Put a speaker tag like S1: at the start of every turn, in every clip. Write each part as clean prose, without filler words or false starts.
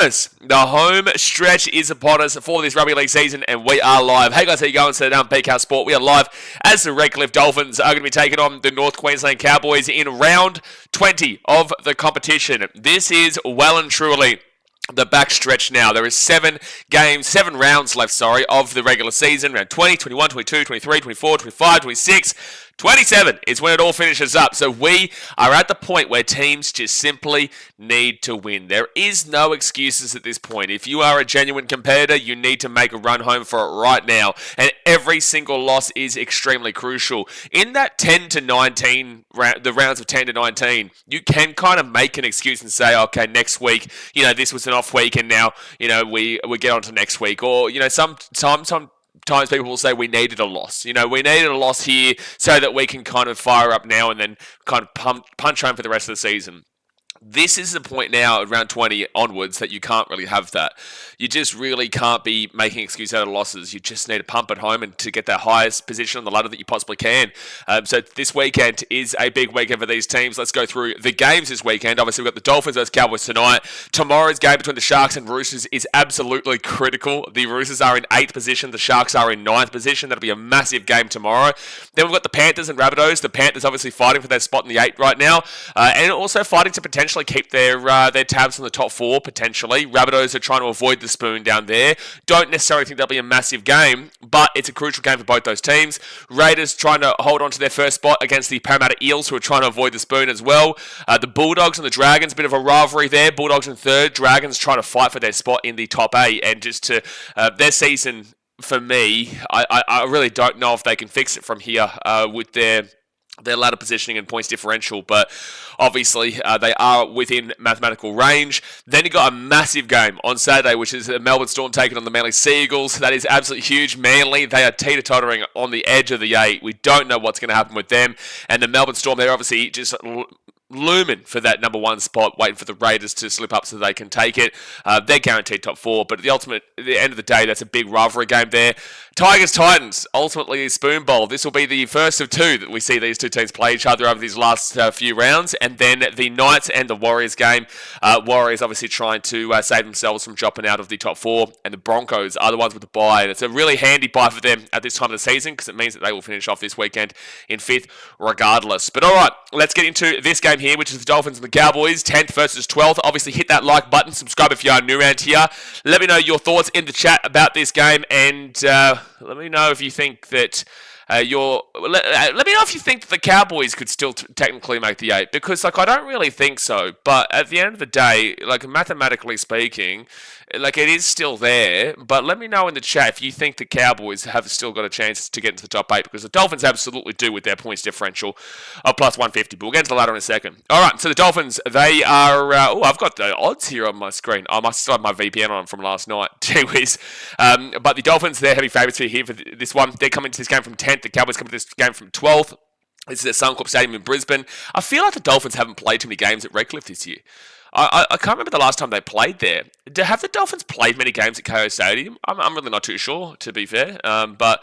S1: The home stretch is upon us for this rugby league season, and we are live. Hey guys, how you going? So down BKR Sport, we are live as the Redcliffe Dolphins are going to be taking on the North Queensland Cowboys in round 20 of the competition. This is well and truly the back stretch now. There is 7 rounds left, of the regular season. Round 20, 21, 22, 23, 24, 25, 26, 27 is when it all finishes up. So we are at the point where teams just simply need to win. There is no excuses at this point. If you are a genuine competitor, you need to make a run home for it right now. And every single loss is extremely crucial. In that 10 to 19, the rounds of 10 to 19, you can kind of make an excuse and say, okay, next week, this was an off week and now, we get on to next week. Or, sometimes people will say we needed a loss. We needed a loss here so that we can kind of fire up now and then kind of punch home for the rest of the season. This is the point now, around 20 onwards, that you can't really have that. You just really can't be making excuse out of losses. You just need to pump it home and to get that highest position on the ladder that you possibly can. So this weekend is a big weekend for these teams. Let's go through the games this weekend. Obviously, we've got the Dolphins versus Cowboys tonight. Tomorrow's game between the Sharks and Roosters is absolutely critical. The Roosters are in 8th position. The Sharks are in 9th position. That'll be a massive game tomorrow. Then we've got the Panthers and Rabbitohs. The Panthers obviously fighting for their spot in the 8 right now. And also fighting to potentially keep their tabs on the top 4, potentially. Rabbitohs are trying to avoid the spoon down there. Don't necessarily think that'll be a massive game, but it's a crucial game for both those teams. Raiders trying to hold on to their first spot against the Parramatta Eels, who are trying to avoid the spoon as well. The Bulldogs and the Dragons, a bit of a rivalry there. Bulldogs in 3rd, Dragons trying to fight for their spot in the top 8, and just to their season, for me, I really don't know if they can fix it from here with their ladder positioning and points differential, but obviously they are within mathematical range. Then you got a massive game on Saturday, which is the Melbourne Storm taking on the Manly Sea Eagles. That is absolutely huge. Manly, they are teeter-tottering on the edge of the 8. We don't know what's going to happen with them. And the Melbourne Storm, they're obviously just looming for that number 1 spot, waiting for the Raiders to slip up so they can take it. They're guaranteed top 4, but at the end of the day, that's a big rivalry game there. Tigers-Titans, ultimately a spoon bowl. This will be the first of 2 that we see these two teams play each other over these last few rounds. And then the Knights and the Warriors game. Warriors obviously trying to save themselves from dropping out of the top 4. And the Broncos are the ones with the bye. And it's a really handy bye for them at this time of the season, because it means that they will finish off this weekend in 5th regardless. But all right, let's get into this game here, which is the Dolphins and the Cowboys, 10th versus 12th. Obviously, hit that like button, subscribe if you are new around here. Let me know your thoughts in the chat about this game, and let me know if you think that let me know if you think that the Cowboys could still technically make the 8, because I don't really think so. But at the end of the day, mathematically speaking, it is still there. But let me know in the chat if you think the Cowboys have still got a chance to get into the top 8, because the Dolphins absolutely do with their points differential of plus 150. But we'll get into the ladder in a second. All right, so the Dolphins, they are... I've got the odds here on my screen. I must still have my VPN on from last night. Gee whiz. But the Dolphins, they're heavy favourites here for this one. They're coming to this game from 10th. The Cowboys come to this game from 12th. This is at Suncorp Stadium in Brisbane. I feel like the Dolphins haven't played too many games at Redcliffe this year. I can't remember the last time they played there. Have the Dolphins played many games at KO Stadium? I'm really not too sure, to be fair. But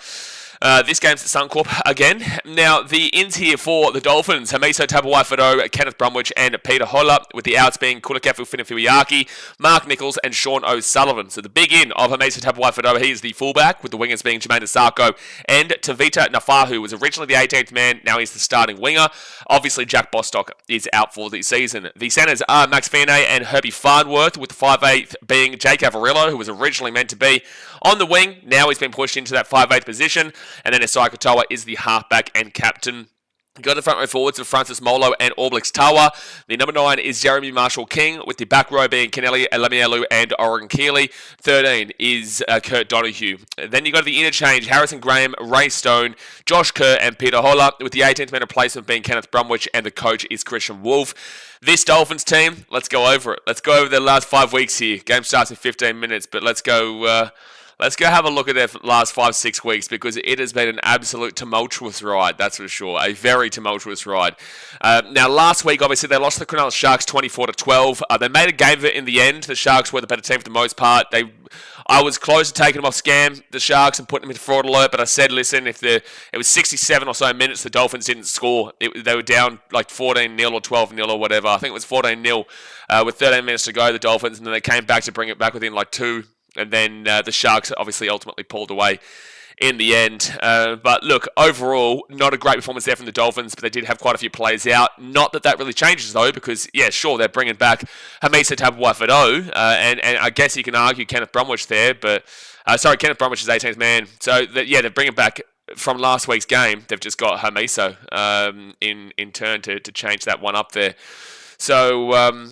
S1: this game's at Suncorp again. Now, the ins here for the Dolphins: Hamiso Tabuai-Fidow, Kenneth Brumwich, and Peter Holler, with the outs being Kulikefu Finifiliaki, Mark Nichols, and Sean O'Sullivan. So the big in of Hamiso Tabuai-Fidow, he is the fullback, with the wingers being Jermaine Asako and Tavita Nafahu, who was originally the 18th man, now he's the starting winger. Obviously, Jack Bostock is out for the season. The centres are Max Fianay and Herbie Farnworth, with the 5'8" being Jake Avarillo, who was originally meant to be on the wing. Now he's been pushed into that 5'8" position. And then Isai Katoa is the halfback and captain. You got the front row forwards of Francis Molo and Orblix Tawa. The number 9 is Jeremy Marshall-King, with the back row being Kennelly Elamielu and Oregon Keeley. 13 is Kurt Donahue. Then you got the interchange: Harrison Graham, Ray Stone, Josh Kerr, and Peter Holler, with the 18th man replacement being Kenneth Brumwich, and the coach is Christian Wolfe. This Dolphins team, let's go over it. Let's go over the last 5 weeks here. Game starts in 15 minutes, but let's go Let's go have a look at their last 5-6 weeks because it has been an absolute tumultuous ride, that's for sure. A very tumultuous ride. Now, last week, obviously, they lost to the Cronulla Sharks 24-12. They made a game of it in the end. The Sharks were the better team for the most part. I was close to taking them off scam, the Sharks, and putting them into fraud alert, but I said, listen, it was 67 or so minutes, the Dolphins didn't score. They were down like 14-0 or 12-0 or whatever. I think it was 14-0 with 13 minutes to go, the Dolphins, and then they came back to bring it back within like 2. And then the Sharks obviously ultimately pulled away in the end. But look, overall, not a great performance there from the Dolphins, but they did have quite a few players out. Not that really changes, though, because, yeah, sure, they're bringing back Hamisa Tabuai-Fidow, and I guess you can argue Kenneth Bromwich there, but... Kenneth Bromwich is 18th man. So, they're bringing back from last week's game. They've just got Hamiso in turn to change that one up there. So...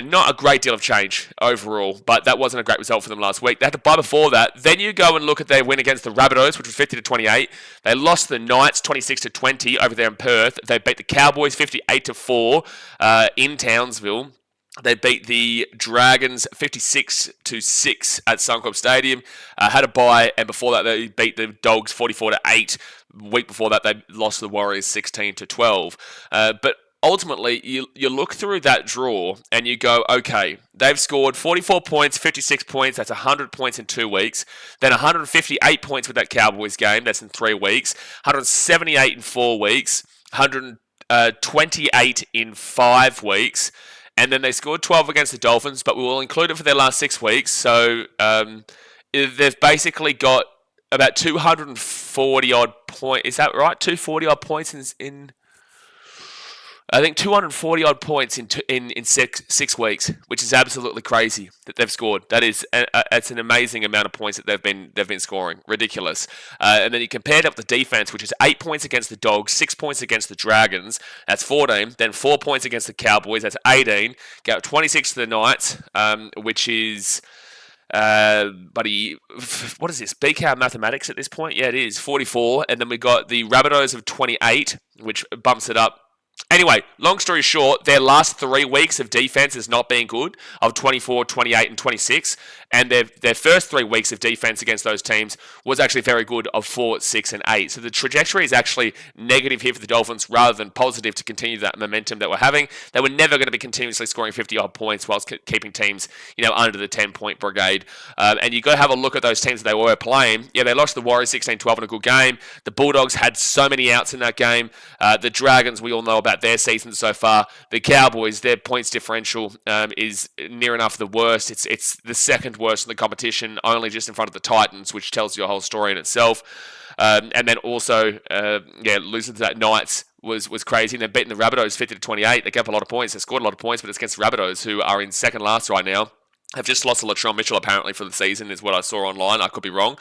S1: not a great deal of change overall, but that wasn't a great result for them last week. They had to bye before that. Then you go and look at their win against the Rabbitohs, which was 50-28. They lost the Knights 26-20 over there in Perth. They beat the Cowboys 58-4 in Townsville. They beat the Dragons 56-6 at Suncorp Stadium. Had a bye, and before that they beat the Dogs 44-8. Week before that they lost to the Warriors 16-12. But ultimately, you look through that draw and you go, okay, they've scored 44 points, 56 points, that's 100 points in 2 weeks. Then 158 points with that Cowboys game, that's in 3 weeks. 178 in 4 weeks. 128 in 5 weeks. And then they scored 12 against the Dolphins, but we will include it for their last 6 weeks. So they've basically got about 240-odd points. Is that right? 240-odd points in I think 240 odd points in 6 weeks, which is absolutely crazy that they've scored. It's an amazing amount of points that they've been scoring, ridiculous. And then you compare it up the defense, which is 8 points against the Dogs, 6 points against the Dragons, that's 14. Then 4 points against the Cowboys, that's 18. Go 26 to the Knights, which is. What is this? BKR mathematics at this point? Yeah, it is 44. And then we got the Rabbitohs of 28, which bumps it up. Anyway, long story short, their last 3 weeks of defense has not been good, of 24, 28, and 26. And their first 3 weeks of defense against those teams was actually very good, of 4, 6, and 8. So the trajectory is actually negative here for the Dolphins rather than positive to continue that momentum that we're having. They were never going to be continuously scoring 50-odd points whilst keeping teams, under the 10-point brigade. And you got to have a look at those teams that they were playing. Yeah, they lost the Warriors 16-12 in a good game. The Bulldogs had so many outs in that game. The Dragons, we all know about their season so far. The Cowboys, their points differential is near enough the worst. It's the second worst in the competition, only just in front of the Titans, which tells you a whole story in itself. And then also, losing to that Knights was crazy. And then beating the Rabbitohs 50-28. They gave up a lot of points. They scored a lot of points, but it's against the Rabbitohs, who are in second last right now. Have just lost to Latrell Mitchell, apparently, for the season, is what I saw online. I could be wrong.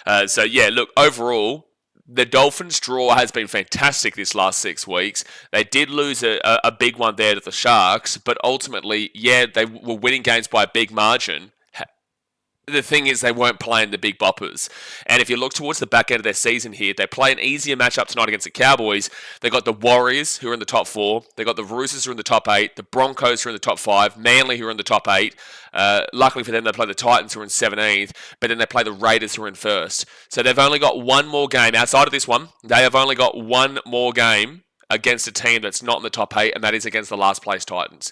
S1: Look, overall, the Dolphins' draw has been fantastic this last 6 weeks. They did lose a big one there to the Sharks, but ultimately, they were winning games by a big margin. The thing is, they weren't playing the big boppers. And if you look towards the back end of their season here, they play an easier matchup tonight against the Cowboys. They got the Warriors, who are in the top 4. They got the Roosters, who are in the top 8. The Broncos, who are in the top 5. Manly, who are in the top 8. Luckily for them, they play the Titans, who are in 17th. But then they play the Raiders, who are in 1st. So they've only got one more game. Outside of this one, they have only got one more game against a team that's not in the top 8, and that is against the last place Titans.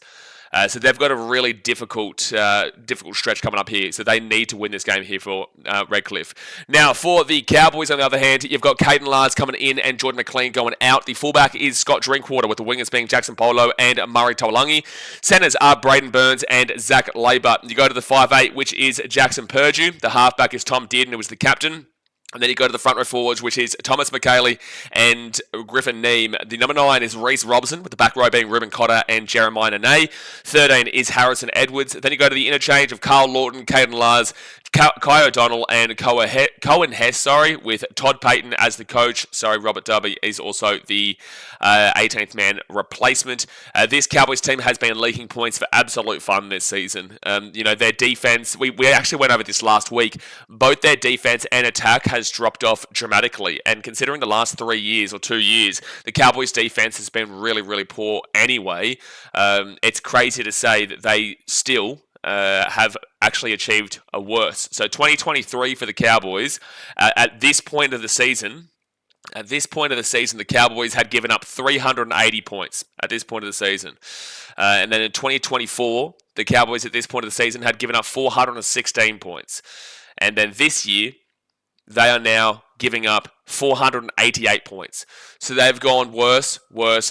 S1: So they've got a really difficult stretch coming up here. So they need to win this game here for Redcliffe. Now, for the Cowboys, on the other hand, you've got Caden Lars coming in and Jordan McLean going out. The fullback is Scott Drinkwater, with the wingers being Jackson Polo and Murray Taulagi. Centers are Braden Burns and Zach Labour. You go to the 5'8", which is Jackson Purdue. The halfback is Tom Dearden, who was the captain. And then you go to the front row forwards, which is Thomas McKaylee and Griffin Neem. The number 9 is Reece Robson, with the back row being Ruben Cotter and Jeremiah Nene. 13 is Harrison Edwards. Then you go to the interchange of Carl Lawton, Caden Lars, Kai O'Donnell, and Cohen Hess, with Todd Payton as the coach. Robert Darby is also the 18th man replacement. This Cowboys team has been leaking points for absolute fun this season. Their defense, we actually went over this last week. Both their defense and attack has dropped off dramatically. And considering the last 3 years or 2 years, the Cowboys defense has been really, really poor anyway. It's crazy to say that they still have actually achieved a worse. So 2023 for the Cowboys, at this point of the season, the Cowboys had given up 380 points at this point of the season. And then in 2024, the Cowboys at this point of the season had given up 416 points. And then this year, they are now giving up 488 points. So they've gone worse,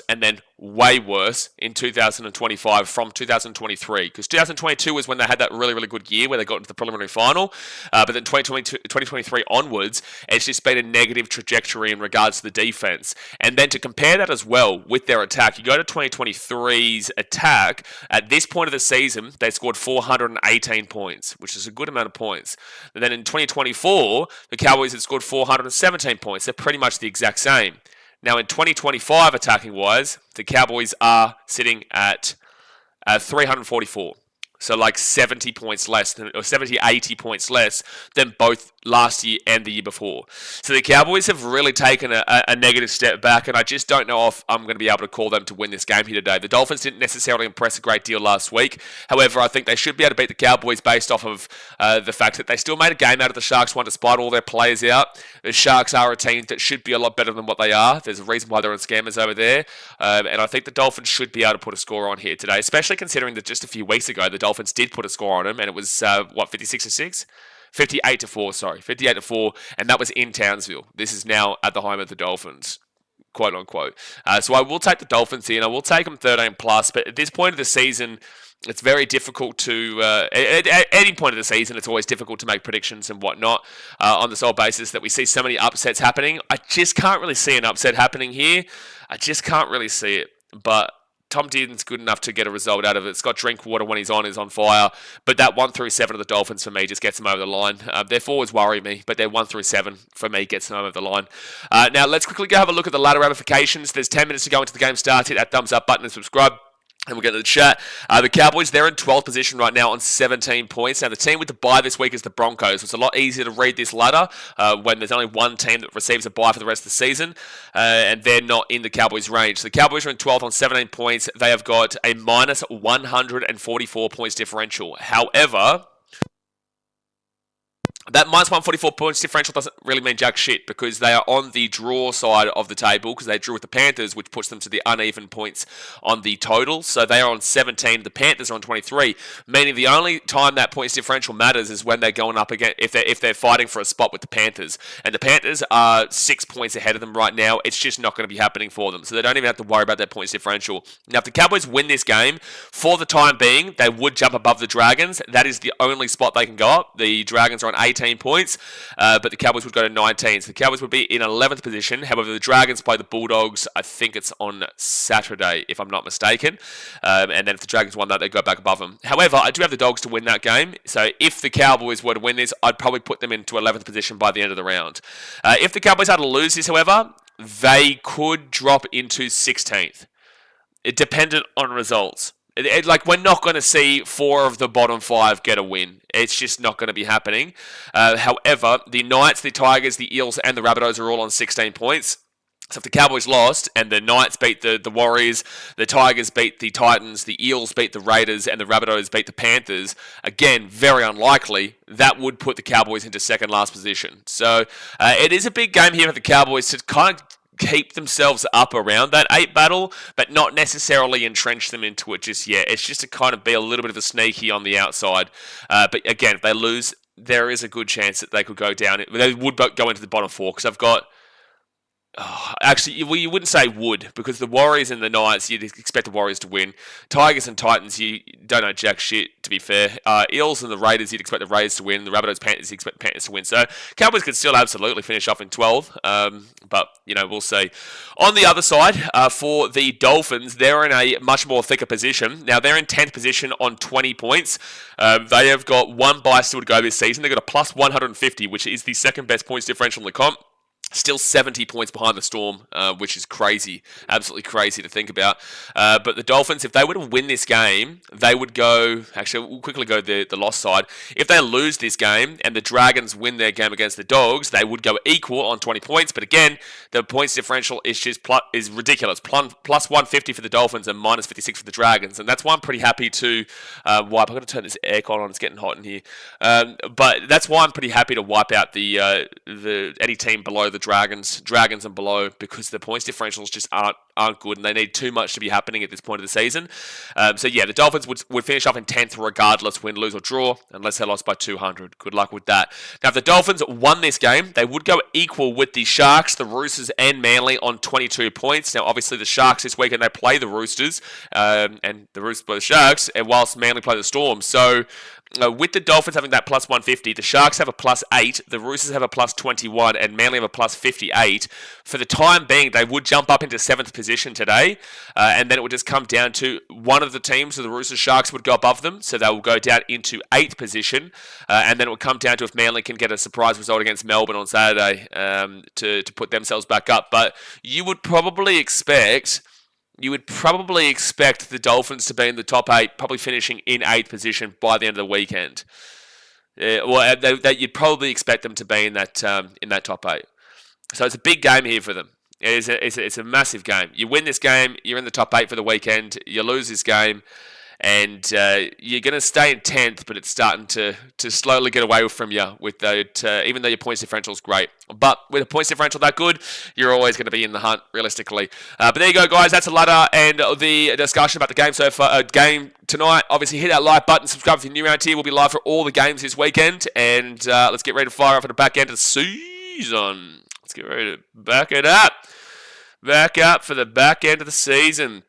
S1: and then way worse in 2025 from 2023. Because 2022 was when they had that really, really good year where they got into the preliminary final. But then 2023 onwards, it's just been a negative trajectory in regards to the defense. And then to compare that as well with their attack, you go to 2023's attack. At this point of the season, they scored 418 points, which is a good amount of points. And then in 2024, the Cowboys had scored 417 points. They're pretty much the exact same. Now, in 2025, attacking-wise, the Cowboys are sitting at 344. So like 70 points less, or 70, 80 points less than both last year and the year before. So the Cowboys have really taken a negative step back, and I just don't know if I'm going to be able to call them to win this game here today. The Dolphins didn't necessarily impress a great deal last week. However, I think they should be able to beat the Cowboys based off of the fact that they still made a game out of the Sharks one despite all their players out. The Sharks are a team that should be a lot better than what they are. There's a reason why they're on scammers over there. And I think the Dolphins should be able to put a score on here today, especially considering that just a few weeks ago, the Dolphins did put a score on them, and it was, 56-6? 58-4, sorry. 58-4, and that was in Townsville. This is now at the home of the Dolphins, quote unquote. So I will take the Dolphins here, and I will take them 13+, but at this point of the season, it's very difficult to, at any point of the season, it's always difficult to make predictions and whatnot on the sole basis that we see so many upsets happening. I just can't really see an upset happening here. I just can't really see it, but Tom Dearden's good enough to get a result out of it. Scott Drinkwater, when he's on fire. But that 1 through 7 of the Dolphins, for me, just gets them over the line. Their forwards worry me, but their 1 through 7, for me, gets them over the line. Now, let's quickly go have a look at the ladder ramifications. There's 10 minutes to go until the game starts. Hit that thumbs up button and subscribe. And we'll get to the chat. The Cowboys, they're in 12th position right now on 17 points. Now, the team with the bye this week is the Broncos. It's a lot easier to read this ladder when there's only one team that receives a bye for the rest of the season, and they're not in the Cowboys' range. So the Cowboys are in 12th on 17 points. They have got a minus 144 points differential. However, that minus 144 points differential doesn't really mean jack shit because they are on the draw side of the table because they drew with the Panthers, which puts them to the uneven points on the total. So they are on 17. The Panthers are on 23, meaning the only time that points differential matters is when they're going up again, if they're fighting for a spot with the Panthers. And the Panthers are 6 points ahead of them right now. It's just not going to be happening for them. So they don't even have to worry about their points differential. Now, if the Cowboys win this game, for the time being, they would jump above the Dragons. That is the only spot they can go up. The Dragons are on 18 points, but the Cowboys would go to 19. So the Cowboys would be in 11th position. However, the Dragons play the Bulldogs, I think it's on Saturday, if I'm not mistaken. And then if the Dragons won that, they go back above them. However, I do have the Dogs to win that game. So if the Cowboys were to win this, I'd probably put them into 11th position by the end of the round. If the Cowboys had to lose this, however, they could drop into 16th. It dependent on results. Like, we're not going to see 4 of the bottom 5 get a win. It's just not going to be happening. However, the Knights, the Tigers, the Eels, and the Rabbitohs are all on 16 points. So if the Cowboys lost and the Knights beat the Warriors, the Tigers beat the Titans, the Eels beat the Raiders, and the Rabbitohs beat the Panthers, again, very unlikely, that would put the Cowboys into second last position. So it is a big game here for the Cowboys to kind of keep themselves up around that 8 battle, but not necessarily entrench them into it just yet. It's just to kind of be a little bit of a sneaky on the outside. But again, if they lose, there is a good chance that they could go down. They would go into the bottom 4 because I've got... actually, you wouldn't say would, because the Warriors and the Knights, you'd expect the Warriors to win. Tigers and Titans, you don't know jack shit, to be fair. Eels and the Raiders, you'd expect the Raiders to win. The Rabbitohs, Panthers, you'd expect the Panthers to win. So Cowboys could still absolutely finish off in 12, but, we'll see. On the other side, for the Dolphins, they're in a much more thicker position. Now, they're in 10th position on 20 points. They have got one bye still to go this season. They've got a plus 150, which is the second best points differential in the comp. Still 70 points behind the Storm, which is crazy. Absolutely crazy to think about. But the Dolphins, if they were to win this game, they would go... Actually, we'll quickly go the loss side. If they lose this game and the Dragons win their game against the Dogs, they would go equal on 20 points. But again, the points differential is ridiculous. Plus 150 for the Dolphins and minus 56 for the Dragons. And that's why I'm pretty happy to wipe... I'm going to turn this aircon on. It's getting hot in here. But that's why I'm pretty happy to wipe out the any team below the Dragons and below, because the points differentials just aren't good, and they need too much to be happening at this point of the season. So yeah, the Dolphins would finish up in 10th regardless, win, lose or draw, unless they lost by 200. Good luck with that. Now, if the Dolphins won this game, they would go equal with the Sharks, the Roosters and Manly on 22 points. Now, obviously, the Sharks this weekend, they play the Roosters, and the Roosters play the Sharks, and whilst Manly play the Storm. So with the Dolphins having that plus 150, the Sharks have a plus 8, the Roosters have a plus 21, and Manly have a plus 58. For the time being, they would jump up into 7th position today, and then it would just come down to one of the teams, so the Roosters Sharks would go above them, so they will go down into 8th position, and then it would come down to if Manly can get a surprise result against Melbourne on Saturday to put themselves back up. But you would probably expect the Dolphins to be in the top 8, probably finishing in 8th position by the end of the weekend. You'd probably expect them to be in that top 8. So it's a big game here for them. It's a massive game. You win this game, you're in the top 8 for the weekend. You lose this game, and you're going to stay in 10th, but it's starting to slowly get away from you with that, even though your points differential is great. But with a points differential that good, you're always going to be in the hunt, realistically. But there you go, guys. That's the ladder and the discussion about the game so far. Game tonight. Obviously, hit that like button, subscribe if you're new around here. We'll be live for all the games this weekend, and let's get ready to fire up at the back end of the season. Let's get ready to back it up. Back up for the back end of the season.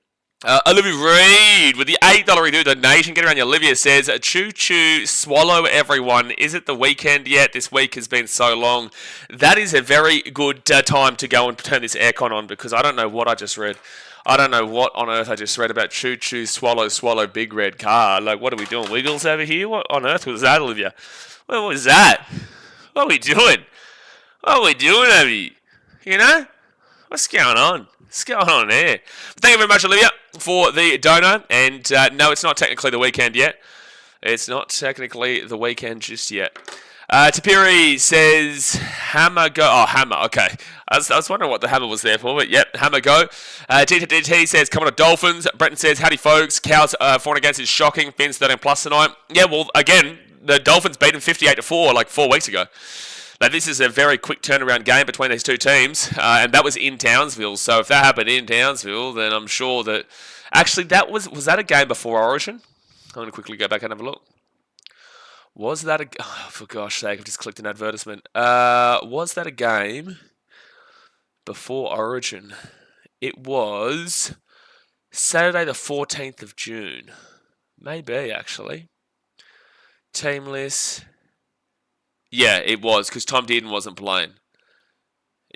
S1: Olivia Reed with the $8 donation. Get around you. Olivia says, choo-choo, swallow everyone. Is it the weekend yet? This week has been so long. That is a very good time to go and turn this aircon on, because I don't know what I just read. I don't know what on earth I just read about choo-choo, swallow, big red car. Like, what are we doing? Wiggles over here? What on earth was that, Olivia? What was that? What are we doing? What are we doing over here? You know? What's going on? What's going on there? Thank you very much, Olivia, for the dono. And no, it's not technically the weekend yet. It's not technically the weekend just yet. Tapiri says, hammer go. Oh, hammer. Okay. I was wondering what the hammer was there for, but yep, hammer go. DT says, come on, Dolphins. Brenton says, howdy, folks. Cows 4 against is shocking. Fins 13 plus tonight. Yeah, well, again, the Dolphins beat them 58-4 like 4 weeks ago. Now, this is a very quick turnaround game between these two teams, and that was in Townsville. So if that happened in Townsville, then I'm sure that... Actually, was that a game before Origin? I'm going to quickly go back and have a look. Was that a... Oh, for gosh sake, I've just clicked an advertisement. Was that a game before Origin? It was Saturday the 14th of June. Maybe, actually. Team list... Yeah, it was, because Tom Dearden wasn't playing.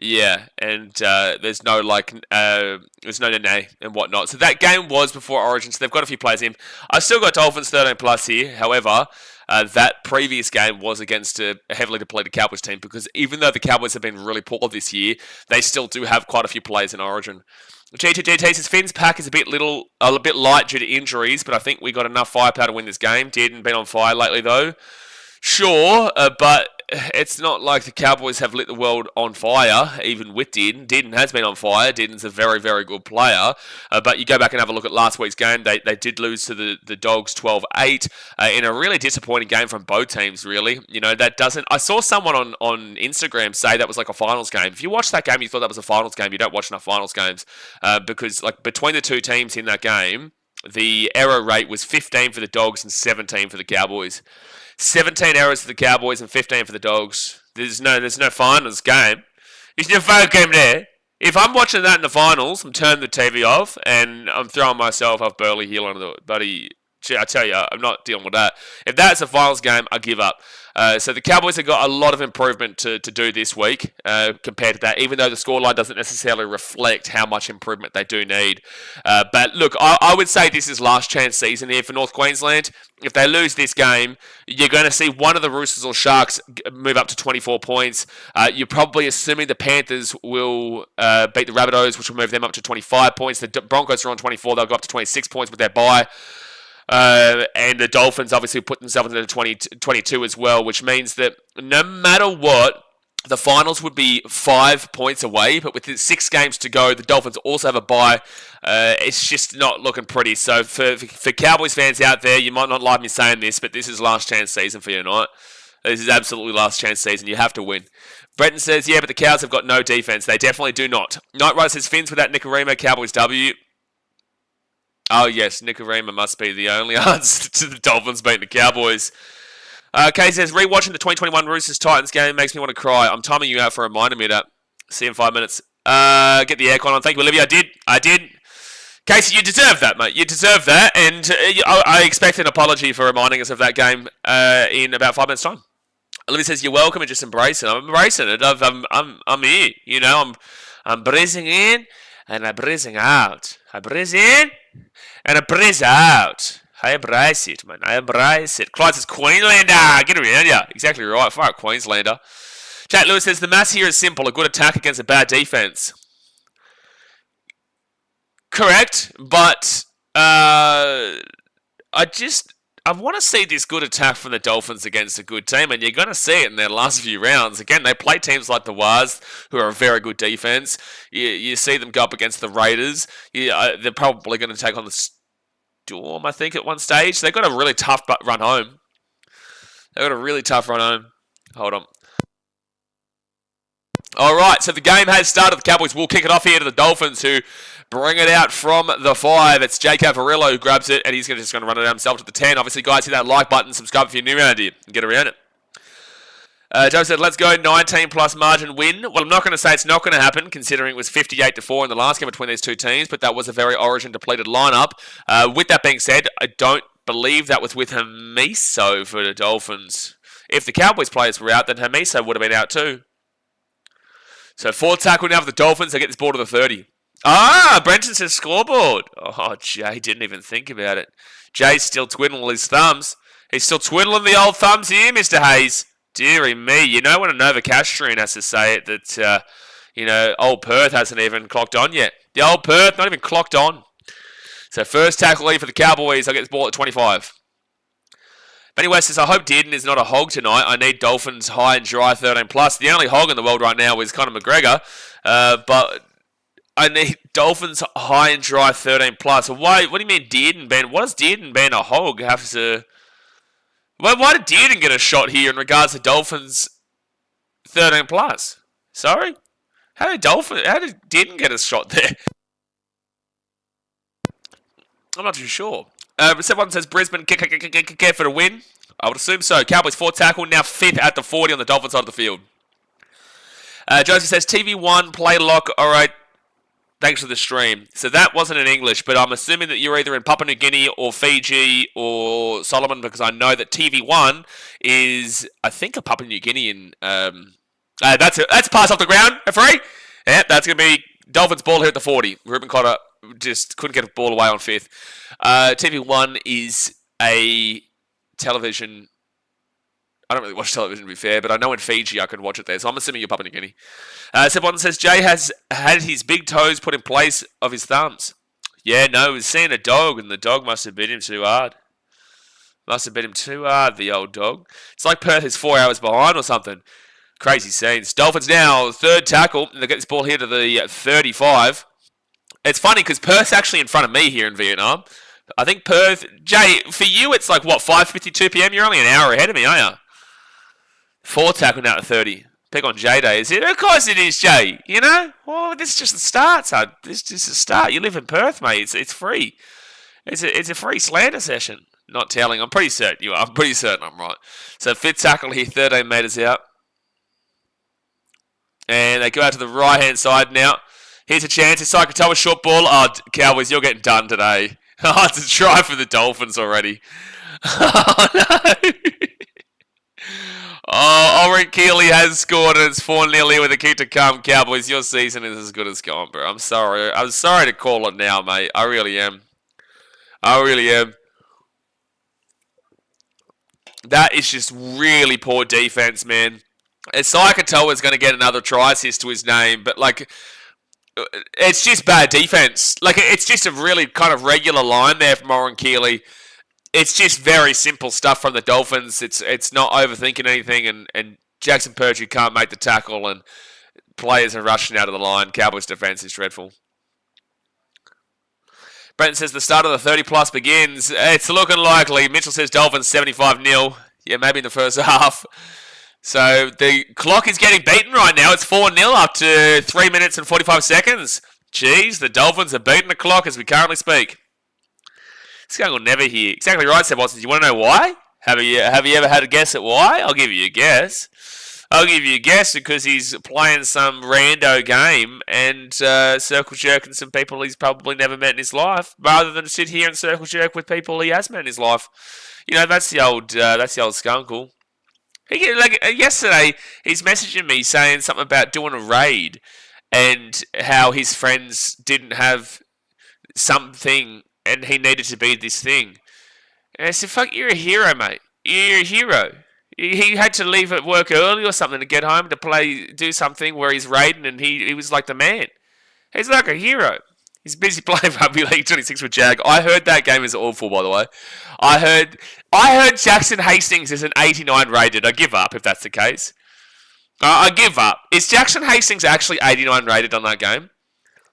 S1: Yeah, and there's no Nene and whatnot. So that game was before Origin, so they've got a few players in. I've still got Dolphins 13 plus here. However, that previous game was against a heavily depleted Cowboys team, because even though the Cowboys have been really poor this year, they still do have quite a few players in Origin. GT says Finn's pack is a bit light due to injuries, but I think we got enough firepower to win this game. Dearden been on fire lately though. Sure, but it's not like the Cowboys have lit the world on fire, even with Dearden. Dearden has been on fire. Dearden's a very, very good player. But you go back and have a look at last week's game. They did lose to the Dogs 12-8 in a really disappointing game from both teams, really. You know, that doesn't... I saw someone on Instagram say that was like a finals game. If you watched that game, you thought that was a finals game. You don't watch enough finals games. Because, like, between the two teams in that game, the error rate was 15 for the Dogs and 17 for the Cowboys. 17 errors for the Cowboys and 15 for the Dogs. There's no finals game. There's no finals game there. If I'm watching that in the finals, I'm turning the TV off and I'm throwing myself off Burley Hill on the bloody I tell you, I'm not dealing with that. If that's a finals game, I give up. So the Cowboys have got a lot of improvement to do this week compared to that, even though the scoreline doesn't necessarily reflect how much improvement they do need. But look, I would say this is last chance season here for North Queensland. If they lose this game, you're going to see one of the Roosters or Sharks move up to 24 points. You're probably assuming the Panthers will beat the Rabbitohs, which will move them up to 25 points. The Broncos are on 24. They'll go up to 26 points with their bye. And the Dolphins obviously put themselves into 22 as well, which means that no matter what, the finals would be 5 points away. But with 6 games to go, the Dolphins also have a bye. It's just not looking pretty. So for Cowboys fans out there, you might not like me saying this, but this is last chance season for you tonight. This is absolutely last chance season. You have to win. Brenton says, yeah, but the Cows have got no defense. They definitely do not. Night Rider says, Finns without Nicarima, Cowboys W. Oh, yes, Nicarima must be the only answer to the Dolphins beating the Cowboys. Kay says, rewatching the 2021 Roosters-Titans game makes me want to cry. I'm timing you out for a reminder me that. See you in 5 minutes. Get the aircon on. Thank you, Olivia. I did. Casey, you deserve that, mate. You deserve that. And I expect an apology for reminding us of that game in about 5 minutes' time. Olivia says, you're welcome and just embrace it. I'm embracing it. I'm here. You know, I'm breathing in and I'm breathing out. I breathe in and I breathe out. I embrace it, man. I embrace it. Clyde says, Queenslander. Get around ya. Exactly right. Fire Queenslander. Jack Lewis says, the maths here is simple. A good attack against a bad defense. Correct, but I want to see this good attack from the Dolphins against a good team, and you're going to see it in their last few rounds. Again, they play teams like the Wars, who are a very good defense. You see them go up against the Raiders. They're probably going to take on the Storm, I think, at one stage. They've got a really tough run home. Hold on. All right, so the game has started. The Cowboys will kick it off here to the Dolphins, who bring it out from the 5. It's Jake Avarillo who grabs it, and he's just going to run it out himself to the 10. Obviously, guys, hit that like button, subscribe if you're new around here, and get around it. Joe said, let's go 19-plus margin win. Well, I'm not going to say it's not going to happen, considering it was 58-4 in the last game between these two teams, but that was a very origin-depleted lineup. With that being said, I don't believe that was with Hamiso for the Dolphins. If the Cowboys players were out, then Hamiso would have been out too. So 4 tackle now for the Dolphins. They get this ball to the 30. Brenton says scoreboard. Oh, Jay didn't even think about it. Jay's still twiddling his thumbs. He's still twiddling the old thumbs here, Mr. Hayes. Deary me. You know when a Novocastrian has to say it that, old Perth hasn't even clocked on yet. The old Perth, not even clocked on. So first tackle lead for the Cowboys. They'll get this ball at 25. Benny West says, I hope Dearden is not a hog tonight. I need Dolphins high and dry 13+. The only hog in the world right now is Conor McGregor. But I need Dolphins high and dry 13+. Why? What do you mean Dearden ban? What does Dearden ban a hog have to... Why did Dearden get a shot here in regards to Dolphins 13+? Sorry? How did Dearden get a shot there? I'm not too sure. Someone says Brisbane care for the win. I would assume so. Cowboys 4 tackle, now 5th at the 40 on the Dolphins side of the field. Josie says TV1 play lock. All right. Thanks for the stream. So that wasn't in English, but I'm assuming that you're either in Papua New Guinea or Fiji or Solomon, because I know that TV1 is, I think, a Papua New Guinean. That's pass off the ground. Referee. Yeah, that's going to be Dolphins ball here at the 40. Ruben Cotter just couldn't get a ball away on 5th. TV1 is a television. I don't really watch television, to be fair, but I know in Fiji I can watch it there, so I'm assuming you're Papua New Guinea. Sebon says, Jay has had his big toes put in place of his thumbs. Yeah, no, he was seeing a dog, and the dog must have bit him too hard. The old dog. It's like Perth is 4 hours behind or something. Crazy scenes. Dolphins now, 3rd tackle, and they get this ball here to the 35. It's funny, because Perth's actually in front of me here in Vietnam. I think Perth... Jay, for you, it's like, what, 5:52 p.m.? You're only an hour ahead of me, aren't you? 4 tackle now at 30. Pick on J Day, is it? Of course it is, Jay. You know? Well, this is just the start, son. This is just the start. You live in Perth, mate. It's free. It's a free slander session. Not telling. I'm pretty certain you are. I'm pretty certain I'm right. So 5th tackle here, 13 metres out. And they go out to the right-hand side now. Here's a chance. It's Katoa short ball. Oh, Cowboys, you're getting done today. Oh, it's a try for the Dolphins already. Oh, no. Oh, Ulrich Keeley has scored and it's 4-0 with a kick to come. Cowboys, your season is as good as gone, bro. I'm sorry. I'm sorry to call it now, mate. I really am. I really am. That is just really poor defense, man. Sai Katoa is going to get another try assist to his name, but like, it's just bad defense. Like, it's just a really kind of regular line there from Oren Keeley. It's just very simple stuff from the Dolphins. It's not overthinking anything, and Jackson Pertry can't make the tackle, and players are rushing out of the line. Cowboys defense is dreadful. Brenton says the start of the 30-plus begins. It's looking likely. Mitchell says Dolphins 75-0. Yeah, maybe in the first half. So the clock is getting beaten right now. It's 4-0 up to 3 minutes and 45 seconds. Jeez, the Dolphins are beating the clock as we currently speak. This guy will never hear. Exactly right, Seb Watson. Do you want to know why? Have you ever had a guess at why? I'll give you a guess. I'll give you a guess because he's playing some rando game and circle jerking some people he's probably never met in his life, rather than sit here and circle jerk with people he has met in his life. You know, that's the old skunkle. Yesterday, he's messaging me saying something about doing a raid and how his friends didn't have something and he needed to be this thing. And I said, fuck, you're a hero, mate. You're a hero. He had to leave at work early or something to get home to do something where he's raiding, and he was like the man. He's like a hero. He's busy playing Rugby League 26 with Jag. I heard that game is awful, by the way. I heard Jackson Hastings is an 89 rated. I give up if that's the case. I give up. Is Jackson Hastings actually 89 rated on that game?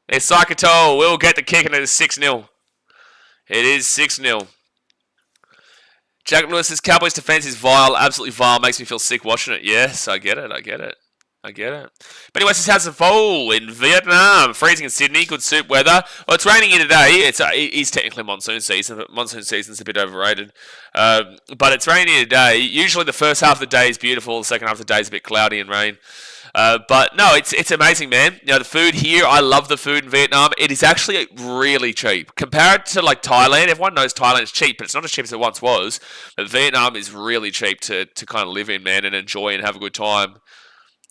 S1: It's Saikato will get the kick, and it is 6-0. It is 6-0. Jack Lewis says Cowboys defense is vile, absolutely vile. Makes me feel sick watching it. Yes, I get it. But anyway, this has a fall in Vietnam. Freezing in Sydney. Good soup weather. Well, it's raining here today. It is technically monsoon season, but monsoon season's a bit overrated. But it's raining here today. Usually the first half of the day is beautiful. The second half of the day is a bit cloudy and rain. But no, it's amazing, man. You know, the food here, I love the food in Vietnam. It is actually really cheap. Compared to like Thailand, everyone knows Thailand is cheap, but it's not as cheap as it once was. But Vietnam is really cheap to kind of live in, man, and enjoy and have a good time.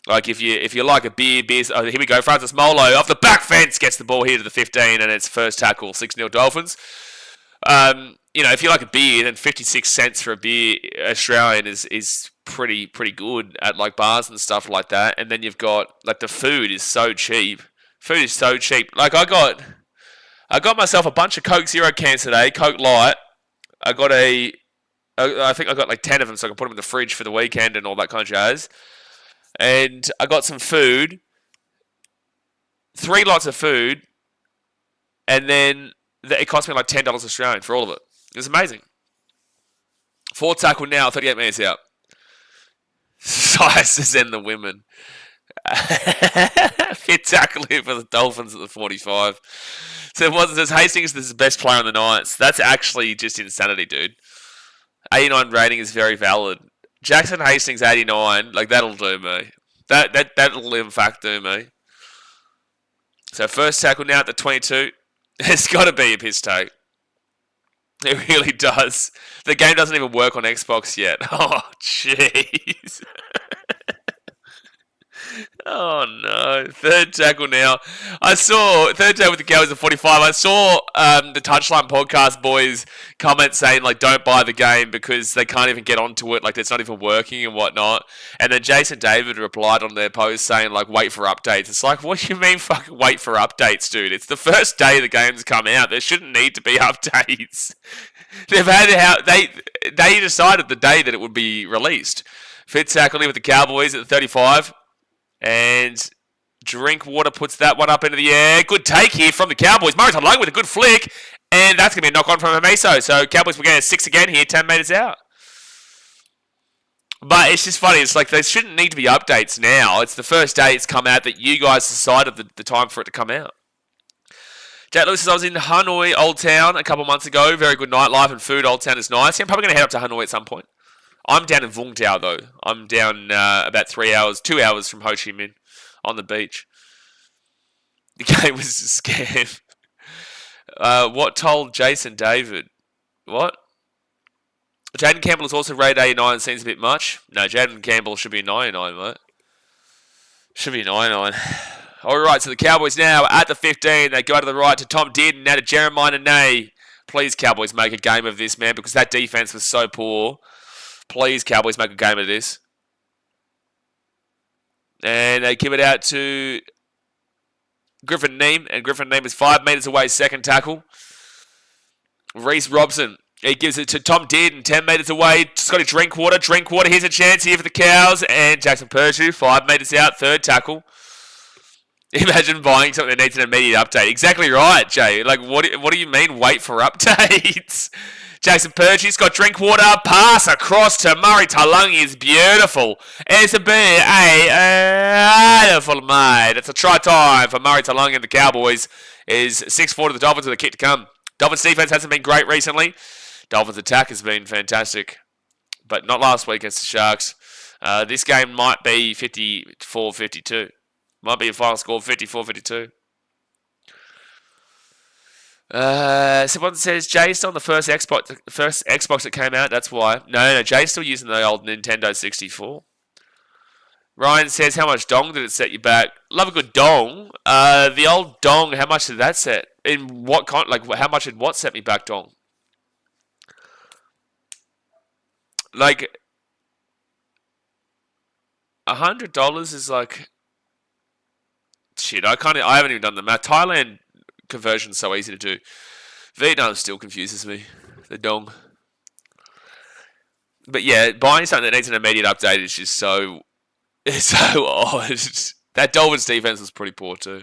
S1: Like if you like a beers. Oh, here we go. Francis Molo off the back fence gets the ball here to the 15, and it's first tackle, 6-0 Dolphins. You know, if you like a beer, then 56 cents for a beer Australian is pretty good at like bars and stuff like that. And then you've got like the food is so cheap. Food is so cheap. Like I got myself a bunch of Coke Zero cans today, Coke Light. I think I got like 10 of them so I can put them in the fridge for the weekend and all that kind of jazz. And I got some food, 3 lots of food, and then it cost me like $10 Australian for all of it. It was amazing. 4 tackle now, 38 minutes out. Sizes and the women. 5th tackle here for the Dolphins at the 45. So it says Hastings is the best player on the Knights. That's actually just insanity, dude. 89 rating is very valid. Jackson Hastings 89, like that'll do me. That'll in fact do me. So first tackle now at the 22. It's got to be a piss take. It really does. The game doesn't even work on Xbox yet. Oh, jeez. Oh, no. Third tackle now. Third tackle with the Cowboys at 45. I saw the Touchline podcast boys comment saying, like, don't buy the game because they can't even get onto it. Like, it's not even working and whatnot. And then Jason David replied on their post saying, like, wait for updates. It's like, what do you mean fucking wait for updates, dude? It's the first day the game's come out. There shouldn't need to be updates. They decided the day that it would be released. Fifth tackle in with the Cowboys at the 35. And Drinkwater puts that one up into the air. Good take here from the Cowboys. Murray Lung with a good flick. And that's going to be a knock-on from Ameso. So Cowboys will get a 6 again here, 10 metres out. But it's just funny. It's like there shouldn't need to be updates now. It's the first day it's come out that you guys decided the time for it to come out. Jack Lewis says, I was in Hanoi, Old Town, a couple months ago. Very good nightlife and food. Old Town is nice. I'm probably going to head up to Hanoi at some point. I'm down in Vung Tau, though. I'm down about 2 hours from Ho Chi Minh on the beach. The game was a scam. What told Jason David? What? Jaden Campbell is also rated 89. Seems a bit much. No, Jaden Campbell should be 99, mate. Should be 99. All right, so the Cowboys now at the 15. They go to the right to Tom Dearden. Now to Jeremiah Nene. Please, Cowboys, make a game of this, man, because that defense was so poor. Please, Cowboys, make a game of this. And they give it out to Griffin Neem. And Griffin Neem is 5 metres away, second tackle. Reece Robson. He gives it to Tom Dearden, 10 metres away. Scotty Drinkwater. Drinkwater, here's a chance here for the Cows. And Jackson Purchase, 5 metres out, third tackle. Imagine buying something that needs an immediate update. Exactly right, Jay. Like, what do you mean, wait for updates? Jackson Purchase got Drinkwater. Pass across to Murray Taulagi is beautiful. It's a beautiful, mate. It's a try time for Murray Taulagi and the Cowboys. Is 6-4 to the Dolphins with a kick to come. Dolphins defense hasn't been great recently. Dolphins attack has been fantastic, but not last week against the Sharks. This game might be 54-52. Might be a final score of 54-52. Someone says Jay's still on the first Xbox that came out. That's why. No, Jay's still using the old Nintendo 64. Ryan says, how much dong did it set you back? Love a good dong. The old dong, how much did that set? In what kind? Like, how much did what set me back dong? Like, $100 is like, shit. I haven't even done the math. Thailand conversion's so easy to do. Vietnam still confuses me. The dong. But yeah, buying something that needs an immediate update is just so. It's so odd. That Dolphins defense was pretty poor too.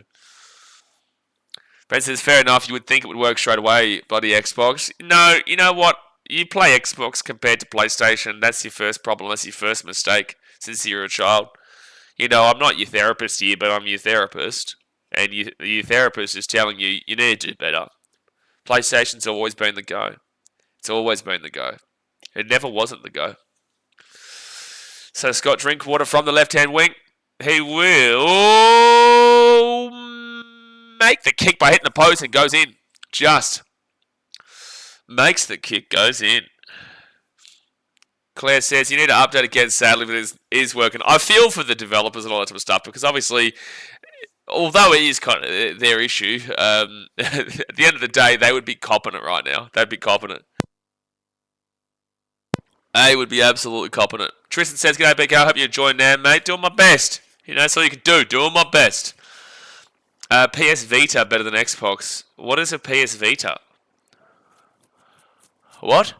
S1: Brent says, fair enough, you would think it would work straight away, bloody Xbox. No, you know what? You play Xbox compared to PlayStation, that's your first problem, that's your first mistake since you were a child. You know, I'm not your therapist here, but I'm your therapist. And your therapist is telling you, you need to do better. PlayStation's always been the go. It's always been the go. It never wasn't the go. So Scott Drinkwater from the left-hand wing. He will make the kick by hitting the post and goes in. Just makes the kick, goes in. Claire says, you need to update again, sadly, but it is working. I feel for the developers and all that type of stuff, because obviously, although it is kind of their issue, at the end of the day, they would be copping it right now. They'd be copping it. They would be absolutely copping it. Tristan says, g'day, BK, I hope you're enjoying now, mate. Doing my best. You know, that's all you can do. Doing my best. PS Vita better than Xbox. What is a PS Vita? What?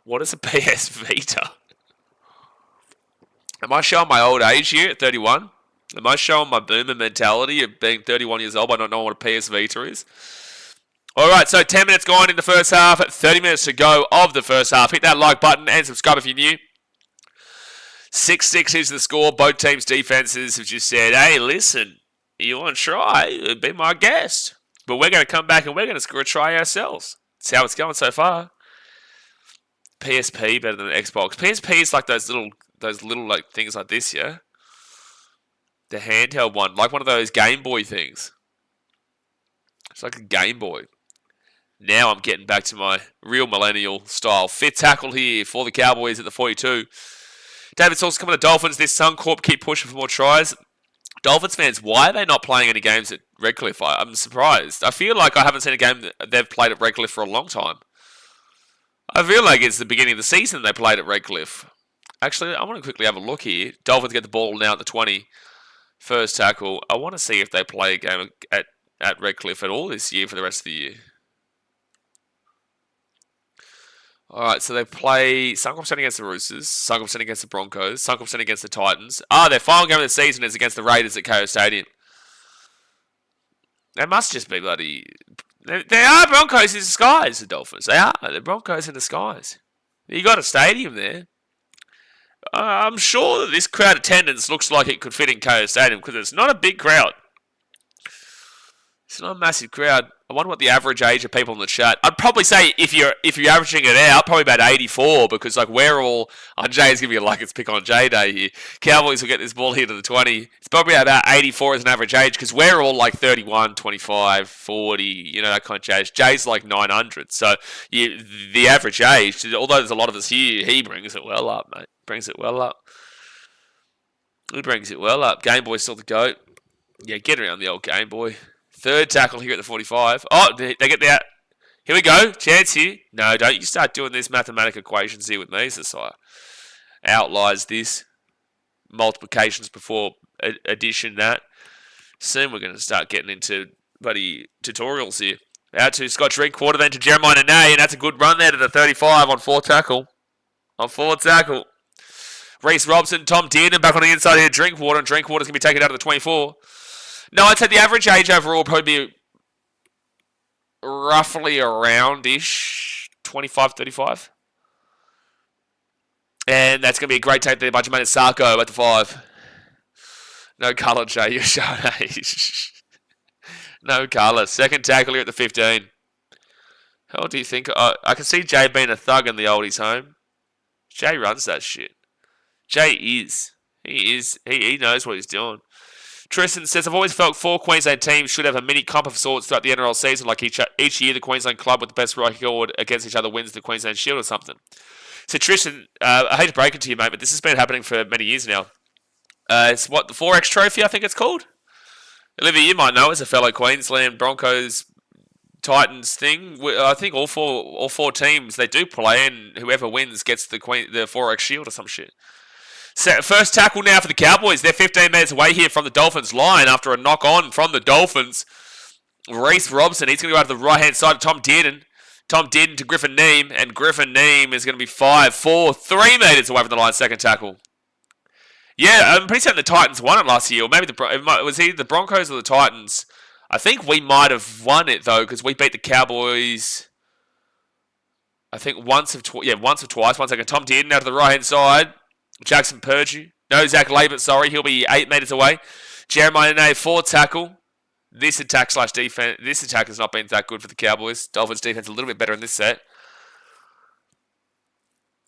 S1: What is a PS Vita? Am I showing my old age here at 31? Am I showing my boomer mentality of being 31 years old by not knowing what a PS Vita is? Alright, so 10 minutes gone in the first half, 30 minutes to go of the first half. Hit that like button and subscribe if you're new. 6-6 is the score. Both teams' defenses have just said, hey, listen, you want to try? Be my guest. But we're going to come back and we're going to score a try ourselves. That's how it's going so far. PSP better than Xbox. PSP is like those little like things like this, yeah? The handheld one, like one of those Game Boy things. It's like a Game Boy. Now I'm getting back to my real millennial style. Fifth tackle here for the Cowboys at the 42. David Sauce coming to Dolphins. This Suncorp keep pushing for more tries. Dolphins fans, why are they not playing any games at Redcliffe? I'm surprised. I feel like I haven't seen a game that they've played at Redcliffe for a long time. I feel like it's the beginning of the season they played at Redcliffe. Actually, I want to quickly have a look here. Dolphins get the ball now at the 20. First tackle. I want to see if they play a game at Redcliffe at all this year for the rest of the year. Alright, so they play Suncorp Center against the Roosters, Suncorp Center against the Broncos, Suncorp Center against the Titans. Their final game of the season is against the Raiders at KO Stadium. They must just be bloody... They are Broncos in disguise, the Dolphins. They are. They're Broncos in disguise. You got a stadium there. I'm sure that this crowd attendance looks like it could fit in KO Stadium because it's not a big crowd. It's not a massive crowd. I wonder what the average age of people in the chat. I'd probably say if you're averaging it out, probably about 84, because like we're all on Jay's giving you a luck it's pick on Jay day here. Cowboys will get this ball here to the 20. It's probably about 84 as an average age, because we're all like 31, 25, 40, you know, that kind of Jay's. Jay's like 900. So the average age, although there's a lot of us here, he brings it well up, mate. Brings it well up. He brings it well up. Game Boy's still the GOAT. Yeah, get around the old Game Boy. Third tackle here at the 45. Oh, they get that. Here we go. Chance here. No, don't you start doing this mathematical equations here with me, Sire. Outliers this. Multiplications before addition that. Soon we're going to start getting into bloody tutorials here. Out to Scott Drinkwater, then to Jeremiah Nene, and that's a good run there to the 35 on 4 tackle. On 4 tackle. Reece Robson, Tom Dearden back on the inside here. Drinkwater, and Drinkwater's going to be taken out of the 24. No, I'd say the average age overall would probably be roughly around-ish 25, 35. And that's going to be a great take there by Jermaine Sarko at the 5. No colour, Jay. You're showing age. No colour. Second tackle here at the 15. How old do you think? I can see Jay being a thug in the oldies home. Jay runs that shit. Jay is. He is. He knows what he's doing. Tristan says, I've always felt 4 Queensland teams should have a mini comp of sorts throughout the NRL season. Like each year, the Queensland club with the best record against each other wins the Queensland Shield or something. So Tristan, I hate to break it to you, mate, but this has been happening for many years now. It's what, the 4X trophy, I think it's called? Olivia, you might know, as a fellow Queensland Broncos Titans thing. I think all four teams, they do play, and whoever wins gets the 4X Shield or some shit. So first tackle now for the Cowboys. They're 15 metres away here from the Dolphins line after a knock-on from the Dolphins. Reece Robson, he's going to go out to the right-hand side of Tom Dearden. Tom Dearden to Griffin Neame, and Griffin Neame is going to be 5, 4, 3 metres away from the line, second tackle. Yeah, I'm pretty certain the Titans won it last year, or maybe it was either the Broncos or the Titans. I think we might have won it, though, because we beat the Cowboys, I think once or twice. 1 second. Tom Dearden out to the right-hand side. Jackson Purdue. No, Zach Labert, sorry. He'll be 8 metres away. Jeremiah Nene, 4 tackle. This attack has not been that good for the Cowboys. Dolphins defense a little bit better in this set.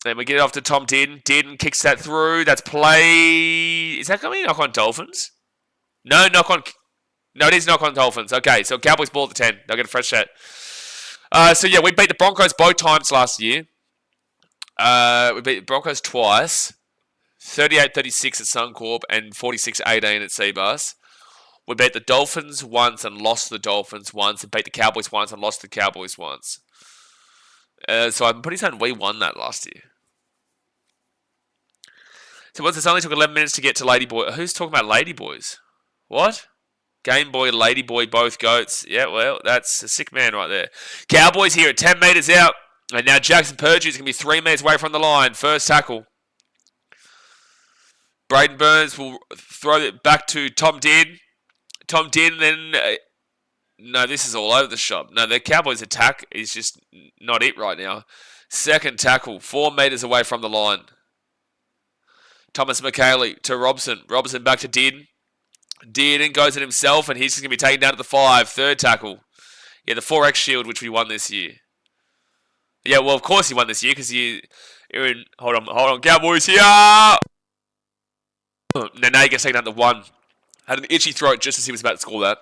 S1: Then we get it off to Tom Dearden. Dearden kicks that through. That's play. Is that going to be knock on Dolphins? No, knock on. No, it is knock on Dolphins. Okay, so Cowboys ball at the 10. They'll get a fresh set. So yeah, we beat the Broncos both times last year. We beat the Broncos twice. 38-36 at Suncorp and 46-18 at Seabass. We beat the Dolphins once and lost the Dolphins once, and beat the Cowboys once and lost the Cowboys once. So I'm pretty certain we won that last year. So once this only took 11 minutes to get to Ladyboy. Who's talking about Ladyboys? What? Game Boy, Ladyboy, both goats. Yeah, well, that's a sick man right there. Cowboys here at 10 metres out. And now Jackson Purdue is going to be 3 metres away from the line. First tackle. Braden Burns will throw it back to Tom Dearden. Tom Dearden then... no, this is all over the shop. No, the Cowboys attack is just not it right now. Second tackle, 4 metres away from the line. Thomas McKaylee to Robson. Robson back to Dearden. Dearden goes at himself, and he's just going to be taken down to the 5. Third tackle. Yeah, the 4X Shield, which we won this year. Yeah, well, of course he won this year, because you're in... Hold on, Cowboys here! Nene gets taken down to 1. Had an itchy throat just as he was about to score that.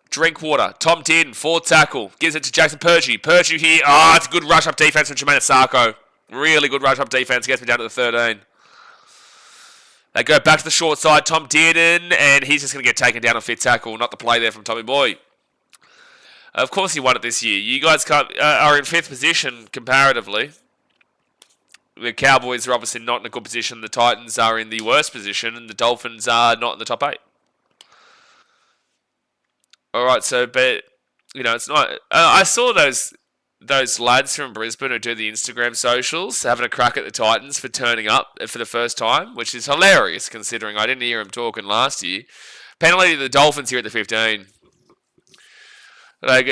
S1: Drinkwater. Tom Dearden, 4th tackle. Gives it to Jackson Purdue. Purdue here. Oh, it's a good rush-up defense from Jermaine Sarko. Really good rush-up defense. Gets me down to the 13. They go back to the short side. Tom Dearden, and he's just going to get taken down on 5th tackle. Not the play there from Tommy Boy. Of course he won it this year. You guys are in 5th position comparatively. The Cowboys are obviously not in a good position. The Titans are in the worst position, and the Dolphins are not in the top 8. All right, so, but, you know, it's not... I saw those lads from Brisbane who do the Instagram socials having a crack at the Titans for turning up for the first time, which is hilarious considering I didn't hear him talking last year. Penalty to the Dolphins here at the 15. Like,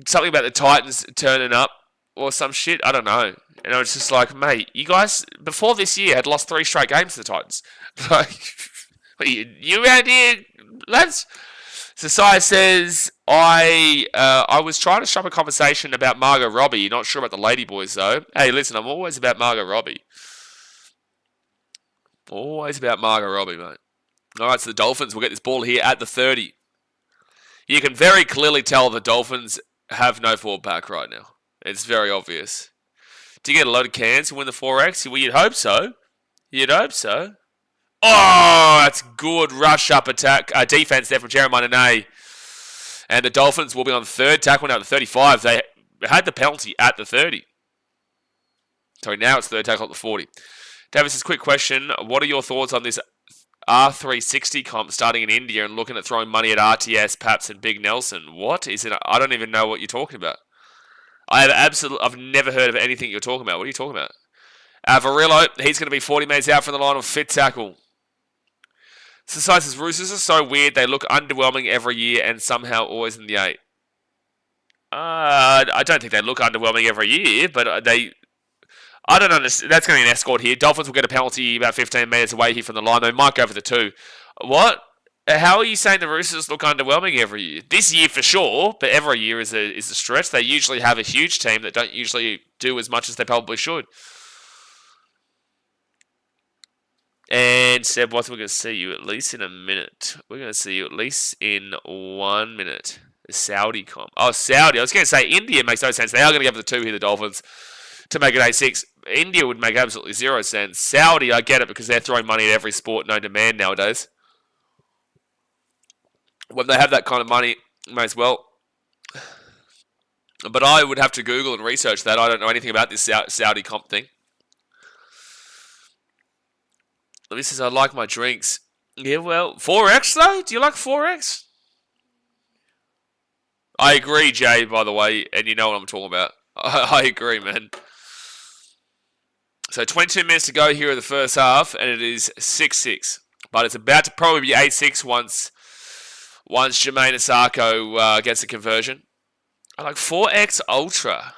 S1: something about the Titans turning up or some shit. I don't know. And I was just like, mate, you guys, before this year, had lost 3 straight games to the Titans. Like, you around here, lads? Society says, I was trying to stop a conversation about Margot Robbie. Not sure about the Ladyboys, though. Hey, listen, I'm always about Margot Robbie. Always about Margot Robbie, mate. All right, so the Dolphins will get this ball here at the 30. You can very clearly tell the Dolphins have no forward pack right now. It's very obvious. Do you get a load of cans to win the 4X? Well, you'd hope so. You'd hope so. Oh, that's good rush up attack defense there from Jeremiah Nene. And the Dolphins will be on third tackle now at the 35. They had the penalty at the 30. Sorry, now it's third tackle at the 40. Davis, quick question. What are your thoughts on this R360 comp starting in India and looking at throwing money at RTS, Paps, and Big Nelson? What is it? I don't even know what you're talking about. I've never heard of anything you're talking about. What are you talking about? Avarillo, he's going to be 40 metres out from the line of fit tackle. Society says, Roosters are so weird. They look underwhelming every year and somehow always in the 8. I don't think they look underwhelming every year, but I don't understand. That's going to be an escort here. Dolphins will get a penalty about 15 metres away here from the line. They might go for the 2. What? How are you saying the Roosters look underwhelming every year? This year for sure, but every year is a stretch. They usually have a huge team that don't usually do as much as they probably should. And Seb Watson, we're going to see you at least in a minute. We're going to see you at least in 1 minute. The Saudi comp. Oh, Saudi. I was going to say India makes no sense. They are going to give the 2 here, the Dolphins, to make it 8-6. India would make absolutely 0 sense. Saudi, I get it because they're throwing money at every sport, no demand nowadays. When they have that kind of money, may as well. But I would have to Google and research that. I don't know anything about this Saudi comp thing. This says, I like my drinks. Yeah, well, 4X though? Do you like 4X? I agree, Jay, by the way, and you know what I'm talking about. I agree, man. So 22 minutes to go here in the first half, and it is 6-6. But it's about to probably be 8-6 once Jermaine Asako gets a conversion. I like 4X Ultra.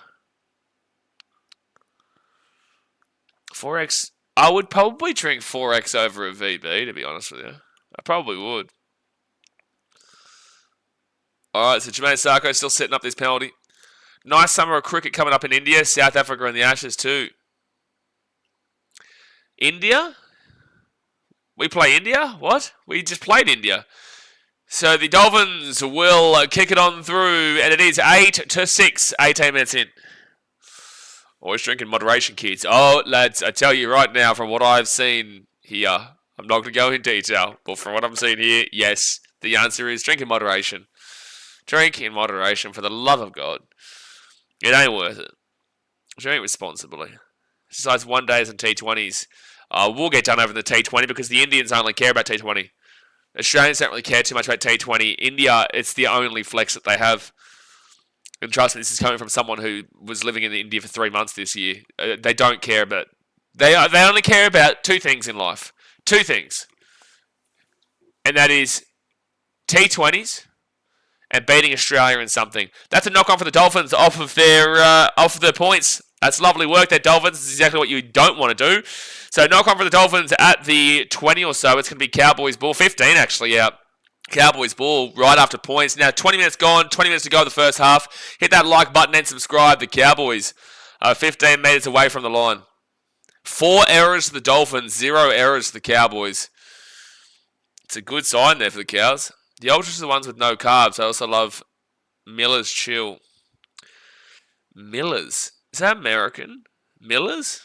S1: 4X... I would probably drink 4X over a VB, to be honest with you. I probably would. Alright, so Jermaine Sarko still setting up this penalty. Nice summer of cricket coming up in India. South Africa and the Ashes too. India? We play India? What? We just played India. So the Dolphins will kick it on through, and it is 8-6, 18 minutes in. Always drink in moderation, kids. Oh, lads, I tell you right now, from what I've seen here, I'm not going to go in detail, but from what I'm seeing here, yes, the answer is drink in moderation. Drink in moderation, for the love of God. It ain't worth it. Drink responsibly. Besides 1 days and T20s, we'll get done over the T20 because the Indians only care about T20. Australians don't really care too much about T20. India, it's the only flex that they have. And trust me, this is coming from someone who was living in India for 3 months this year. They don't care about... They only care about 2 things in life. 2 things. And that is T20s and beating Australia in something. That's a knock-on for the Dolphins off of their points. That's lovely work there, Dolphins. This is exactly what you don't want to do. So knock-on for the Dolphins at the 20 or so. It's going to be Cowboys ball. 15, actually, yeah. Cowboys ball right after points. Now, 20 minutes gone. 20 minutes to go in the first half. Hit that like button and subscribe. The Cowboys are 15 metres away from the line. 4 errors to the Dolphins. 0 errors to the Cowboys. It's a good sign there for the Cows. The Ultras are the ones with no carbs. I also love Miller's Chill. Miller's? Is that American? Miller's?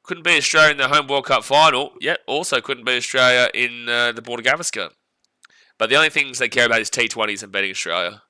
S1: Couldn't beat Australia in the home World Cup final. Yet also couldn't beat Australia in the Border Gavaskar. But the only things they care about is T20s and beating Australia.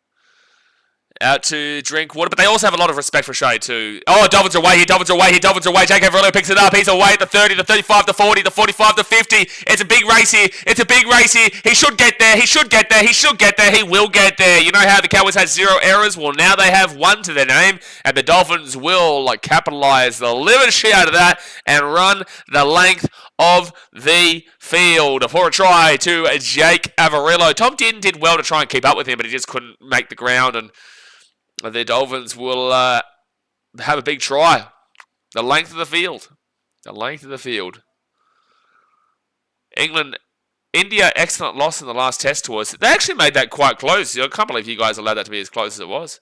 S1: Out to drink water, but they also have a lot of respect for Australia too. Oh, Dolphins are away here, Dolphins are away here, Dolphins are away. Jake Averillo picks it up. He's away at the 30, the 35, the 40, the 45, the 50. It's a big race here. It's a big race here. He should get there. He should get there. He should get there. He will get there. You know how the Cowboys had 0 errors? Well, now they have 1 to their name, and the Dolphins will capitalize the living shit out of that and run the length of the field for a try to Jake Averillo. Tom Dearden did well to try and keep up with him, but he just couldn't make the ground, and the Dolphins will have a big try. The length of the field. The length of the field. England India, excellent loss in the last test to us. They actually made that quite close. I can't believe you guys allowed that to be as close as it was.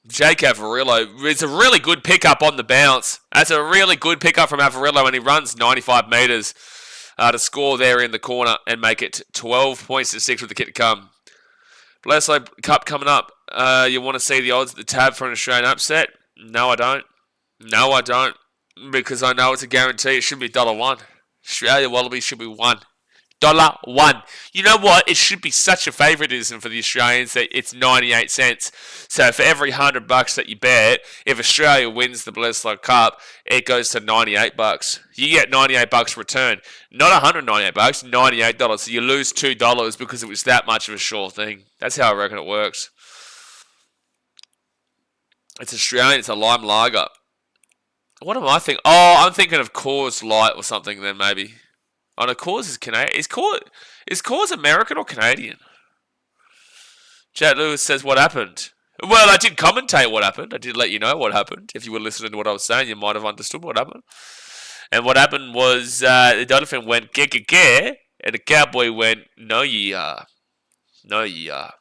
S1: Jake Avarillo is a really good pickup on the bounce. That's a really good pickup from Avarillo, and he runs 95 metres to score there in the corner and make it 12 points to 6 with the kit to come. Bledisloe Cup coming up. You want to see the odds at the tab for an Australian upset? No, I don't. No, I don't. Because I know it's a guarantee. It should be $1. Australia Wallabies should be $1. You know what? It should be such a favouritism for the Australians that it's 98 cents. So for every $100 that you bet, if Australia wins the Bledisloe Cup, it goes to $98. You get $98 return. Not $198, $98. So you lose $2 because it was that much of a sure thing. That's how I reckon it works. It's Australian. It's a lime lager. What am I thinking? Oh, I'm thinking of Coors Light or something then maybe. Oh no, Coors is Canadian. Is Coors American or Canadian? Chad Lewis says, what happened? Well, I did commentate what happened. I did let you know what happened. If you were listening to what I was saying, you might have understood what happened. And what happened was the Dolphin went, "Ge," and the Cowboy went, "No, ye are. No, ye are."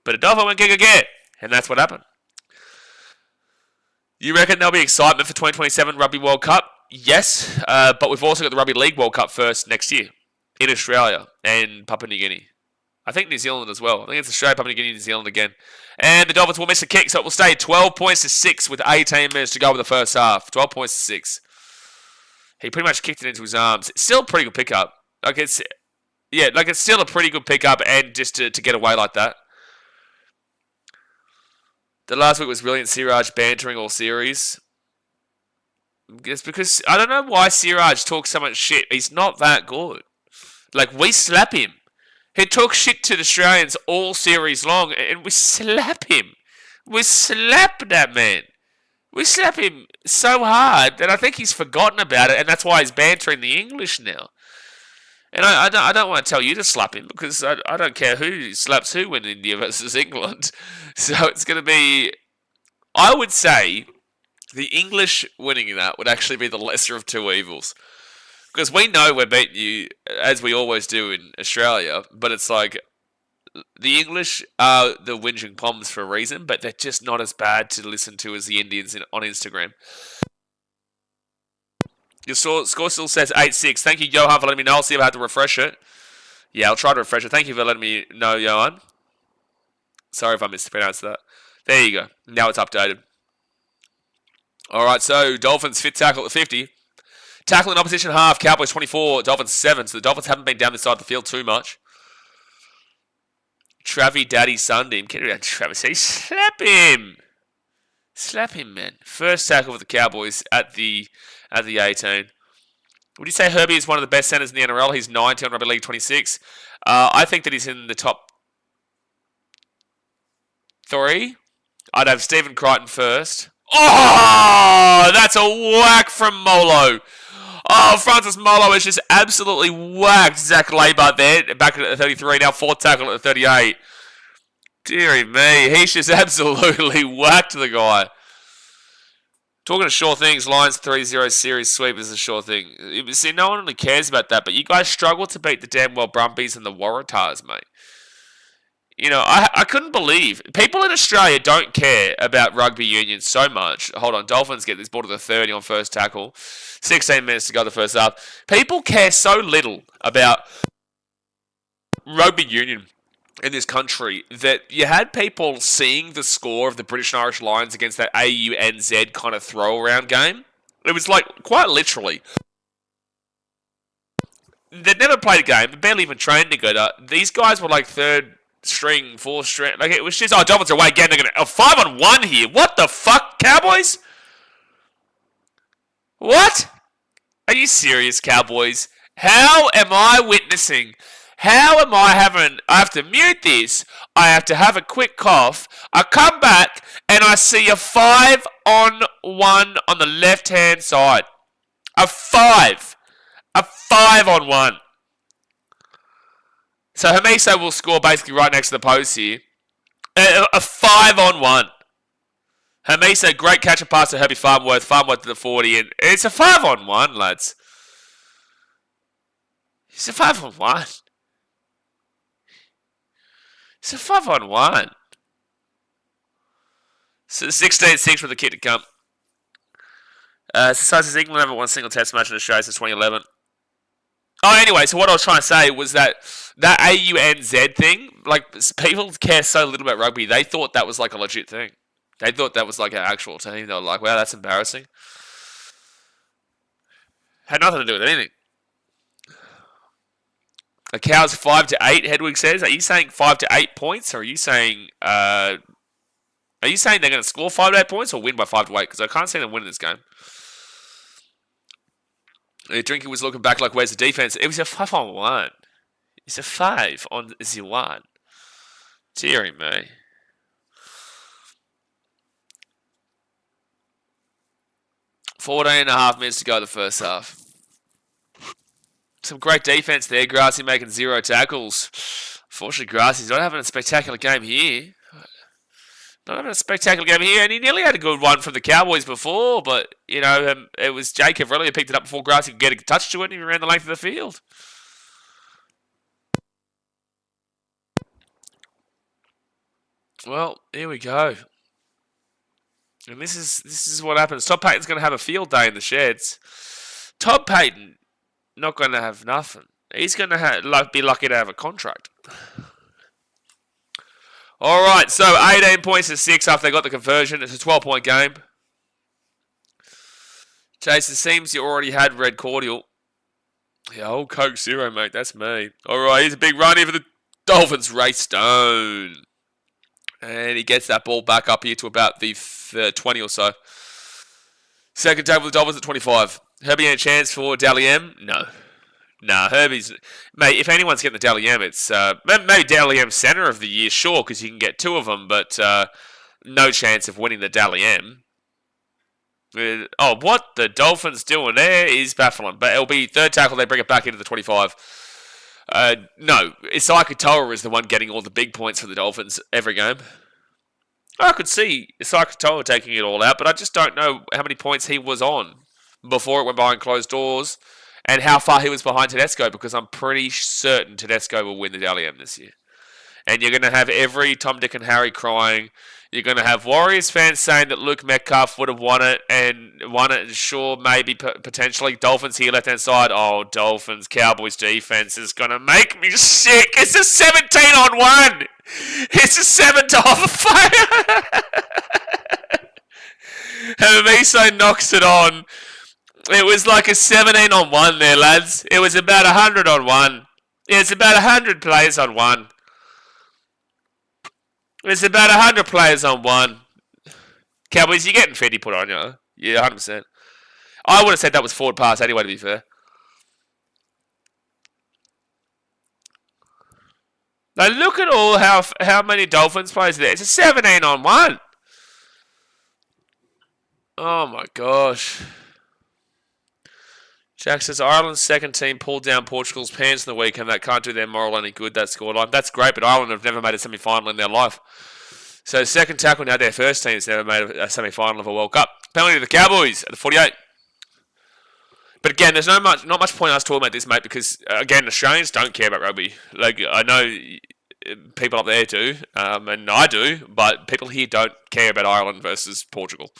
S1: But the Dolphin went, "Ge," and that's what happened. You reckon there'll be excitement for 2027 Rugby World Cup? Yes, but we've also got the Rugby League World Cup first next year in Australia and Papua New Guinea. I think New Zealand as well. I think it's Australia, Papua New Guinea, New Zealand again. And the Dolphins will miss a kick, so it will stay 12 points to 6 with 18 minutes to go in the first half. 12 points to 6. He pretty much kicked it into his arms. It's still a pretty good pickup. It's still a pretty good pickup, and just to get away like that. The last week was brilliant. Siraj bantering all series. It's because I don't know why Siraj talks so much shit. He's not that good. Like, we slap him. He talks shit to the Australians all series long, and we slap him. We slap that man. We slap him so hard that I think he's forgotten about it, and that's why he's bantering the English now. And I don't want to tell you to slap him, because I don't care who slaps who in India versus England. So it's going to be, I would say, the English winning that would actually be the lesser of two evils. Because we know we're beating you, as we always do in Australia, but it's like, the English are the whinging poms for a reason, but they're just not as bad to listen to as the Indians on Instagram. Your score still says 8-6. Thank you, Johan, for letting me know. I'll see if I have to refresh it. Yeah, I'll try to refresh it. Thank you for letting me know, Johan. Sorry if I mispronounced that. There you go. Now it's updated. Alright, so Dolphins fit tackle at 50. Tackle in opposition half. Cowboys 24, Dolphins 7. So the Dolphins haven't been down this side of the field too much. Travie Daddy Sunday. Get around Travis. He slap him. Slap him, man. First tackle for the Cowboys at the 18. Would you say Herbie is one of the best centers in the NRL? He's 90 on Rugby League 26. I think that he's in the top 3. I'd have Stephen Crichton first. Oh, that's a whack from Molo. Oh, Francis Molo has just absolutely whacked Zach Labour there, back at the 33, now fourth tackle at the 38. Deary me, he's just absolutely whacked the guy. Talking of sure things, Lions 3-0 series sweep is a sure thing. See, no one really cares about that, but you guys struggle to beat the damn well Brumbies and the Waratahs, mate. You know, I couldn't believe. People in Australia don't care about rugby union so much. Hold on, Dolphins get this ball to the 30 on first tackle. 16 minutes to go the first half. People care so little about rugby union in this country that you had people seeing the score of the British and Irish Lions against that AUNZ kind of throw-around game. It was like, quite literally, they'd never played a game, they barely even trained together. These guys were like third string, fourth string. Like, it was just, oh, Dolphins are away again. They're going to, 5-on-1 here. What the fuck, Cowboys? What? Are you serious, Cowboys? How am I witnessing? How am I having... I have to mute this. I have to have a quick cough. I come back and I see a 5-on-1 on the left-hand side. A 5. A 5-on-1. So Hamiso will score basically right next to the post here. A 5-on-1. Hamiso, great catch and pass to Herbie Farnworth. Farnworth to the 40. And it's a 5-on-1, lads. It's a 5-on-1. It's a 5-on-1. So 16-6 with the kid to come. Since England haven't won a single test match in Australia since 2011. Oh, anyway, so what I was trying to say was that AUNZ thing, like, people care so little about rugby, they thought that was like a legit thing. They thought that was like an actual team. They were like, wow, that's embarrassing. Had nothing to do with anything. The Cows 5-8, Hedwig says. Are you saying 5-8 points, or are you saying they're going to score 5-8 points or win by 5-8? Because I can't see them winning this game. Drinky was looking back like, where's the defense? It was a 5-on-1. It's a 5-on-1. Deary me. .14.5 minutes to go the first half. Some great defense there. Grassy making 0 tackles. Unfortunately, Grassy's not having a spectacular game here. And he nearly had a good one from the Cowboys before, but, you know, it was Jacob really who picked it up before Grassy could get a touch to it, and he ran the length of the field. Well, here we go. And this is what happens. Todd Payton's going to have a field day in the sheds. Todd Payton, not going to have nothing. He's going to be lucky to have a contract. All right, so 18 points to 6 after they got the conversion. It's a 12-point game. Chase, it seems you already had red cordial. Yeah, old Coke Zero, mate. That's me. All right, here's a big run here for the Dolphins. Ray Stone. And he gets that ball back up here to about the 20 or so. Second table for the Dolphins at 25. Herbie, any chance for Dally M? No. Nah, Herbie's... Mate, if anyone's getting the Dally M, it's... maybe Dally M Centre of the Year, sure, because you can get 2 of them, but no chance of winning the Dally M. What the Dolphins doing there is baffling. But it'll be third tackle, they bring it back into the 25. No, Isai Katoa is the one getting all the big points for the Dolphins every game. I could see Isai Katoa taking it all out, but I just don't know how many points he was on before it went behind closed doors and how far he was behind Tedesco, because I'm pretty certain Tedesco will win the Dally M this year. And you're going to have every Tom, Dick and Harry crying. You're going to have Warriors fans saying that Luke Metcalf would have won it, and sure, maybe, potentially. Dolphins here, left-hand side. Oh, Dolphins, Cowboys defense is going to make me sick. It's a 17-on-1. It's a 7-5. And Miso knocks it on. It was like a 17-on-1 there, lads. It was about 100-on-1. It's about 100 players on one. It's about 100 players on one. Cowboys, you're getting 50 put on you. Yeah, 100%. I would have said that was forward pass anyway, to be fair. Now look at all how many Dolphins players are there. It's a 17-on-1. Oh my gosh. Jack says Ireland's second team pulled down Portugal's pants in the weekend. That can't do their moral any good, that scoreline. That's great, but Ireland have never made a semi-final in their life. So second tackle, now their first team has never made a semi-final of a World Cup. Penalty to the Cowboys at the 48. But again, there's not much point in us talking about this, mate, because again, Australians don't care about rugby. Like, I know people up there do, and I do, but people here don't care about Ireland versus Portugal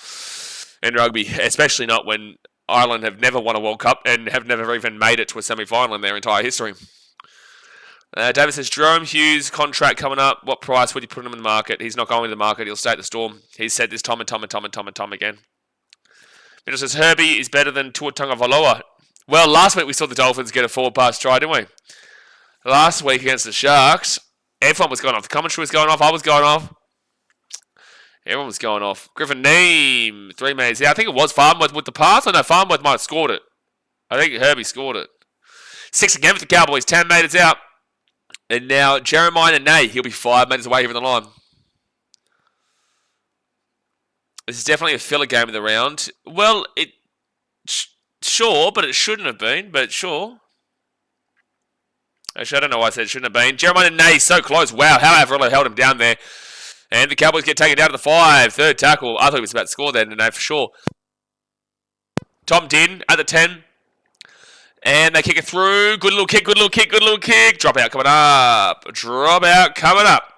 S1: in rugby, especially not when Ireland have never won a World Cup and have never even made it to a semi-final in their entire history. David says, Jerome Hughes' contract coming up. What price would you put him in the market? He's not going to the market. He'll stay at the Storm. He's said this time and time again. Mitchell says, Herbie is better than Tuatanga Valoa. Well, last week we saw the Dolphins get a forward pass try, didn't we? Last week against the Sharks, everyone was going off. The commentary was going off. I was going off. Everyone was going off. Griffin Neem, 3 minutes. Yeah, I think it was Farnworth with the pass. I know Farnworth might have scored it. I think Herbie scored it. 6 again for the Cowboys. 10 metres out. And now Jeremiah Nene. He'll be 5 metres away from the line. This is definitely a filler game of the round. Well, sure, but it shouldn't have been. But sure. Actually, I don't know why I said it shouldn't have been. Jeremiah Nene, so close. Wow, how Avrilo held him down there. And the Cowboys get taken down to the 5. Third tackle. I thought he was about to score there, Nene, for sure. Tom Din at the 10. And they kick it through. Good little kick, good little kick, good little kick. Drop out coming up. Drop out coming up.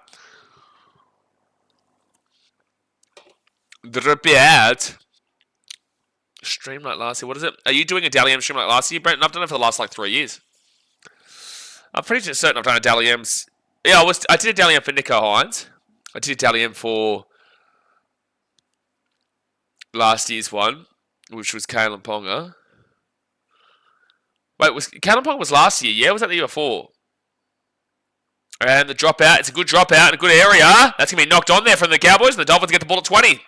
S1: Drop out. Stream like last year. What is it? Are you doing a Dally M stream like last year, Brent? I've done it for the last like 3 years. I'm pretty certain I've done a Dally M's. Yeah, I did a Dally M for Nico Hines. I did a Dally M for last year's one, which was Kalen Ponga. Wait, Kalen Ponga was last year? Yeah, was that the year before? And the dropout, it's a good dropout in a good area. That's going to be knocked on there from the Cowboys, and the Dolphins get the ball at 20.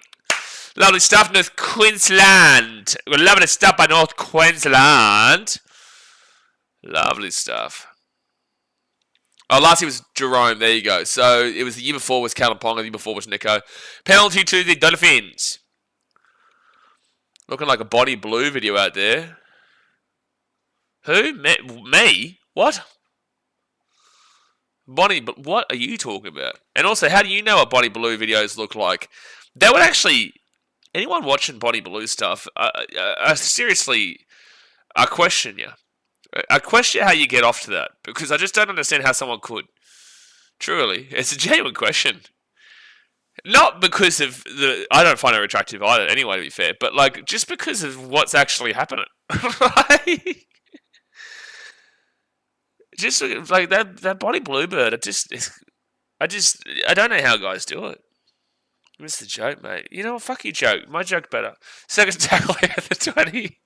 S1: Lovely stuff, North Queensland. We're loving it stuff by North Queensland. Lovely stuff. Oh, last year was Jerome. There you go. So it was the year before was Kalen Ponga, the year before was Nico. Penalty to the Dolphins. Looking like a body blue video out there. Who? Me? What? Bonnie, but what are you talking about? And also, how do you know what Bonnie Blue videos look like? That would actually... Anyone watching Bonnie Blue stuff, seriously, I question you. I question how you get off to that. Because I just don't understand how someone could. Truly. It's a genuine question. Not because of the... I don't find her attractive either, anyway, to be fair. But, like, just because of what's actually happening. Right? Just like that Bonnie Bluebird, I don't know how guys do it. Miss the joke, mate. You know what? Fuck your joke. My joke better. Second tackle at the 20.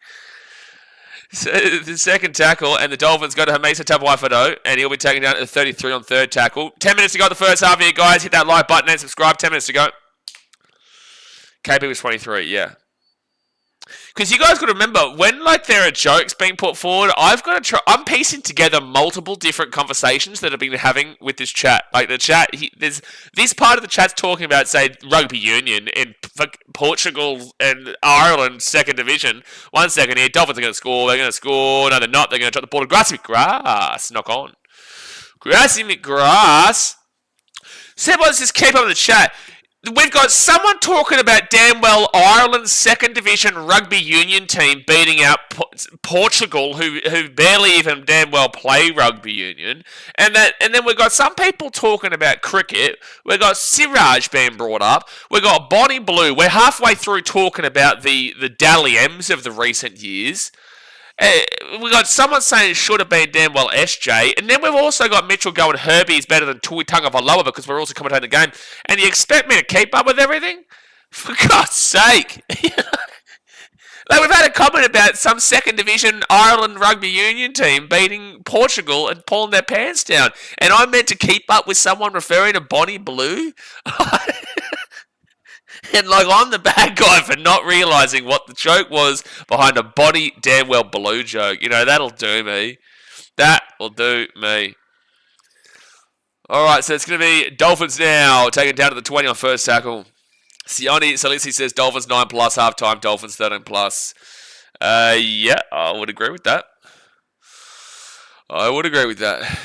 S1: So the second tackle, and the Dolphins go to Hamisa Tabuai-Fado, and he'll be taken down at 33 on third tackle. 10 minutes to go in the first half here, guys. Hit that like button and subscribe. 10 minutes to go. KP was 23, yeah. Because you guys got to remember, when like there are jokes being put forward, I've got to try. I'm piecing together multiple different conversations that I've been having with this chat. Like the chat, there's this part of the chat's talking about, say, rugby union in Portugal and Ireland, second division. 1 second here, Dolphins are going to score. They're going to score. No, they're not. They're going to drop the ball to Grassy McGrath. Knock on. Grassy McGrath. So let's just keep up with the chat. We've got someone talking about damn well Ireland's second division rugby union team beating out Portugal, who barely even damn well play rugby union, and then we've got some people talking about cricket. We've got Siraj being brought up. We've got Bonnie Blue. We're halfway through talking about the Dally M's of the recent years. We got someone saying it should have been damn well SJ, and then we've also got Mitchell going Herbie is better than Tui Tagovailoa because we're also commentating the game. And you expect me to keep up with everything? For God's sake! Like we've had a comment about some second division Ireland rugby union team beating Portugal and pulling their pants down, and I'm meant to keep up with someone referring to Bonnie Blue. And like I'm the bad guy for not realising what the joke was behind a Bonnie damn well Blue joke. You know, that'll do me. That will do me. Alright, so it's going to be Dolphins now, taken down to the 20 on first tackle. Sione Salisi says Dolphins 9+, halftime, Dolphins 13+. Yeah, I would agree with that. I would agree with that.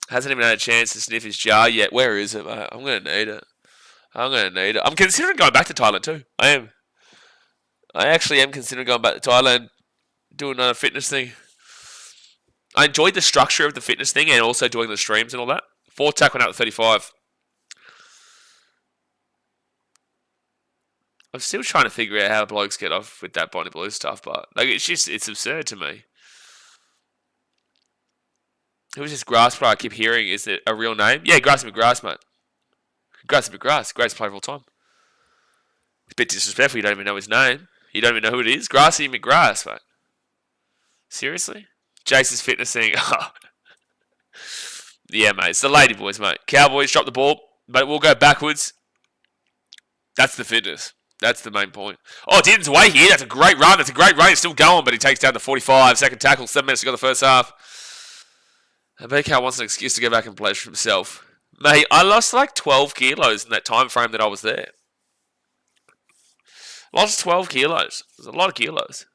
S1: Hasn't even had a chance to sniff his jar yet. Where is it, mate? I'm going to need it. I'm considering going back to Thailand too. I actually am considering going back to Thailand, doing another fitness thing. I enjoyed the structure of the fitness thing and also doing the streams and all that. Fourth tackle out at 35. I'm still trying to figure out how blokes get off with that Bonnie Blue stuff, but like it's absurd to me. Who's this grass player I keep hearing? Is it a real name? Yeah, Grassy McGrath, mate. Grassy McGrath, greatest player of all time. It's a bit disrespectful, you don't even know his name. You don't even know who it is. Grassy McGrath, mate. Seriously? Jason's fitness thing. Yeah, mate. It's the lady boys, mate. Cowboys drop the ball, but we'll go backwards. That's the fitness. That's the main point. Oh, Dinton's away here. That's a great run. He's still going, but he takes down the 45. Second tackle, 7 minutes to go the first half. And BK wants an excuse to go back and play for himself. Mate, I lost like 12 kilos in that time frame that I was there. Lost 12 kilos. It was a lot of kilos.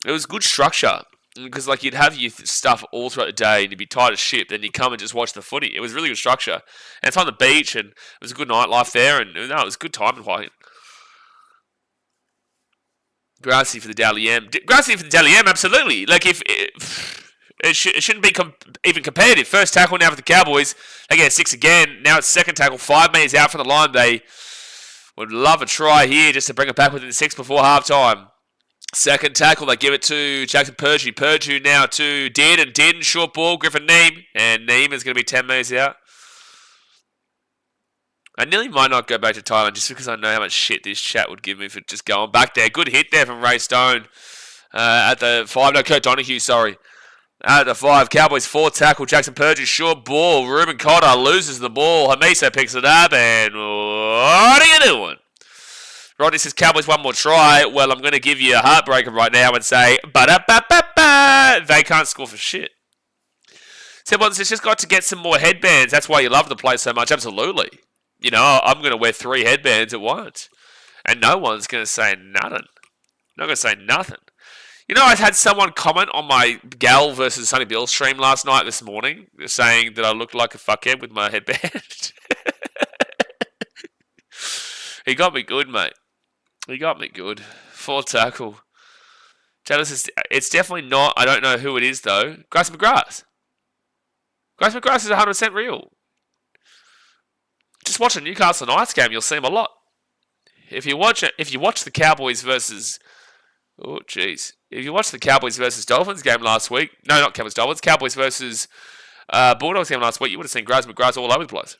S1: It was good structure. Because like you'd have your stuff all throughout the day and you'd be tired as shit. Then you'd come and just watch the footy. It was really good structure. And it's on the beach and it was a good nightlife there. And no, it was a good time in Hawaii. Grassy for the Dally M. Grassy for the Dally M, absolutely. Like, if it shouldn't be even competitive. First tackle now for the Cowboys. They get a 6 again. Now it's second tackle. 5 metres out from the line. They would love a try here just to bring it back within 6 before half-time. Second tackle, they give it to Jackson Purdue. Purdue now to Dearden. Short ball, Griffin Neem. And Neem is going to be 10 metres out. I nearly might not go back to Thailand just because I know how much shit this chat would give me for just going back there. Good hit there from Ray Stone at the 5. No, Kurt Donahue, sorry. At the 5, Cowboys 4 tackle, Jackson Purdue, short ball. Ruben Cotter loses the ball. Hamiso picks it up, and what are you doing? Rodney says, Cowboys 1 more try. Well, I'm going to give you a heartbreaker right now and say, ba-da-ba-ba-ba. They can't score for shit. Simple, it's just got to get some more headbands. That's why you love the place so much. Absolutely. You know, I'm going to wear 3 headbands at once. And no one's going to say nothing. Not going to say nothing. You know, I had someone comment on my Gal versus Sonny Bill stream this morning, saying that I looked like a fuckhead with my headband. He got me good, mate. He got me good. 4 tackle. Taylor says, it's definitely not. I don't know who it is, though. Grass McGrath. Grass McGrath is 100% real. Just watch a Newcastle Knights game, you'll see him a lot. If you watch the Cowboys versus... Oh, jeez. If you watch the Cowboys versus Dolphins game last week... No, not Cowboys Dolphins. Cowboys versus Bulldogs game last week, you would have seen Grass McGrath all over the place.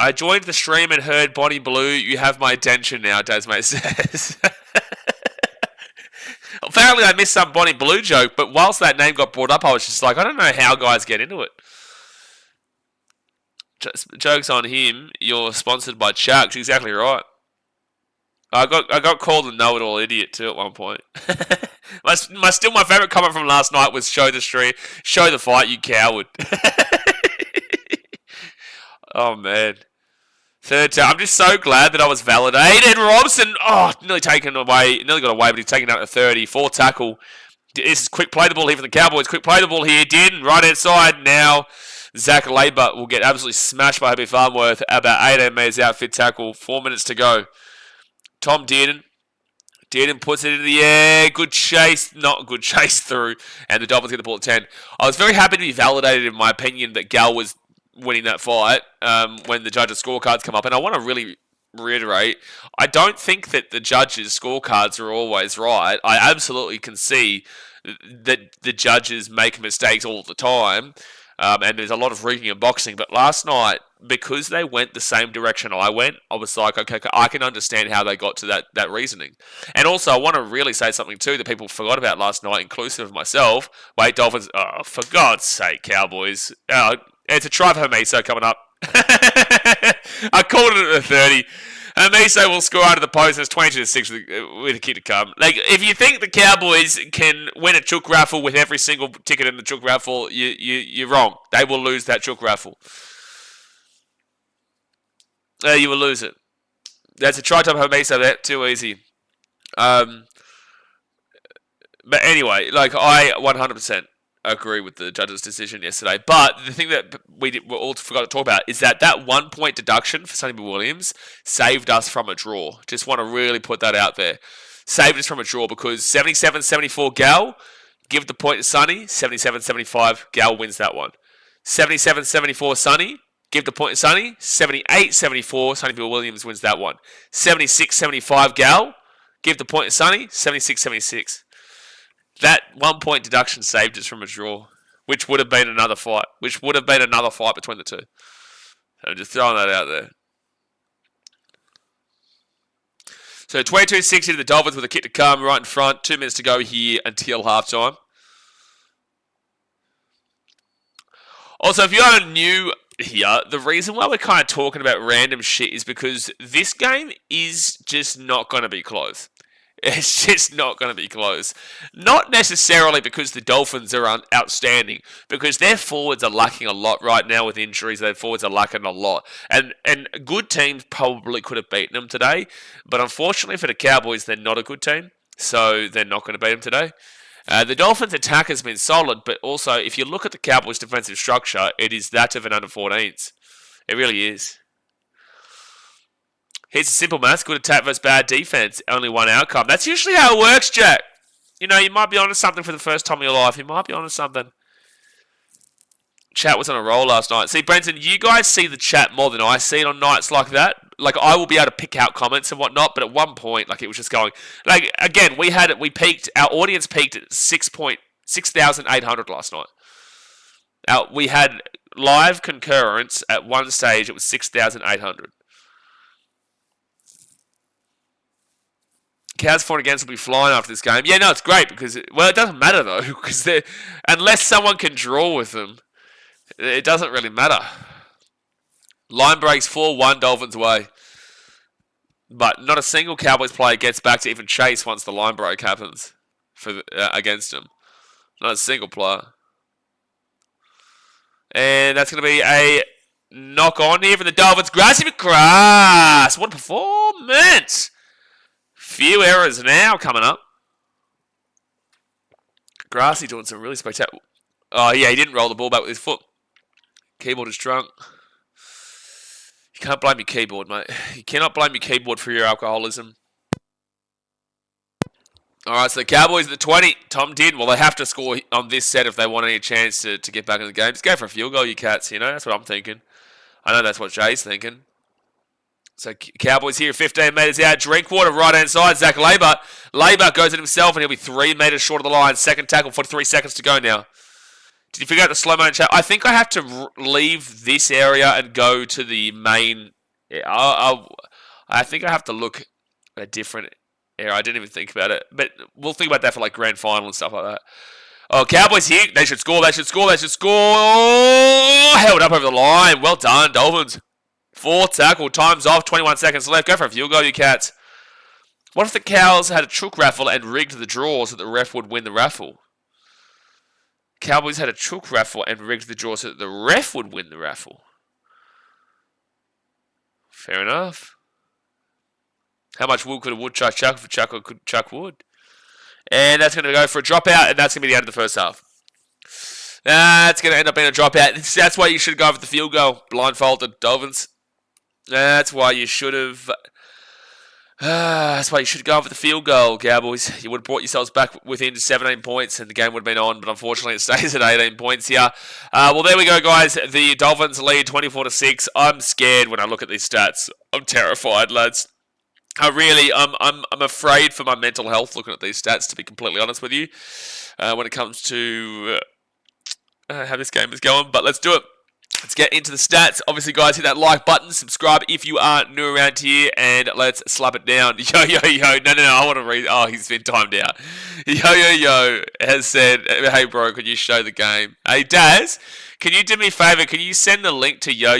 S1: I joined the stream and heard Bonnie Blue. You have my attention now, Desmate says. Apparently I missed some Bonnie Blue joke, but whilst that name got brought up, I was just like, I don't know how guys get into it. Joke's on him. You're sponsored by Chuck's. Exactly right. I got called a know-it-all idiot too at one point. my favourite comment from last night was show the stream, show the fight, you coward. Oh, man. Third time. I'm just so glad that I was validated. Robson, nearly got away, but he's taken out to 30. 4 tackle. This is quick play the ball here for the Cowboys. Quick play the ball here. Dearden, right hand side. Now, Zach Labour will get absolutely smashed by Happy Farnworth. About 18 metres out, fit tackle. 4 minutes to go. Tom Dearden. Dearden puts it into the air. Good chase. Not good chase through. And the Dolphins get the ball at 10. I was very happy to be validated in my opinion that Gal was winning that fight when the judges' scorecards come up. And I want to really reiterate, I don't think that the judges' scorecards are always right. I absolutely can see that the judges make mistakes all the time. And there's a lot of rigging and boxing. But last night, because they went the same direction I went, I was like, okay, I can understand how they got to that reasoning. And also, I want to really say something too that people forgot about last night, inclusive of myself. Wait, Dolphins, for God's sake, Cowboys. It's a try for Hamiso coming up. I called it at the 30. Hamiso will score out of the post. It's 22-6 with a kick to come. Like, if you think the Cowboys can win a chook raffle with every single ticket in the chook raffle, you're wrong. They will lose that chook raffle. You will lose it. That's a try time Hamiso. That too easy. But anyway, like I 100% agree with the judge's decision yesterday. But the thing that we all forgot to talk about is that 1 point deduction for Sonny Bill Williams saved us from a draw. Just want to really put that out there. Saved us from a draw because 77-74 Gal, give the point to Sonny. 77-75 Gal wins that one. 77-74 Sonny, give the point to Sonny. 78-74 Sonny Bill Williams wins that one. 76-75 Gal, give the point to Sonny. 76-76. That 1 point deduction saved us from a draw, which would have been another fight. Between the two. So just throwing that out there. So 22-60 to the Dolphins with a kick to come right in front. 2 minutes to go here until halftime. Also, if you are new here, the reason why we're kind of talking about random shit is because this game is just not going to be close. It's just not going to be close. Not necessarily because the Dolphins are outstanding, because their forwards are lacking a lot right now with injuries. Their forwards are lacking a lot. And good teams probably could have beaten them today, but unfortunately for the Cowboys, they're not a good team, so they're not going to beat them today. The Dolphins' attack has been solid, but also, if you look at the Cowboys' defensive structure, it is that of an under-14s. It really is. Here's a simple math. Good attack versus bad defense. Only one outcome. That's usually how it works, Jack. You know, you might be onto something for the first time in your life. You might be onto something. Chat was on a roll last night. See, Brenton, you guys see the chat more than I see it on nights like that. Like, I will be able to pick out comments and whatnot, but at one point, like, it was just going... Like, again, our audience peaked at 6,800 last night. We had live concurrence at one stage, it was 6,800. Cows for and against will be flying after this game. Yeah, no, it's great because... it doesn't matter, though, because unless someone can draw with them, it doesn't really matter. Line breaks 4-1 Dolphins away. But not a single Cowboys player gets back to even chase once the line break happens against them. Not a single player. And that's going to be a knock on here for the Dolphins. Grassy McGrass. What a performance. Few errors now coming up. Grassy doing some really spectacular. Oh, yeah, he didn't roll the ball back with his foot. Keyboard is drunk. You can't blame your keyboard, mate. You cannot blame your keyboard for your alcoholism. Alright, so the Cowboys at the 20. Tom did. Well, they have to score on this set if they want any chance to get back in the game. Just go for a field goal, you cats. You know, that's what I'm thinking. I know that's what Jay's thinking. So Cowboys here, 15 metres out. Drinkwater, right-hand side. Zach Labour. Labour goes at himself, and he'll be 3 metres short of the line. Second tackle, 43 seconds to go now. Did you figure out the slow-mo in chat? I think I have to leave this area and go to the main... I think I have to look at a different area. I didn't even think about it. But we'll think about that for like grand final and stuff like that. Oh, Cowboys here. They should score. They should score. They should score. Oh, held up over the line. Well done, Dolphins. Fourth tackle. Time's off. 21 seconds left. Go for a field goal, you cats. What if the Cows had a chook raffle and rigged the draw so that the ref would win the raffle? Cowboys had a chook raffle and rigged the draw so that the ref would win the raffle. Fair enough. How much wood could a woodchuck chuck if a chucker could chuck wood? And that's going to go for a dropout, and that's going to be the end of the first half. That's going to end up being a dropout. That's why you should go for the field goal. Blindfolded Dolphins. That's why you should have... that's why you should go for the field goal, Cowboys. You would have brought yourselves back within 17 points and the game would have been on, but unfortunately it stays at 18 points here. Well, there we go, guys. The Dolphins lead 24-6. I'm scared when I look at these stats. I'm terrified, lads. I'm afraid for my mental health looking at these stats, to be completely honest with you, when it comes to how this game is going. But let's do it. Let's get into the stats. Obviously, guys, hit that like button. Subscribe if you are new around here. And let's slap it down. Yo. No. I want to read. Oh, he's been timed out. Yo has said, hey, bro, could you show the game? Hey, Daz, can you do me a favor? Can you send the link to Yo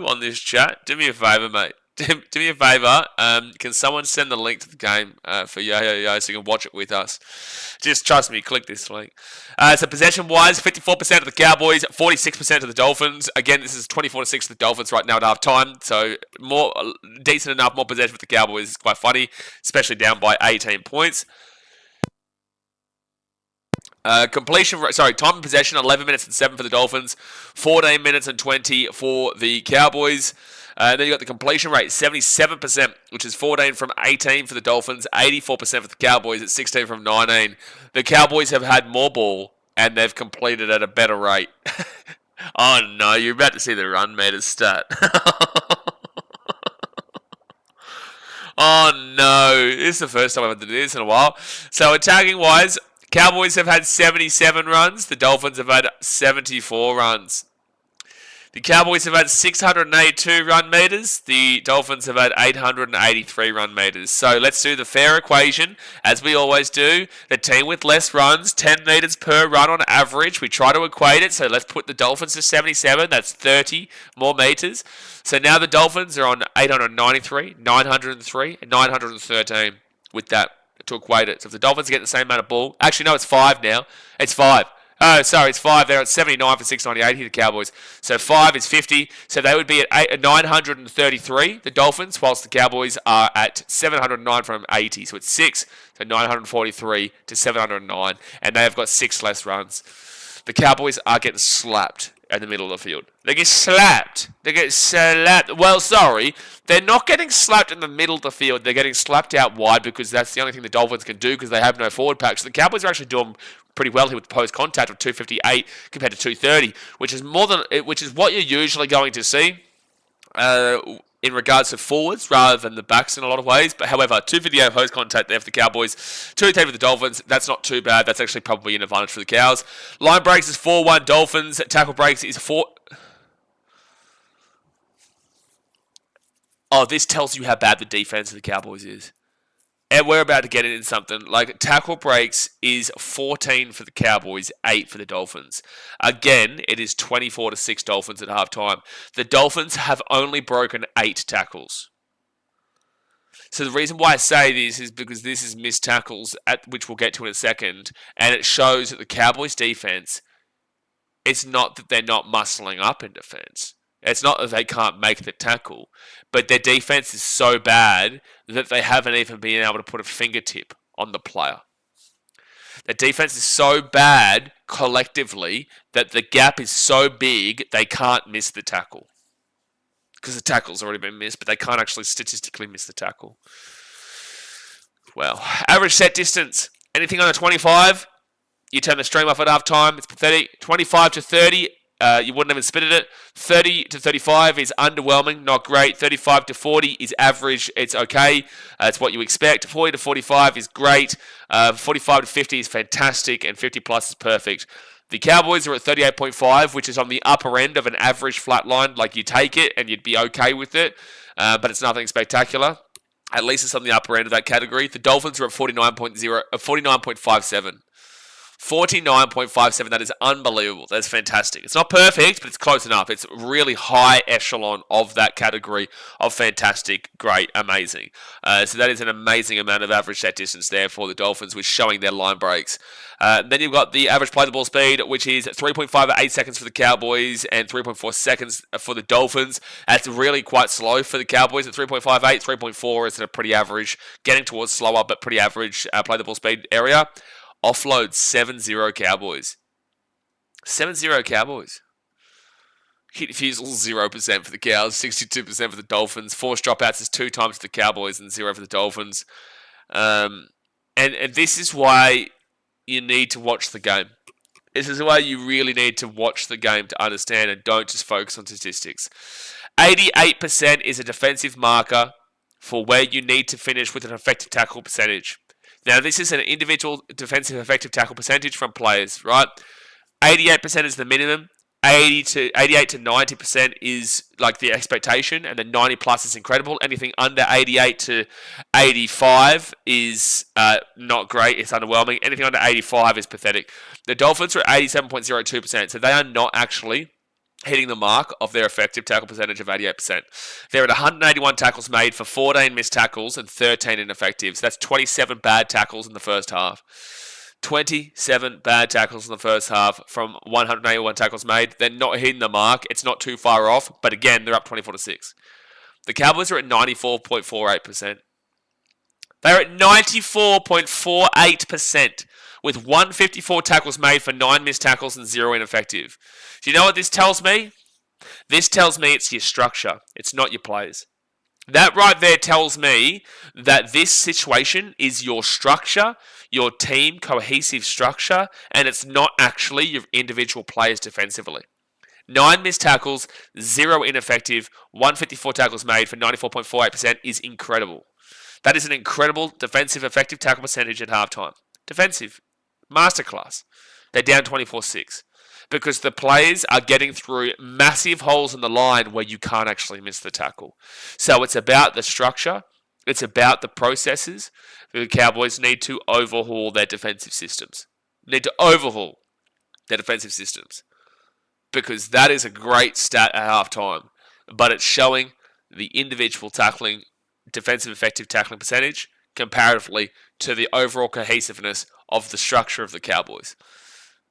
S1: on this chat? Do me a favor, mate. Do me a favour. Can someone send the link to the game for Yo so you can watch it with us? Just trust me, click this link. So possession-wise, 54% of the Cowboys, 46% of the Dolphins. Again, this is 24-6 of the Dolphins right now at half time. So more decent enough, more possession for the Cowboys is quite funny, especially down by 18 points. Time of possession, 11 minutes and 7 for the Dolphins, 14 minutes and 20 for the Cowboys. Then you got the completion rate, 77%, which is 14 from 18 for the Dolphins, 84% for the Cowboys at 16 from 19. The Cowboys have had more ball, and they've completed at a better rate. Oh no, you're about to see the run meters stat. Oh no, this is the first time I've had to do this in a while. So attacking-wise, Cowboys have had 77 runs, the Dolphins have had 74 runs. The Cowboys have had 682 run meters. The Dolphins have had 883 run meters. So let's do the fair equation, as we always do. The team with less runs, 10 meters per run on average. We try to equate it. So let's put the Dolphins to 77. That's 30 more meters. So now the Dolphins are on 893, 903, and 913 with that to equate it. So if the Dolphins get the same amount of ball, actually no, it's 5 now. It's 5. Oh, sorry, it's 5. They're at 79 for 698 here, the Cowboys. So 5 is 50. So they would be at 933, the Dolphins, whilst the Cowboys are at 709 from 80. So it's 6. So 943 to 709. And they have got 6 less runs. The Cowboys are getting slapped. in the middle of the field. They get slapped. They get slapped. Well, sorry. They're not getting slapped in the middle of the field. They're getting slapped out wide because that's the only thing the Dolphins can do because they have no forward pack. So the Cowboys are actually doing pretty well here with post contact of 258 compared to 230, which is what you're usually going to see in regards to forwards rather than the backs in a lot of ways. But however, 258 post contact there for the Cowboys, 210 for the Dolphins. That's not too bad. That's actually probably an advantage for the Cows. Line breaks is 4-1 Dolphins. Tackle breaks is 4. Oh, this tells you how bad the defense of the Cowboys is. And we're about to get into something. Like, tackle breaks is 14 for the Cowboys, 8 for the Dolphins. Again, it is 24-6 Dolphins at halftime. The Dolphins have only broken 8 tackles. So the reason why I say this is because this is missed tackles, which we'll get to in a second, and it shows that the Cowboys' defense, it's not that they're not muscling up in defense. It's not that they can't make the tackle, but their defense is so bad that they haven't even been able to put a fingertip on the player. The defense is so bad collectively that the gap is so big they can't miss the tackle. Because the tackle's already been missed, but they can't actually statistically miss the tackle. Well, average set distance, anything under 25, you turn the stream off at half time, it's pathetic. 25 to 30, you wouldn't even spit at it. 30 to 35 is underwhelming, not great. 35 to 40 is average, it's okay. It's what you expect. 40 to 45 is great. 45 to 50 is fantastic, and 50 plus is perfect. The Cowboys are at 38.5, which is on the upper end of an average flat line. Like, you take it and you'd be okay with it, but it's nothing spectacular. At least it's on the upper end of that category. The Dolphins are at 49.57. 49.57, that is unbelievable. That's fantastic. It's not perfect, but it's close enough. It's really high echelon of that category of fantastic, great, amazing. So that is an amazing amount of average set distance there for the Dolphins, which is showing their line breaks. Then you've got the average play the ball speed, which is 3.58 seconds for the Cowboys and 3.4 seconds for the Dolphins. That's really quite slow for the Cowboys at 3.58. 3.4 is a pretty average, getting towards slower, but pretty average play the ball speed area. Offload 7-0 Cowboys. 7-0 Cowboys. Hit refusal 0% for the Cows, 62% for the Dolphins. Forced dropouts is 2 times for the Cowboys and 0 for the Dolphins. And this is why you need to watch the game. This is why you really need to watch the game to understand and don't just focus on statistics. 88% is a defensive marker for where you need to finish with an effective tackle percentage. Now, this is an individual defensive effective tackle percentage from players, right? 88% is the minimum. 88 to 90% is like the expectation, and then 90 plus is incredible. Anything under 88 to 85 is not great. It's underwhelming. Anything under 85 is pathetic. The Dolphins are at 87.02%, so they are not actually hitting the mark of their effective tackle percentage of 88%. They're at 181 tackles made for 14 missed tackles and 13 ineffectives. That's 27 bad tackles in the first half. 27 bad tackles in the first half from 181 tackles made. They're not hitting the mark. It's not too far off, but again, they're up 24-6. The Cowboys are at 94.48%. They're at 94.48%. With 154 tackles made for 9 missed tackles and 0 ineffective. Do you know what this tells me? This tells me it's your structure. It's not your players. That right there tells me that this situation is your structure, your team cohesive structure, and it's not actually your individual players defensively. 9 missed tackles, 0 ineffective, 154 tackles made for 94.48% is incredible. That is an incredible defensive effective tackle percentage at halftime. Defensive. Masterclass. They're down 24-6 because the players are getting through massive holes in the line where you can't actually miss the tackle. So it's about the structure. It's about the processes. The Cowboys need to overhaul their defensive systems. Need to overhaul their defensive systems because that is a great stat at halftime, but it's showing the individual tackling, defensive effective tackling percentage comparatively to the overall cohesiveness of the structure of the Cowboys.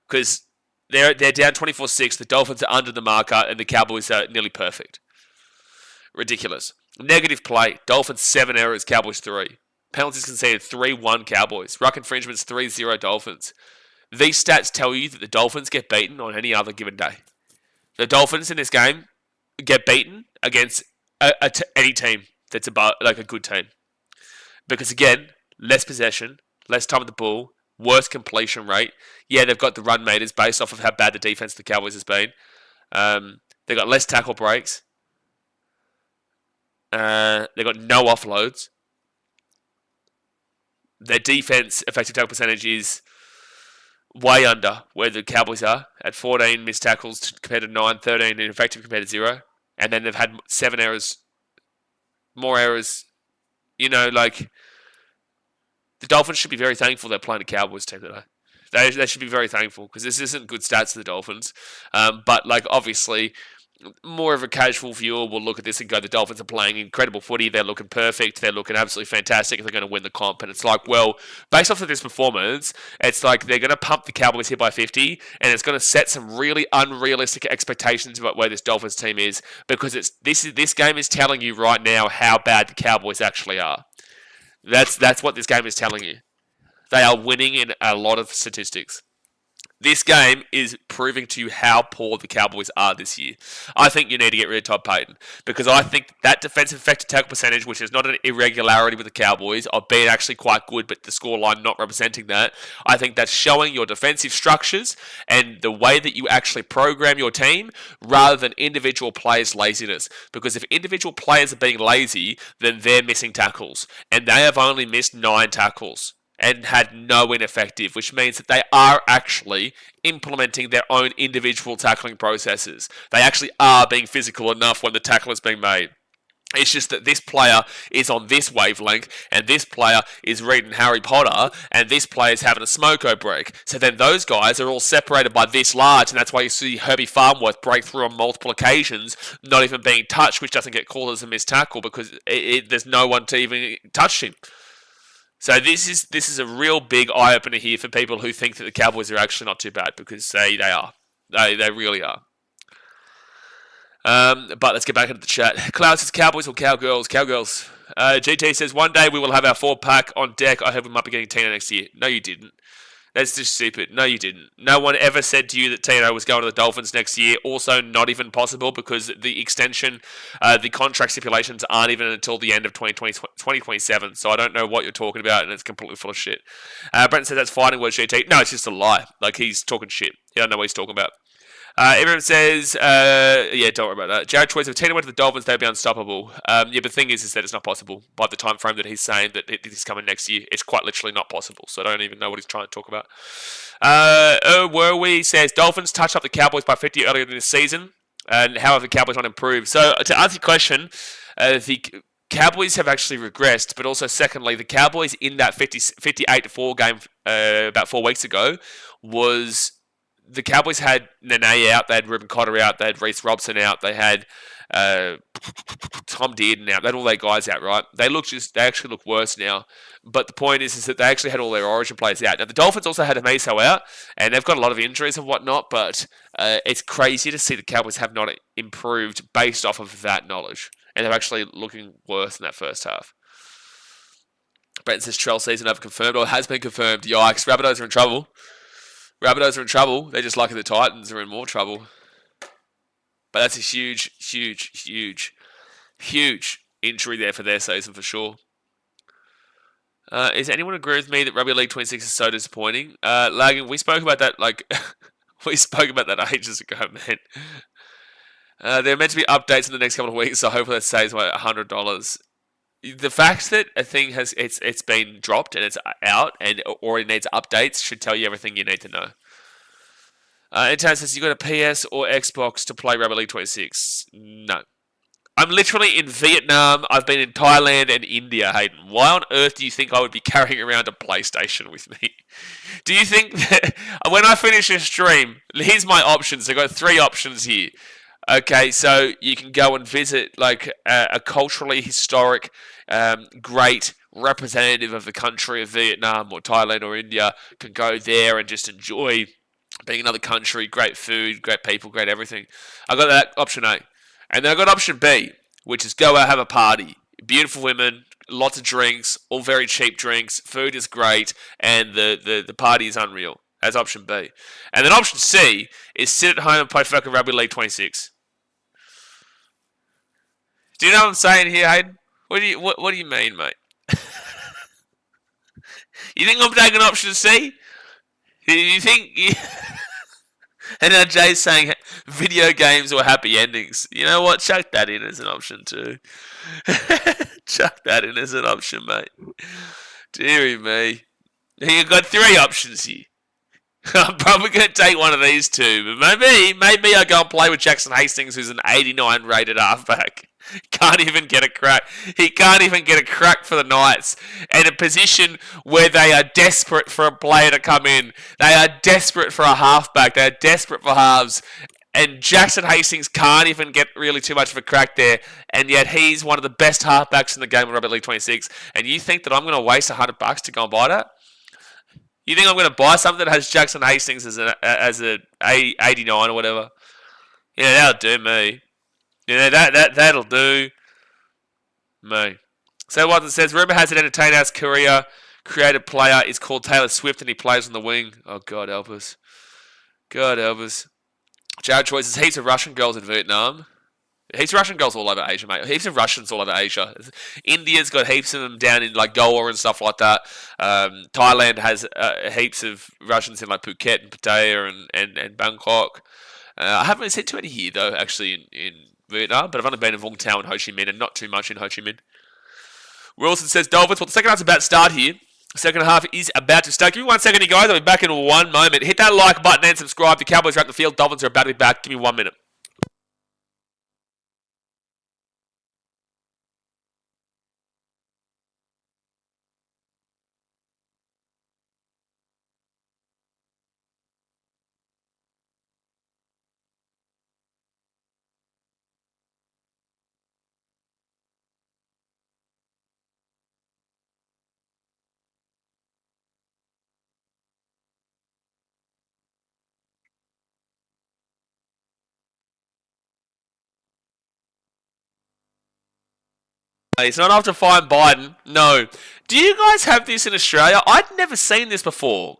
S1: Because they're down 24-6, the Dolphins are under the marker, and the Cowboys are nearly perfect. Ridiculous. Negative play, Dolphins 7 errors, Cowboys 3. Penalties conceded 3-1 Cowboys. Ruck infringements 3-0 Dolphins. These stats tell you that the Dolphins get beaten on any other given day. The Dolphins in this game get beaten against any team that's about like a good team. Because again, less possession, less time with the ball, worse completion rate. Yeah, they've got the run meters based off of how bad the defense of the Cowboys has been. They've got less tackle breaks. They've got no offloads. Their defense effective tackle percentage is way under where the Cowboys are at 14 missed tackles compared to 9, 13 ineffective compared to 0. And then they've had 7 errors, more errors. You know, like, the Dolphins should be very thankful they're playing a Cowboys team today. They should be very thankful because this isn't good stats for the Dolphins. But, like, obviously, more of a casual viewer will look at this and go, the Dolphins are playing incredible footy. They're looking perfect. They're looking absolutely fantastic. They're going to win the comp. And it's like, well, based off of this performance, it's like they're going to pump the Cowboys here by 50, and it's going to set some really unrealistic expectations about where this Dolphins team is, because this game is telling you right now how bad the Cowboys actually are. That's what this game is telling you. They are winning in a lot of statistics. This game is proving to you how poor the Cowboys are this year. I think you need to get rid of Todd Payton, because I think that defensive effective tackle percentage, which is not an irregularity with the Cowboys, of being actually quite good, but the scoreline not representing that, I think that's showing your defensive structures and the way that you actually program your team rather than individual players' laziness. Because if individual players are being lazy, then they're missing tackles. And they have only missed 9 tackles and had no ineffective, which means that they are actually implementing their own individual tackling processes. They actually are being physical enough when the tackle is being made. It's just that this player is on this wavelength, and this player is reading Harry Potter, and this player is having a smoko break. So then those guys are all separated by this large, and that's why you see Herbie Farmworth break through on multiple occasions, not even being touched, which doesn't get called as a missed tackle because there's no one to even touch him. So this is a real big eye-opener here for people who think that the Cowboys are actually not too bad, because they are. They really are. But let's get back into the chat. Cloud says Cowboys or Cowgirls? Cowgirls. GT says, one day we will have our 4-pack on deck. I hope we might be getting Tino next year. No, you didn't. That's just stupid. No, you didn't. No one ever said to you that Tino was going to the Dolphins next year. Also, not even possible, because the extension, the contract stipulations aren't even until the end of 2027. So I don't know what you're talking about, and it's completely full of shit. Brenton says that's fighting words, GT. No, it's just a lie. Like, he's talking shit. He don't know what he's talking about. Everyone says, yeah, don't worry about that. Jared Choice, if Tina went to the Dolphins, they'd be unstoppable. Yeah, but the thing is that it's not possible by the time frame that he's saying that he's coming next year. It's quite literally not possible. So I don't even know what he's trying to talk about. Were we says Dolphins touched up the Cowboys by 50 earlier in this season, and how have the Cowboys not improved? So to answer your question, the Cowboys have actually regressed, but also secondly, the Cowboys in that 58-4 game about 4 weeks ago was. The Cowboys had Nene out, they had Ruben Cotter out, they had Reece Robson out, they had Tom Dearden out, they had all their guys out, right? They actually look worse now. But the point is that they actually had all their origin players out. Now, the Dolphins also had Amiso out, and they've got a lot of injuries and whatnot, but it's crazy to see the Cowboys have not improved based off of that knowledge. And they're actually looking worse in that first half. Brent says Trell season over confirmed, or has been confirmed. Yikes, Rabbitohs are in trouble. Rabbitohs are in trouble. They're just lucky the Titans are in more trouble. But that's a huge, huge, huge, huge injury there for their season for sure. Is anyone agree with me that Rugby League 26 is so disappointing? Lagging, we spoke about that we spoke about that ages ago, man. There are meant to be updates in the next couple of weeks, so hopefully that saves $100. The fact that a thing it's been dropped and it's out and already needs updates should tell you everything you need to know. Intan says, you got a PS or Xbox to play Rugby League 26? No. I'm literally in Vietnam. I've been in Thailand and India, Hayden. Why on earth do you think I would be carrying around a PlayStation with me? Do you think that when I finish a stream, here's my options. I've got 3 options here. Okay, so you can go and visit like a culturally historic, great representative of the country of Vietnam or Thailand or India, can go there and just enjoy being another country, great food, great people, great everything. I got that option A. And then I got option B, which is go out, have a party. Beautiful women, lots of drinks, all very cheap drinks, food is great, and the party is unreal. as option B. And then option C is sit at home and play fucking Rugby League 26. Do you know what I'm saying here, Hayden? What do you mean, mate? You think I'm taking option C? You think... And now Jay's saying video games or happy endings. You know what? Chuck that in as an option too. Chuck that in as an option, mate. Deary me. You've got 3 options here. I'm probably going to take one of these two. But maybe I go and play with Jackson Hastings, who's an 89 rated halfback. Can't even get a crack. He can't even get a crack for the Knights. In a position where they are desperate for a player to come in. They are desperate for a halfback. They are desperate for halves. And Jackson Hastings can't even get really too much of a crack there. And yet he's one of the best halfbacks in the game of Rugby League 26. And you think that I'm going to waste $100 to go and buy that? You think I'm going to buy something that has Jackson Hastings as a 89 or whatever? Yeah, that'll do me. Yeah, that'll do me. So Watson says, rumour has it Entertain House career creative player is called Taylor Swift and he plays on the wing. Oh, God help us. God help us. Jared Troy says, heaps of Russian girls in Vietnam. Heaps of Russian girls all over Asia, mate. Heaps of Russians all over Asia. India's got heaps of them down in like Goa and stuff like that. Thailand has heaps of Russians in like Phuket and Pattaya and Bangkok. I haven't really seen too many here though, actually in Vietnam, but I've only been in Vung Tau and Ho Chi Minh and not too much in Ho Chi Minh. Wilson says, Dolphins, well, the second half's about to start here. The second half is about to start. Give me 1 second, you guys. I'll be back in 1 moment. Hit that like button and subscribe. The Cowboys are at the field. Dolphins are about to be back. Give me 1 minute. It's not after find Biden. No. Do you guys have this in Australia? I'd never seen this before.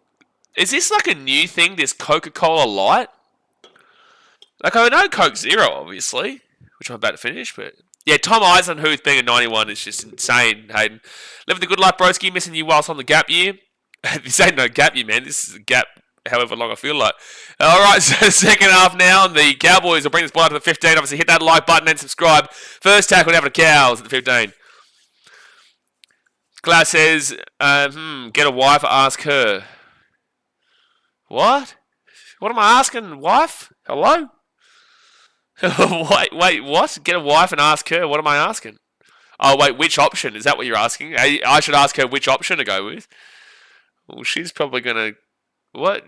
S1: Is this like a new thing, this Coca-Cola Light? Like, I know Coke Zero, obviously, which I'm about to finish, but... Yeah, Tom Eisenhuth being a 91 is just insane, Hayden. Living the good life, broski. Missing you whilst on the gap year. This ain't no gap year, man. This is a gap however long I feel like. Alright, so second half now, and the Cowboys will bring this ball up to the 15. Obviously, hit that like button and subscribe. First tackle down for the Cows at the 15. Glass says, get a wife, ask her. What? What am I asking, wife? Hello? wait, what? Get a wife and ask her. What am I asking? Oh, wait, which option? Is that what you're asking? I should ask her which option to go with. Well, she's probably going to... What?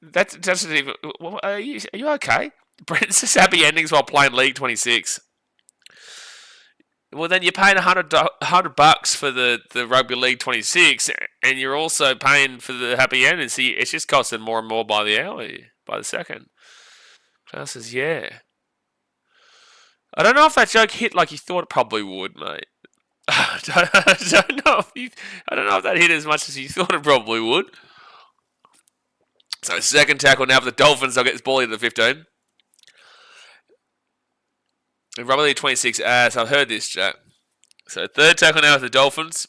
S1: That doesn't even... Are you okay? Brent says happy endings while playing League 26. Well, then you're paying $100 for the Rugby League 26, and you're also paying for the happy endings. See, it's just costing more and more by the hour, by the second. Klaus says, yeah. I don't know if that joke hit like you thought it probably would, mate. I don't know if that hit as much as you thought it probably would. So second tackle now for the Dolphins. They'll get this ball into the 15. And Rugby League 26 as I've heard this, Jack. So third tackle now for the Dolphins.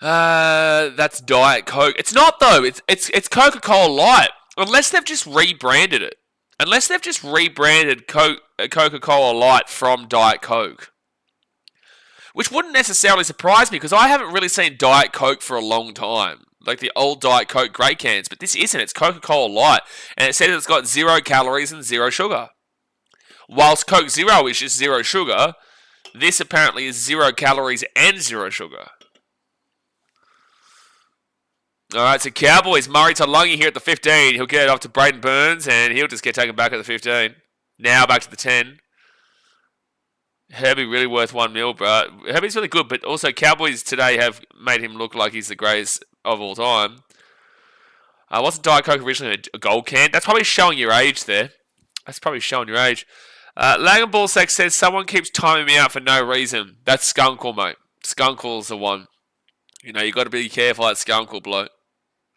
S1: That's Diet Coke. It's not though. It's Coca-Cola Light. Unless they've just rebranded it. Unless they've just rebranded Coca-Cola Light from Diet Coke. Which wouldn't necessarily surprise me because I haven't really seen Diet Coke for a long time. Like the old Diet Coke grey cans. But this isn't. It's Coca-Cola Light. And it says it's got 0 calories and 0 sugar. Whilst Coke Zero is just 0 sugar, this apparently is 0 calories and 0 sugar. Alright, so Cowboys, Murray Taulagi here at the 15. He'll get it off to Braden Burns, and he'll just get taken back at the 15. Now back to the 10. Herbie really worth $1 million, bro. Herbie's really good, but also Cowboys today have made him look like he's the greatest of all time. Wasn't Diet Coke originally a gold can? That's probably showing your age there. That's probably showing your age. Lagan Ballsack says, someone keeps timing me out for no reason. That's Skunkle, mate. Skunkle's the one. You know, you got to be careful at Skunkle, bloke.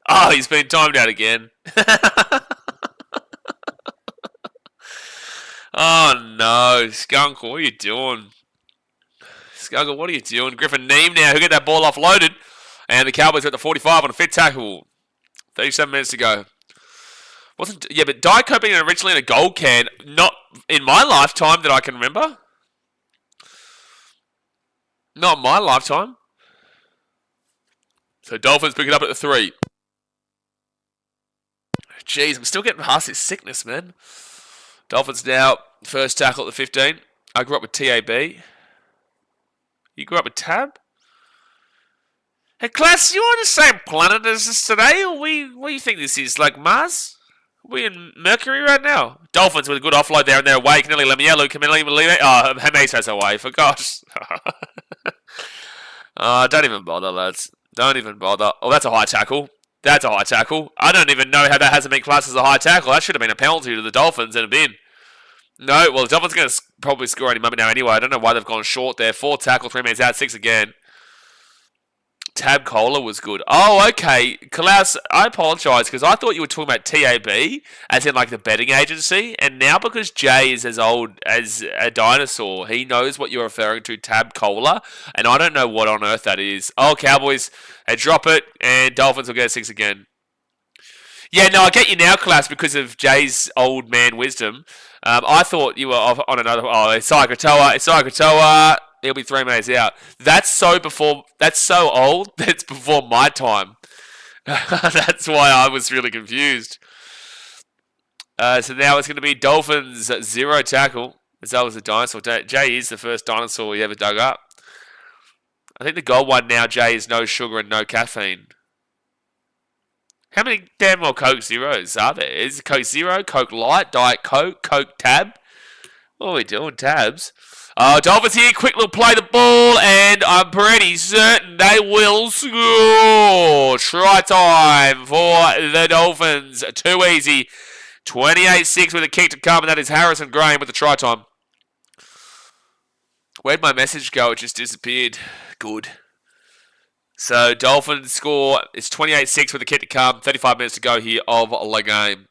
S1: Oh, he's been timed out again. Oh, no. Skunk, what are you doing? Skunk, what are you doing? Griffin Neem now, who get that ball offloaded. And the Cowboys got the 45 on a fit tackle. 37 minutes to go. But Diet Coke being originally in a gold can, not in my lifetime that I can remember. Not in my lifetime. So Dolphins pick it up at the 3. Jeez, I'm still getting past this sickness, man. Dolphins now, first tackle at the 15. I grew up with TAB. You grew up with Tab? Hey, class, you on the same planet as us today? Or what do you think this is, like Mars? Are we in Mercury right now? Dolphins with a good offload there and they're away. Canelli Lemielu, Camille Lemielu. Oh, James has away, for gosh. Don't even bother, lads. Don't even bother. Oh, that's a high tackle. That's a high tackle. I don't even know how that hasn't been classed as a high tackle. That should have been a penalty to the Dolphins and a bin. No, well, the Dolphins are going to probably score any moment now anyway. I don't know why they've gone short there. 4 tackle, 3 minutes out, 6 again. Tab Cola was good. Oh, okay. Klaus, I apologise because I thought you were talking about TAB, as in like the betting agency. And now because Jay is as old as a dinosaur, he knows what you're referring to, Tab Cola. And I don't know what on earth that is. Oh, Cowboys, they drop it and Dolphins will get a 6 again. Yeah, no, I get you now, Klaus, because of Jay's old man wisdom. I thought you were on another... Oh, it's Katoa. He'll be 3 minutes out. That's so old. That's before my time. That's why I was really confused. So now it's going to be Dolphins 0 tackle. As that was a dinosaur. Jay is the first dinosaur he ever dug up. I think the gold one now, Jay, is no sugar and no caffeine. How many damn more Coke Zeros are there? Is it Coke Zero, Coke Light, Diet Coke, Coke Tab? What are we doing, Tabs? Dolphins here, quick little play the ball, and I'm pretty certain they will score. Try time for the Dolphins. Too easy. 28-6 with a kick to come, and that is Harrison Graham with the try time. Where'd my message go? It just disappeared. Good. So Dolphins score. It's 28-6 with a kick to come. 35 minutes to go here of the game.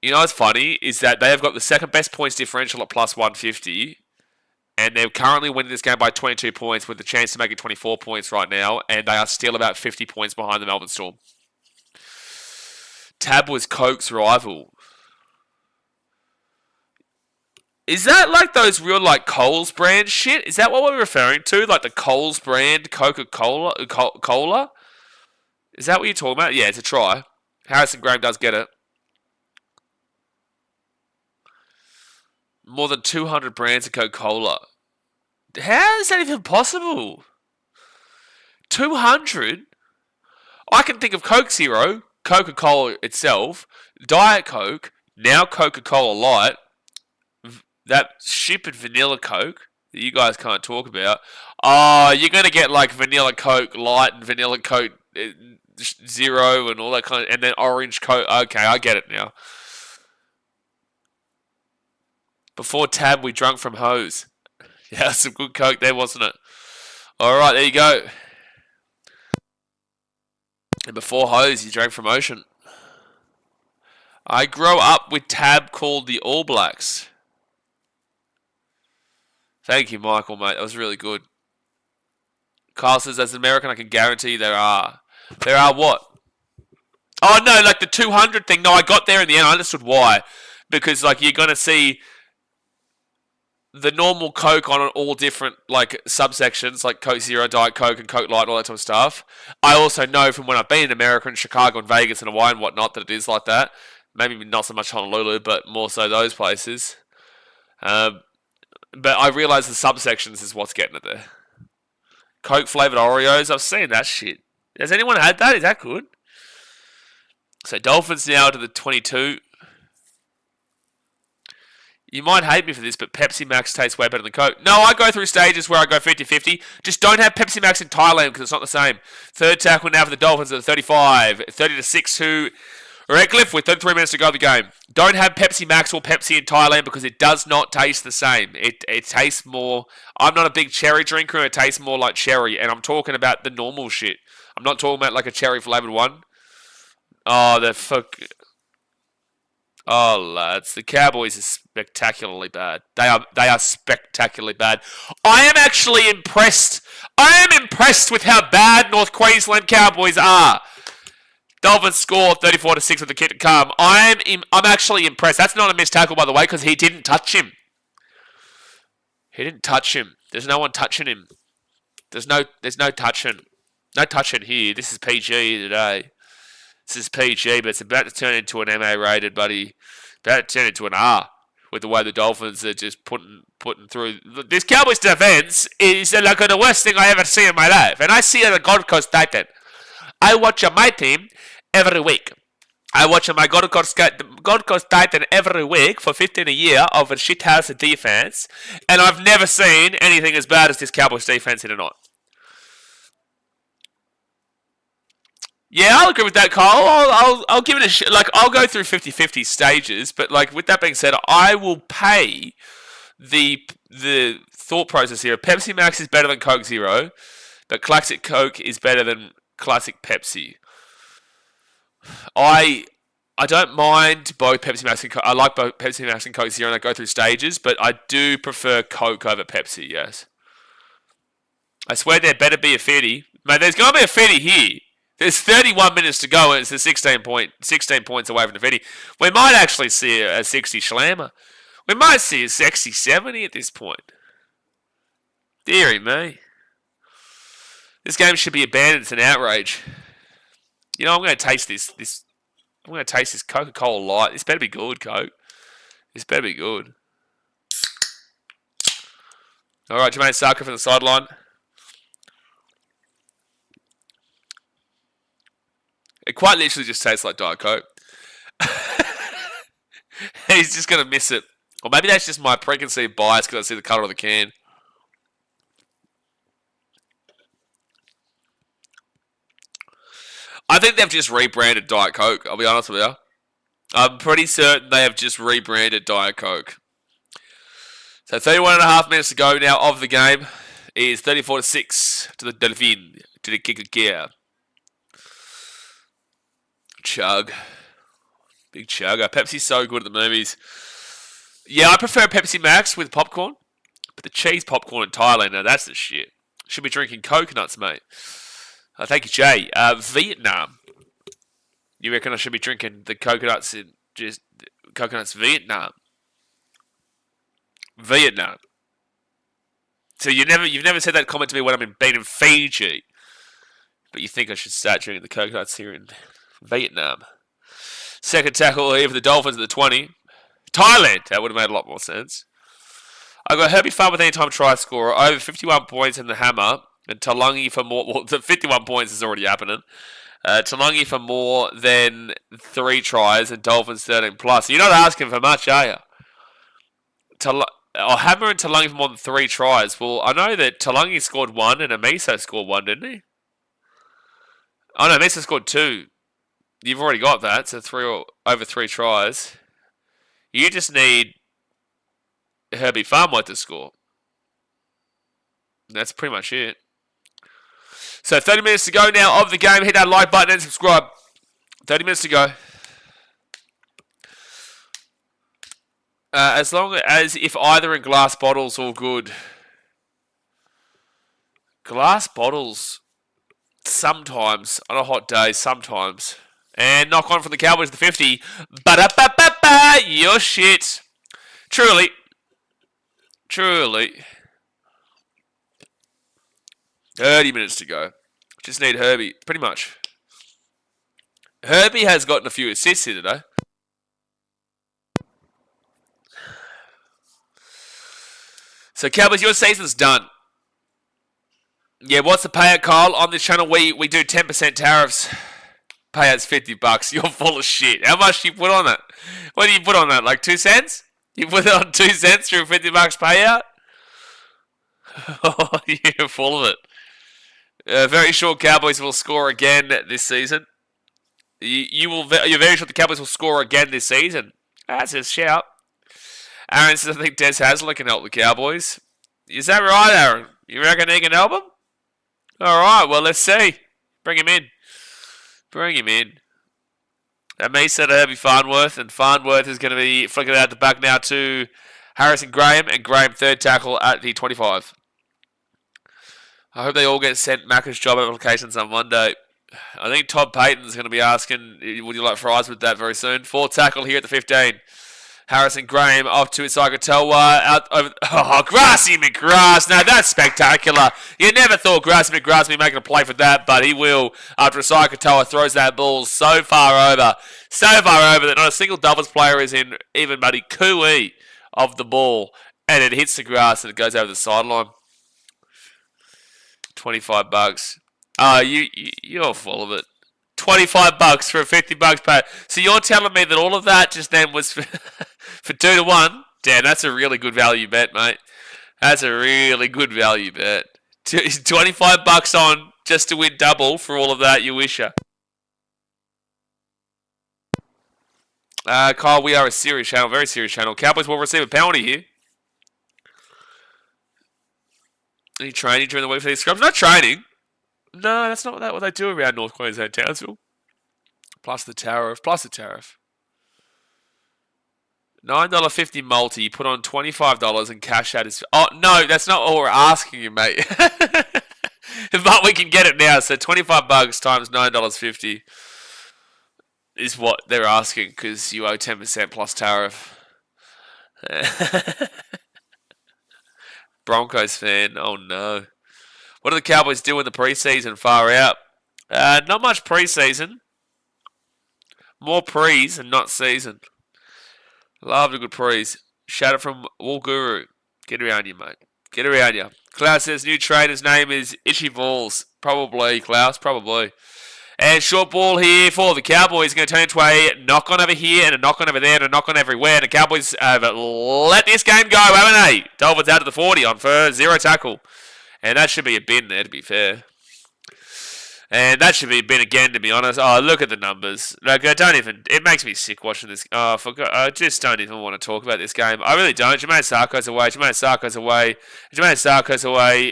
S1: You know what's funny is that they have got the second best points differential at plus 150, and they're currently winning this game by 22 points with the chance to make it 24 points right now, and they are still about 50 points behind the Melbourne Storm. Tab was Coke's rival. Is that like those real like Coles brand shit? Is that what we're referring to? Like the Coles brand Coca-Cola? Cola? Is that what you're talking about? Yeah, it's a try. Harrison Graham does get it. More than 200 brands of Coca-Cola. How is that even possible? 200? I can think of Coke Zero, Coca-Cola itself, Diet Coke, now Coca-Cola Light, that stupid vanilla Coke that you guys can't talk about. Oh, you're going to get like vanilla Coke Light and vanilla Coke Zero and all that kind of... And then orange Coke. Okay, I get it now. Before Tab, we drunk from hose. Yeah, some good Coke there, wasn't it? Alright, there you go. And before hose, you drank from ocean. I grew up with Tab called the All Blacks. Thank you, Michael, mate. That was really good. Kyle says, as an American, I can guarantee there are. There are what? Oh, no, like the 200 thing. No, I got there in the end. I understood why. Because, like, you're going to see the normal Coke on all different, like, subsections, like Coke Zero, Diet Coke, and Coke Light, and all that type of stuff. I also know from when I've been in America and Chicago and Vegas and Hawaii and whatnot that it is like that. Maybe not so much Honolulu, but more so those places. But I realise the subsections is what's getting it there. Coke flavoured Oreos. I've seen that shit. Has anyone had that? Is that good? So Dolphins now to the 22. You might hate me for this, but Pepsi Max tastes way better than Coke. No, I go through stages where I go 50-50. Just don't have Pepsi Max in Thailand because it's not the same. Third tackle now for the Dolphins at the 35. 30-6 to Redcliffe with 33 minutes to go of the game. Don't have Pepsi Max or Pepsi in Thailand because it does not taste the same. It tastes more... I'm not a big cherry drinker. It tastes more like cherry. And I'm talking about the normal shit. I'm not talking about like a cherry flavoured one. Oh, the fuck... Oh, lads. The Cowboys are spectacularly bad. They are spectacularly bad. I am actually impressed. I am impressed with how bad North Queensland Cowboys are. Dolphins score 34-6 with the kick to come. I'm actually impressed. That's not a missed tackle, by the way, because he didn't touch him. He didn't touch him. There's no one touching him. There's no touching. No touching here. This is PG today. This is PG, but it's about to turn into an MA rated, buddy. About to turn into an R with the way the Dolphins are just putting through. This Cowboys defense is like the worst thing I ever see in my life. And I see it at Gold Coast Titan. I watch my team every week. I watch my Gold Coast Titan every week for 15 a year of a shithouse defense, and I've never seen anything as bad as this Cowboys defense in a night. Yeah, I'll agree with that, Kyle. I'll give it I'll go through 50-50 stages, but like with that being said, I will pay the thought process here. Pepsi Max is better than Coke Zero, but Classic Coke is better than Classic Pepsi. I don't mind both Pepsi Max and Coke. I like both Pepsi Max and Coke Zero, and I go through stages, but I do prefer Coke over Pepsi, yes. I swear there better be a 50. Mate, there's going to be a 50 here. There's 31 minutes to go, and it's a 16 points away from the 50. We might actually see a 60 slammer. We might see a sexy 70 at this point. Deary me. This game should be abandoned. It's an outrage. You know, I'm going to taste this. I'm going to taste this Coca-Cola Light. This better be good, Coke. This better be good. All right, Jermaine Sarker from the sideline. It quite literally just tastes like Diet Coke. He's just going to miss it. Or maybe that's just my preconceived bias because I see the colour of the can. I think they've just rebranded Diet Coke, I'll be honest with you. I'm pretty certain they have just rebranded Diet Coke. So 31.5 minutes to go now of the game. It is 34-6 to the Dolphins, to the kick of gear. Chug. Big chugger. Pepsi's so good at the movies. Yeah, I prefer Pepsi Max with popcorn. But the cheese popcorn in Thailand, now that's the shit. Should be drinking coconuts, mate. Thank you, Jay. Vietnam. You reckon I should be drinking the coconuts in just coconuts Vietnam? Vietnam. So you've never said that comment to me when I've been in Fiji. But you think I should start drinking the coconuts here in Vietnam. Second tackle here for the Dolphins at the 20. Thailand. That would have made a lot more sense. I've got Herbie Farm with anytime try scorer. Over 51 points in the hammer. And Talangi for more... Well, the 51 points is already happening. Talangi for more than 3 tries. And Dolphins 13 plus. You're not asking for much, are you? Hammer and Talangi for more than 3 tries. Well, I know that Talangi scored 1 and Amiso scored 1, didn't he? Oh, no, Amiso scored 2. You've already got that, so over 3 tries. You just need Herbie Farmworth to score. That's pretty much it. So 30 minutes to go now of the game. Hit that like button and subscribe. 30 minutes to go. As long as if either in glass bottles, all good. Glass bottles, sometimes, on a hot day, sometimes. And knock on from the Cowboys to 50. Ba-da-ba-ba-ba! Your shit. Truly. 30 minutes to go. Just need Herbie. Pretty much. Herbie has gotten a few assists here today. So, Cowboys, your season's done. Yeah, what's the payout, Kyle? On this channel, we do 10% tariffs. Payout's $50. You're full of shit. How much do you put on it? What do you put on that? Like 2 cents? You put it on 2 cents through $50 payout? Oh, you're full of it. Very sure Cowboys will score again this season. You're very sure the Cowboys will score again this season. That's a shout. Aaron says, I think Des Hasler can help the Cowboys. Is that right, Aaron? You reckon he can help them? All right, well, let's see. Bring him in. And me said Herbie Farnworth, and Farnworth is going to be flicking out the back now to Harrison Graham, and Graham third tackle at the 25. I hope they all get sent Macca's job applications on Monday. I think Todd Payton's going to be asking, would you like fries with that very soon? Fourth tackle here at the 15. Harrison Graham off to Isakatoa. Out over. Oh, Grassy McGrath. Now that's spectacular. You never thought Grassy McGrath would be making a play for that, but he will after Isakatoa throws that ball so far over that not a single Dolphins player is in even buddy cooey of the ball, and it hits the grass and it goes over the sideline. $25. You're full of it. $25 for a $50 pay. So you're telling me that all of that just then was for 2 to 1? Damn, that's a really good value bet, mate. That's a really good value bet. $25 on just to win double for all of that, you wisher. Kyle, we are a serious channel, very serious channel. Cowboys will receive a penalty here. Any training during the week for these scrubs? Not training. No, that's not what they do around North Queensland, Townsville. Plus the tariff. $9.50 multi. You put on $25 and cash out his... Oh, no, that's not what we're asking you, mate. But we can get it now. So $25 times $9.50 is what they're asking because you owe 10% plus tariff. Broncos fan. Oh, no. What do the Cowboys do in the preseason? Far out. Not much preseason. More prees and not season. Love a good prees. Shout out from Wool Guru. Get around you, mate. Get around you. Klaus says new trainer's name is Itchy Balls. Probably, Klaus. Probably. And short ball here for the Cowboys. Going to turn into a knock on over here and a knock on over there and a knock on everywhere. And the Cowboys have let this game go, haven't they? Dolphins out to the 40 on for 0 tackle. And that should be a bin there, to be fair. And that should be a bin again, to be honest. Oh, look at the numbers. Like, it makes me sick watching this. Oh, I just don't even want to talk about this game. I really don't. Jermaine Sarko's away.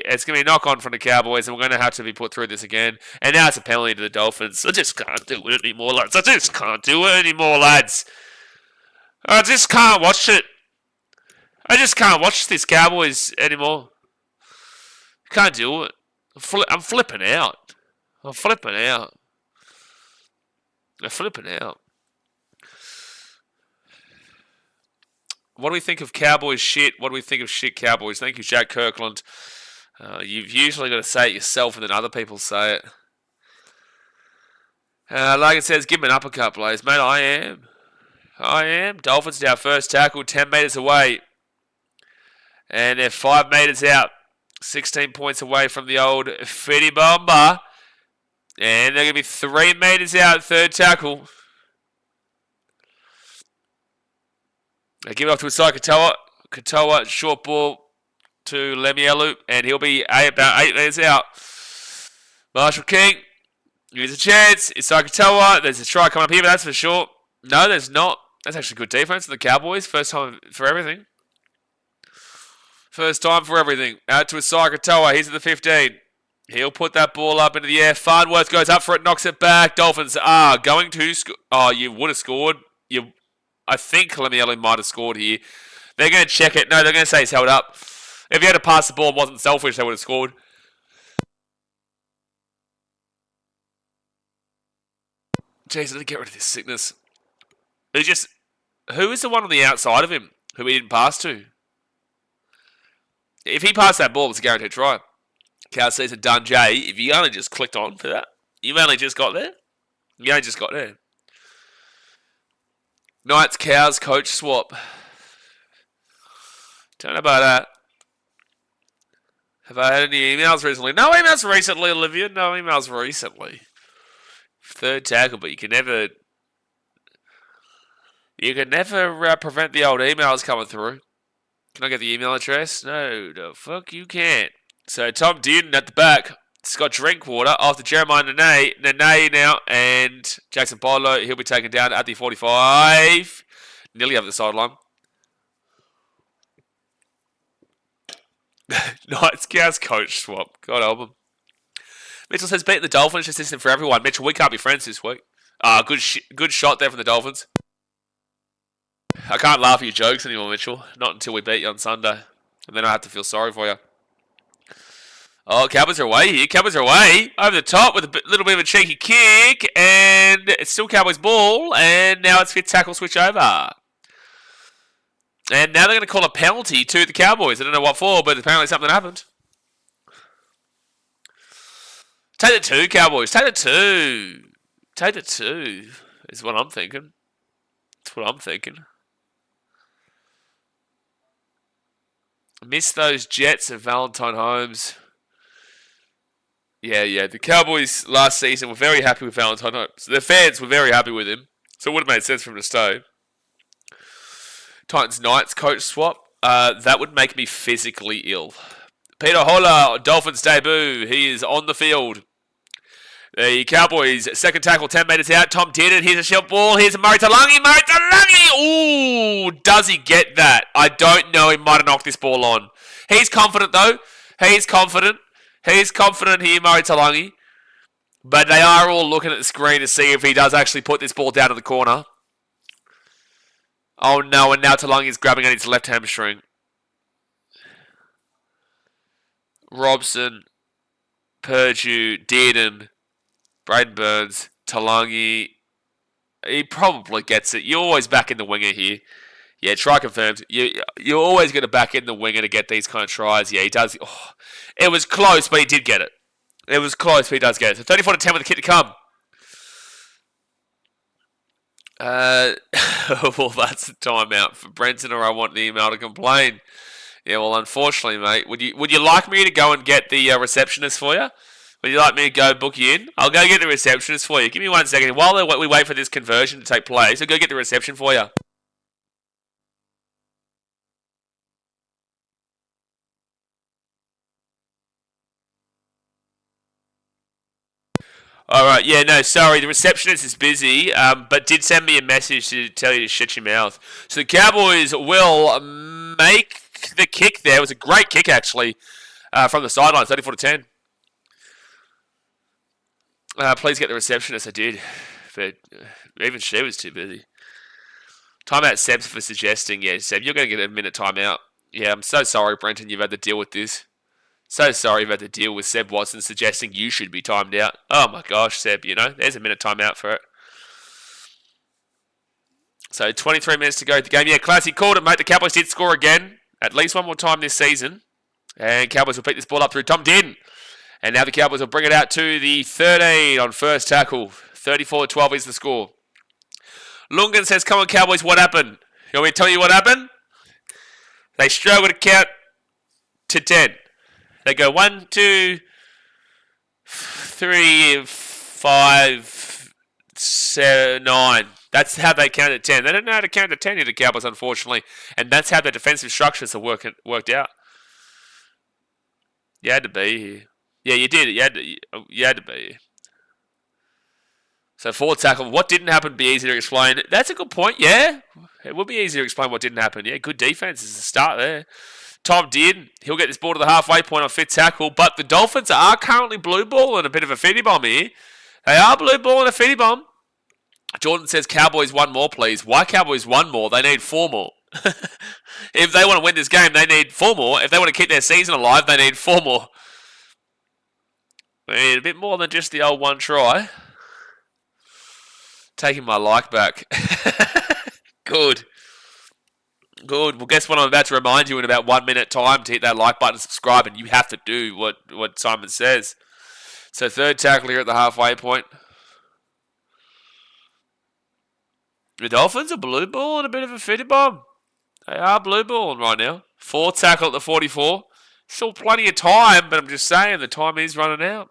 S1: It's going to be a knock-on from the Cowboys, and we're going to have to be put through this again. And now it's a penalty to the Dolphins. I just can't do it anymore, lads. I just can't watch it. I just can't watch this Cowboys anymore. Can't do it. I'm flipping out. What do we think of Cowboys shit? What do we think of shit Cowboys? Thank you, Jack Kirkland. You've usually got to say it yourself and then other people say it. Like it says, give him an uppercut, Blaze. Mate, I am. Dolphins now first tackle, 10 metres away. And they're 5 metres out. 16 points away from the old Fitty Bomber. And they're going to be 3 metres out, third tackle. They give it off to Isai Katoa. Katoa, short ball to Lemielu, and he'll be about 8 metres out. Marshall King, here's a chance. Isai Katoa, there's a try coming up here, but that's for sure. No, there's not. That's actually good defense for the Cowboys. First time for everything. Out to Isai Katoa. He's at the 15. He'll put that ball up into the air. Farnworth goes up for it, knocks it back. Dolphins are going to score. Oh, you would have scored. I think Lemielu might have scored here. They're going to check it. No, they're going to say he's held up. If he had to pass the ball and wasn't selfish, they would have scored. Jeez, I need to get rid of this sickness. Who is the one on the outside of him who he didn't pass to? If he passed that ball, it's a guaranteed try. Cow season done, Jay. If you only just clicked on for that, you only just got there. Knights, Cows, coach swap. Don't know about that. Have I had any emails recently? No emails recently, Olivia. No emails recently. Third tackle, but you can never prevent the old emails coming through. Can I get the email address? No, the fuck you can't. So Tom Dearden at the back. Scott Drinkwater after Jeremiah Nene now, and Jackson Polo. He'll be taken down at the 45. Nearly over the sideline. Knights Cows coach swap. God help him. Mitchell says beating the Dolphins just isn't for everyone. Mitchell, we can't be friends this week. Good shot there from the Dolphins. I can't laugh at your jokes anymore, Mitchell. Not until we beat you on Sunday. And then I have to feel sorry for you. Oh, Cowboys are away here. Cowboys are away. Over the top with a little bit of a cheeky kick. And it's still Cowboys ball. And now it's fifth tackle switch over. And now they're going to call a penalty to the Cowboys. I don't know what for, but apparently something happened. Take the 2, Cowboys. Take the 2. Take the 2 is what I'm thinking. That's what I'm thinking. Miss those Jets of Valentine Holmes. Yeah. The Cowboys last season were very happy with Valentine Holmes. The fans were very happy with him. So it would have made sense for him to stay. Titans Knights coach swap. That would make me physically ill. Peter Holler, Dolphins debut. He is on the field. The Cowboys, second tackle, 10 metres out. Tom Dearden, here's a short ball. Here's a Murray Talangi. Ooh, does he get that? I don't know. He might have knocked this ball on. He's confident, though. He's confident here, Murray Talangi. But they are all looking at the screen to see if he does actually put this ball down to the corner. Oh, no, and now Talangi is grabbing at his left hamstring. Robson, Purdue, Dearden, Braden Burns, Talangi. He probably gets it. You're always back in the winger here. Yeah, try confirmed. You're always going to back in the winger to get these kind of tries. Yeah, he does. Oh, it was close, but he did get it. It was close, but he does get it. So 34-10 with the kick to come. Well, that's a timeout for Brenton, or I want the email to complain. Yeah, well, unfortunately, mate. Would you like me to go and get the receptionist for you? Would you like me to go book you in? I'll go get the receptionist for you. Give me 1 second. While we wait for this conversion to take place, I'll go get the reception for you. Alright, yeah, no, sorry, the receptionist is busy, but did send me a message to tell you to shut your mouth. So the Cowboys will make the kick there. It was a great kick, actually, from the sideline, 34-10. Please get the receptionist. I did, but even she was too busy. Timeout Seb for suggesting. Yeah, Seb, you're going to get a minute timeout. Yeah, I'm so sorry, Brenton, you've had to deal with this. So sorry you've had to deal with Seb Watson suggesting you should be timed out. Oh my gosh, Seb, there's a minute timeout for it. So 23 minutes to go to the game. Yeah, Classy called it, mate. The Cowboys did score again. At least one more time this season. And Cowboys will pick this ball up through Tom Dearden. And now the Cowboys will bring it out to the 13 on first tackle. 34-12 is the score. Lungan says, come on, Cowboys, what happened? You want me to tell you what happened? They struggle to count to 10. They go 1, 2, 3, 5, 7, 9. That's how they count at 10. They don't know how to count to 10 here, the Cowboys, unfortunately. And that's how their defensive structures have worked out. You had to be here. Yeah, you did. You had to be here. So forward tackle. What didn't happen be easy to explain. That's a good point, yeah. It would be easy to explain what didn't happen. Yeah, good defense is the start there. Tom Dearden, he'll get this ball to the halfway point on fifth tackle, but the Dolphins are currently blue balling a bit of a fitty bomb here. They are blue balling a fitty bomb. Jordan says Cowboys 1 more, please. Why Cowboys 1 more? They need 4 more. If they want to win this game, they need 4 more. If they want to keep their season alive, they need 4 more. They need a bit more than just the old 1 try. Taking my like back. Good. Good. Well, guess what I'm about to remind you in about 1 minute time to hit that like button and subscribe, and you have to do what Simon says. So third tackle here at the halfway point. The Dolphins are blue ball and a bit of a fitty bomb. They are blue balling right now. Fourth tackle at the 44. Still plenty of time, but I'm just saying the time is running out.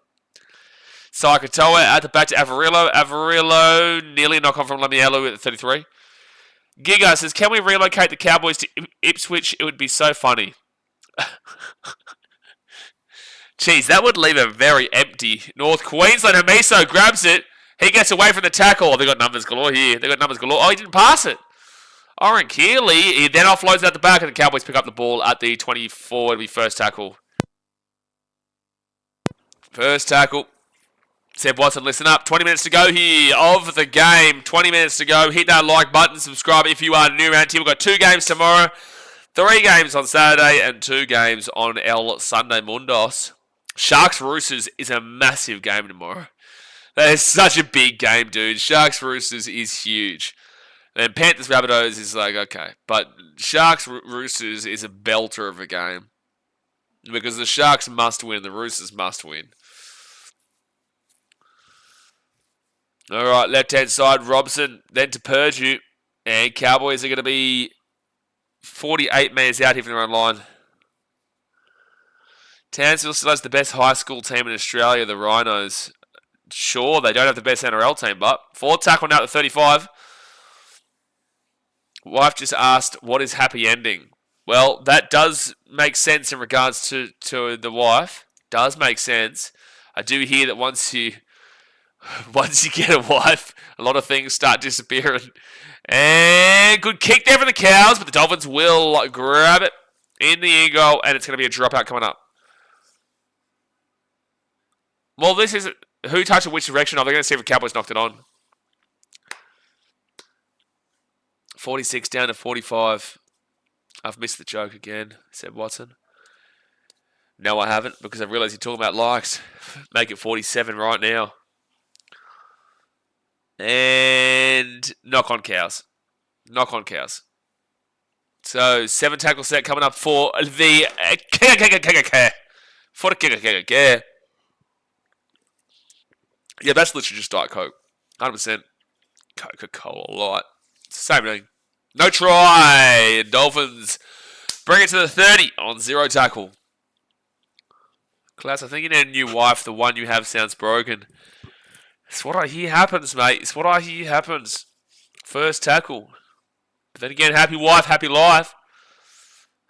S1: Sakatoa at the back to Avarillo. Avarillo nearly knock on from Lamielu at the 33. Giga says, can we relocate the Cowboys to Ipswich? It would be so funny. Jeez, that would leave a very empty North Queensland. Hamiso grabs it. He gets away from the tackle. Oh, they got numbers galore here. They got numbers galore. Oh, he didn't pass it. Oren Keeley, he then offloads it at the back, and the Cowboys pick up the ball at the 24. It'll be first tackle. First tackle. Seb Watson, listen up. 20 minutes to go here of the game. 20 minutes to go. Hit that like button. Subscribe if you are new around here. We've got 2 games tomorrow. 3 games on Saturday and 2 games on El Sunday Mundos. Sharks Roosters is a massive game tomorrow. That is such a big game, dude. Sharks Roosters is huge. And Panthers Rabbitohs is like, okay. But Sharks Roosters is a belter of a game. Because the Sharks must win. The Roosters must win. Alright, left-hand side, Robson, then to Purdue. And Cowboys are going to be 48 metres out here from their own line. Townsville still has the best high school team in Australia, the Rhinos. Sure, they don't have the best NRL team, but 4 tackle now at the 35. Wife just asked, what is happy ending? Well, that does make sense in regards to the wife. Does make sense. I do hear that once you get a wife, a lot of things start disappearing. And good kick there for the Cows, but the Dolphins will grab it in the end goal, and it's going to be a dropout coming up. Well, this is who touched it which direction. They're going to see if the Cowboys knocked it on. 46 down to 45. I've missed the joke again, said Watson. No, I haven't, because I realised you're talking about likes. Make it 47 right now. And knock on Cows. Knock on Cows. So, 7 tackle set coming up for the Yeah, that's literally just Diet Coke. 100% Coca-Cola Light. It's the same thing. No try. Dolphins bring it to the 30 on 0 tackle. Klaus, I think you need a new wife. The one you have sounds broken. It's what I hear happens, mate. It's what I hear happens. First tackle. But then again, happy wife, happy life.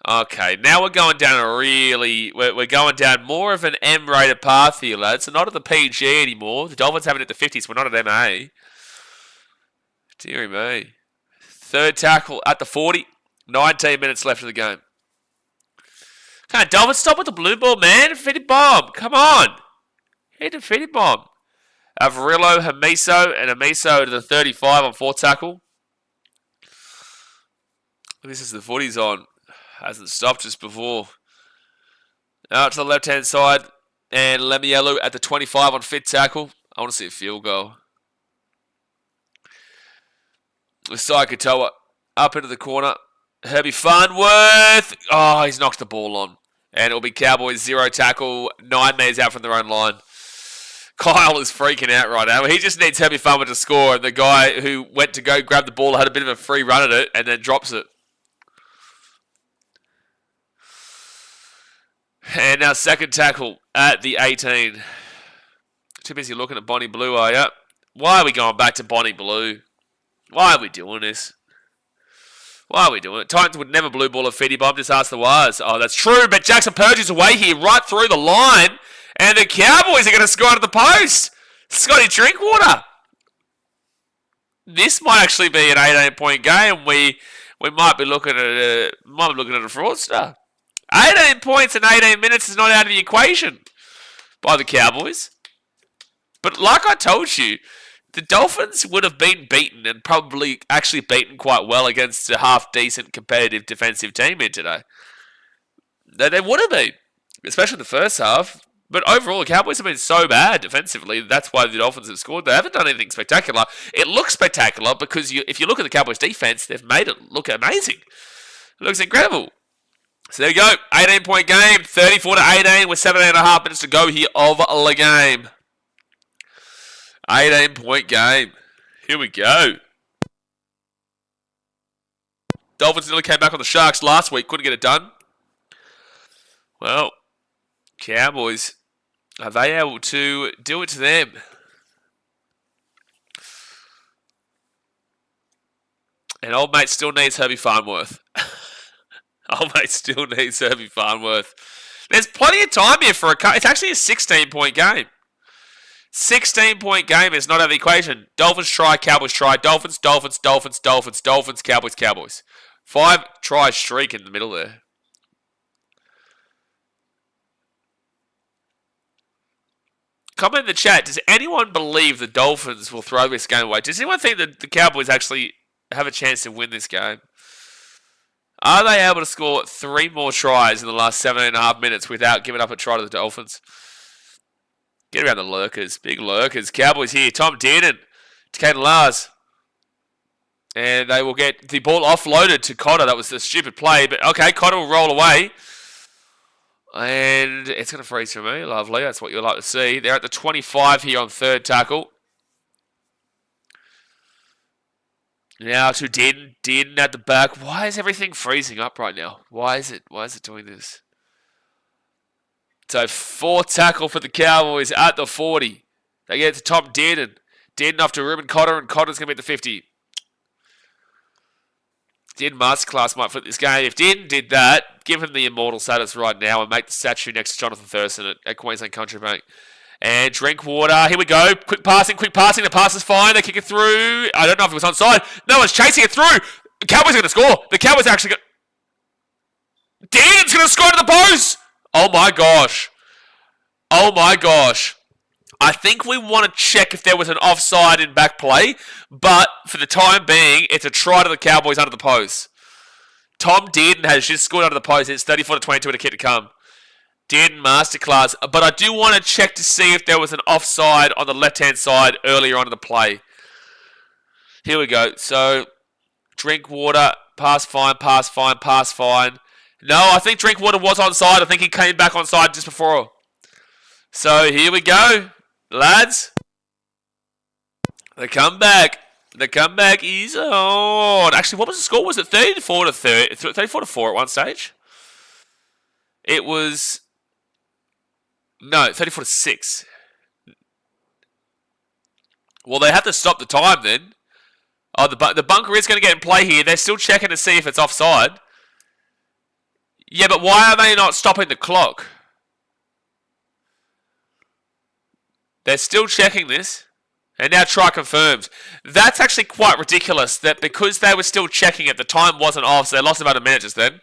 S1: Okay, now we're going down a really... We're going down more of an M-rated path here, lads. So not at the PG anymore. The Dolphins have it at the 50s. We're not at MA. Deary me. Third tackle at the 40. 19 minutes left of the game. Okay, Dolphins, stop with the blue ball, man. Fitty bomb. Come on. Hit a fitty bomb. Avarillo, Hamiso, and Hamiso to the 35 on 4th tackle. This is the footy's on. Hasn't stopped just before. Out to the left-hand side. And Lemielu at the 25 on 5th tackle. I want to see a field goal. Usai Katoa up into the corner. Herbie Farnworth. Oh, he's knocked the ball on. And it'll be Cowboys 0 tackle. 9 metres out from their own line. Kyle is freaking out right now. He just needs Herbie Farnworth to score. And the guy who went to go grab the ball had a bit of a free run at it and then drops it. And now 2nd tackle at the 18. Too busy looking at Bonnie Blue, are you? Why are we going back to Bonnie Blue? Why are we doing this? Why are we doing it? Titans would never blue ball a feedy bomb. Just ask the Wires. Oh, that's true. But Jackson Purdue's away here, right through the line. And the Cowboys are going to score out of the post. Scotty Drinkwater. This might actually be an 18-point game. We might be looking at a fraudster. 18 points in 18 minutes is not out of the equation by the Cowboys. But like I told you, the Dolphins would have been beaten and probably actually beaten quite well against a half-decent competitive defensive team here today. They would have been, especially in the first half. But overall, the Cowboys have been so bad defensively, that's why the Dolphins have scored. They haven't done anything spectacular. It looks spectacular because if you look at the Cowboys' defense, they've made it look amazing. It looks incredible. So there you go, 18-point game, 34-18 with 7.5 minutes to go here of the game. 18-point game. Here we go. Dolphins nearly came back on the Sharks last week, couldn't get it done. Well, Cowboys, are they able to do it to them? And old mate still needs Herbie Farnworth. Old mate still needs Herbie Farnworth. There's plenty of time here for a cut. It's actually a 16-point game. 16-point game is not out of the equation. Dolphins try, Cowboys try. Dolphins, Dolphins, Dolphins, Dolphins, Dolphins, Cowboys, Cowboys. 5-try streak in the middle there. Comment in the chat. Does anyone believe the Dolphins will throw this game away? Does anyone think that the Cowboys actually have a chance to win this game? Are they able to score 3 more tries in the last 7.5 minutes without giving up a try to the Dolphins? Get around the lurkers. Big lurkers. Cowboys here. Tom Dearden to Caden Lars. And they will get the ball offloaded to Cotter. That was a stupid play. But okay, Cotter will roll away. And it's going to freeze for me. Lovely. That's what you'd like to see. They're at the 25 here on third tackle. Now to Dearden. Dearden at the back. Why is everything freezing up right now? Why is it doing this? So fourth tackle for the Cowboys at the 40. They get to Tom Dearden. Dearden off to Ruben Cotter, and Cotter's going to be at the 50. Dearden Masterclass might flip this game. If Dearden did that, give him the immortal status right now and make the statue next to Jonathan Thurston at Queensland Country Bank. And Drinkwater. Here we go. Quick passing. The pass is fine. They kick it through. I don't know if it was onside. No one's chasing it through. The Cowboys are going to score. The Cowboys are actually going to... Dearden's going to score to the post. Oh my gosh. Oh my gosh. I think we want to check if there was an offside in back play, but for the time being, it's a try to the Cowboys under the post. Tom Dearden has just scored under the post. It's 34-22 and a kick to come. Dearden masterclass. But I do want to check to see if there was an offside on the left-hand side earlier on in the play. Here we go. So, Drinkwater, pass fine. No, I think Drinkwater was onside. I think he came back onside just before. So, here we go. Lads, the comeback is on. Actually, what was the score? Was it 34-4 at one stage? It was 34-6. Well, they have to stop the time then. Oh, the bunker is going to get in play here. They're still checking to see if it's offside. Yeah, but why are they not stopping the clock? They're still checking this. And now try confirmed. That's actually quite ridiculous that because they were still checking it, the time wasn't off, so they lost about a minute just then.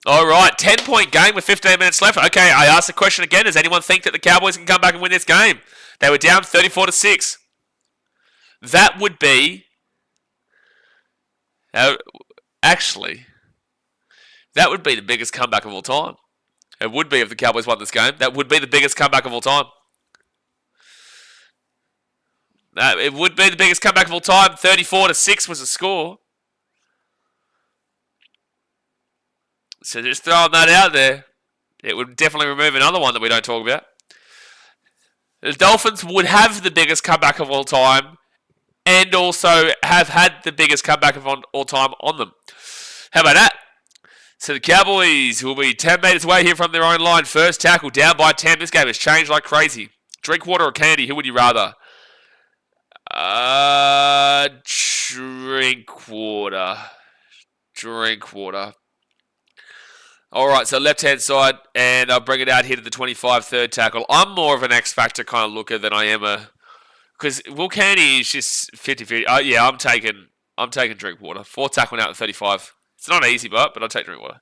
S1: Alright, 10-point game with 15 minutes left. Okay, I asked the question again. Does anyone think that the Cowboys can come back and win this game? They were down 34-6. That would be... actually, that would be the biggest comeback of all time. It would be if the Cowboys won this game. That would be the biggest comeback of all time. It would be the biggest comeback of all time. 34-6 was the score. So just throwing that out there. It would definitely remove another one that we don't talk about. The Dolphins would have the biggest comeback of all time and also have had the biggest comeback of all time on them. How about that? So the Cowboys will be 10 metres away here from their own line. First tackle down by 10. This game has changed like crazy. Drinkwater or Candy? Who would you rather? Drinkwater. Alright, so left-hand side, and I'll bring it out here to the 25, third tackle. I'm more of an X-Factor kind of looker than I am a... Because Will Candy is just 50-50. Yeah, I'm taking Drinkwater. Fourth tackle now at 35. It's not easy, but I'll take Drinkwater.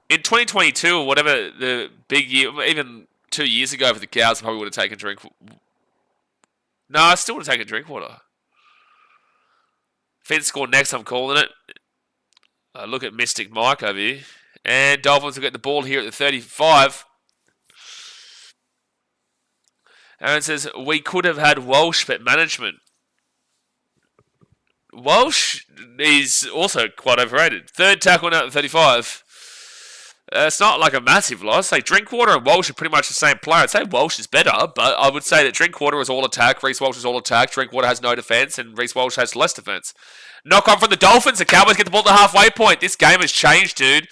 S1: In 2022, or whatever the big year, even 2 years ago for the Cows, I probably would have taken Drinkwater. No, I still would have taken Drinkwater. Feds score next, I'm calling it. Look at Mystic Mike over here. And Dolphins will get the ball here at the 35. Aaron says, we could have had Walsh, but management. Walsh is also quite overrated. Third tackle now at the 35. It's not like a massive loss. Say Drinkwater and Walsh are pretty much the same player. I'd say Walsh is better, but I would say that Drinkwater is all attack, Reece Walsh is all attack, Drinkwater has no defense, and Reece Walsh has less defense. Knock on from the Dolphins. The Cowboys get the ball at the halfway point. This game has changed, dude.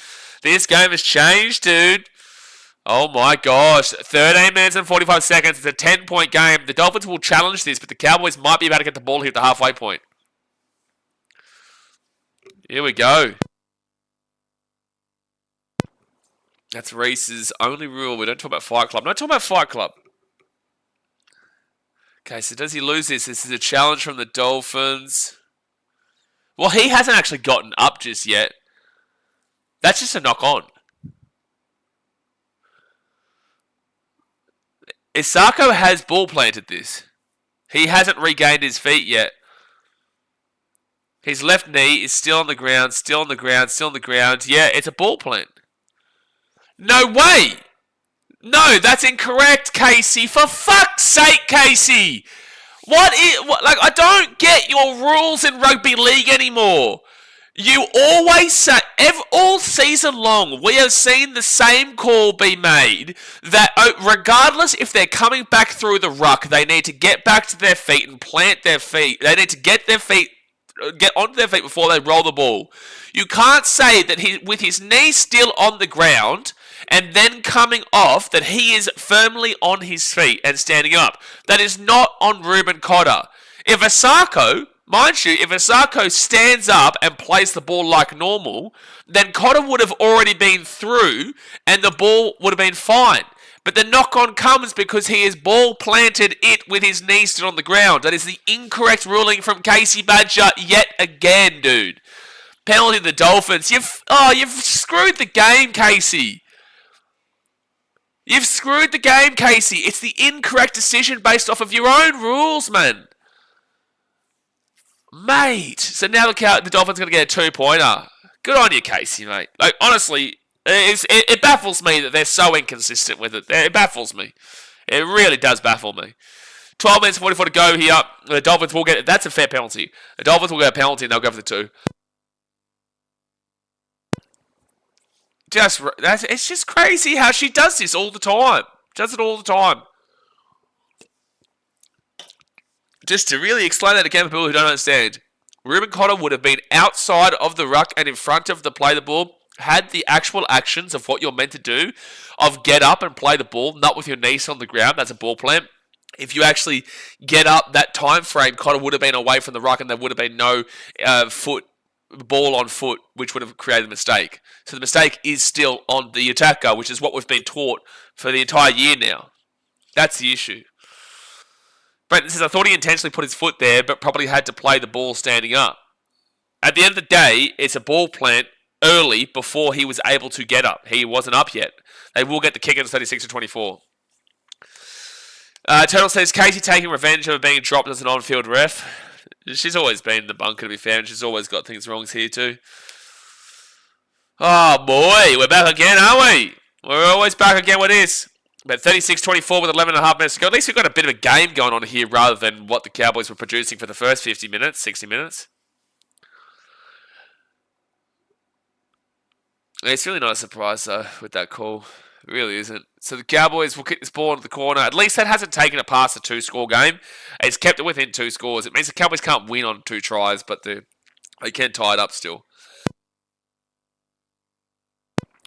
S1: Oh my gosh. 13 minutes and 45 seconds. It's a 10-point game. The Dolphins will challenge this, but the Cowboys might be about to get the ball here at the halfway point. Here we go. That's Reese's only rule. We don't talk about Fight Club. No, talk about Fight Club. Okay, so does he lose this? This is a challenge from the Dolphins. Well, he hasn't actually gotten up just yet. That's just a knock on. Isako has ball planted this. He hasn't regained his feet yet. His left knee is still on the ground, still on the ground, still on the ground. Yeah, it's a ball plant. No way! No, that's incorrect, Casey. For fuck's sake, Casey! Like, I don't get your rules in rugby league anymore. You always say, all season long, we have seen the same call be made that regardless if they're coming back through the ruck, they need to get back to their feet and plant their feet. They need to get onto their feet before they roll the ball. You can't say that with his knee still on the ground and then coming off that he is firmly on his feet and standing up. That is not on Ruben Cotter. If Isako stands up and plays the ball like normal, then Cotter would have already been through and the ball would have been fine. But the knock-on comes because he has ball planted it with his knee still on the ground. That is the incorrect ruling from Casey Badger yet again, dude. Penalty to the Dolphins. You've screwed the game, Casey. You've screwed the game, Casey. It's the incorrect decision based off of your own rules, man. Mate. So now the Dolphins are going to get a 2-pointer. Good on you, Casey, mate. Like, honestly, it baffles me that they're so inconsistent with it. It baffles me. It really does baffle me. 12 minutes 44 to go here. The Dolphins will get... That's a fair penalty. The Dolphins will get a penalty and they'll go for the 2. It's just crazy how she does this all the time. Does it all the time. Just to really explain that again for people who don't understand. Ruben Cotter would have been outside of the ruck and in front of the play the ball, had the actual actions of what you're meant to do, of get up and play the ball, not with your knees on the ground. That's a ball plant. If you actually get up that time frame, Cotter would have been away from the ruck and there would have been no ball on foot, which would have created a mistake. So the mistake is still on the attacker, which is what we've been taught for the entire year now. That's the issue. Brenton says, I thought he intentionally put his foot there, but probably had to play the ball standing up. At the end of the day, it's a ball plant early before he was able to get up. He wasn't up yet. They will get the kick in 36-24. Turtle says, Casey taking revenge of being dropped as an on-field ref. She's always been in the bunker, to be fair, and she's always got things wrong here too. Oh boy, we're back again, aren't we? We're always back again with this. But 36-24 with 11.5 minutes to go. At least we've got a bit of a game going on here rather than what the Cowboys were producing for the first 50 minutes, 60 minutes. It's really not a surprise, though, with that call. It really isn't. So the Cowboys will kick this ball into the corner. At least that hasn't taken it past a 2-score game. It's kept it within 2 scores. It means the Cowboys can't win on 2 tries, but they can tie it up still.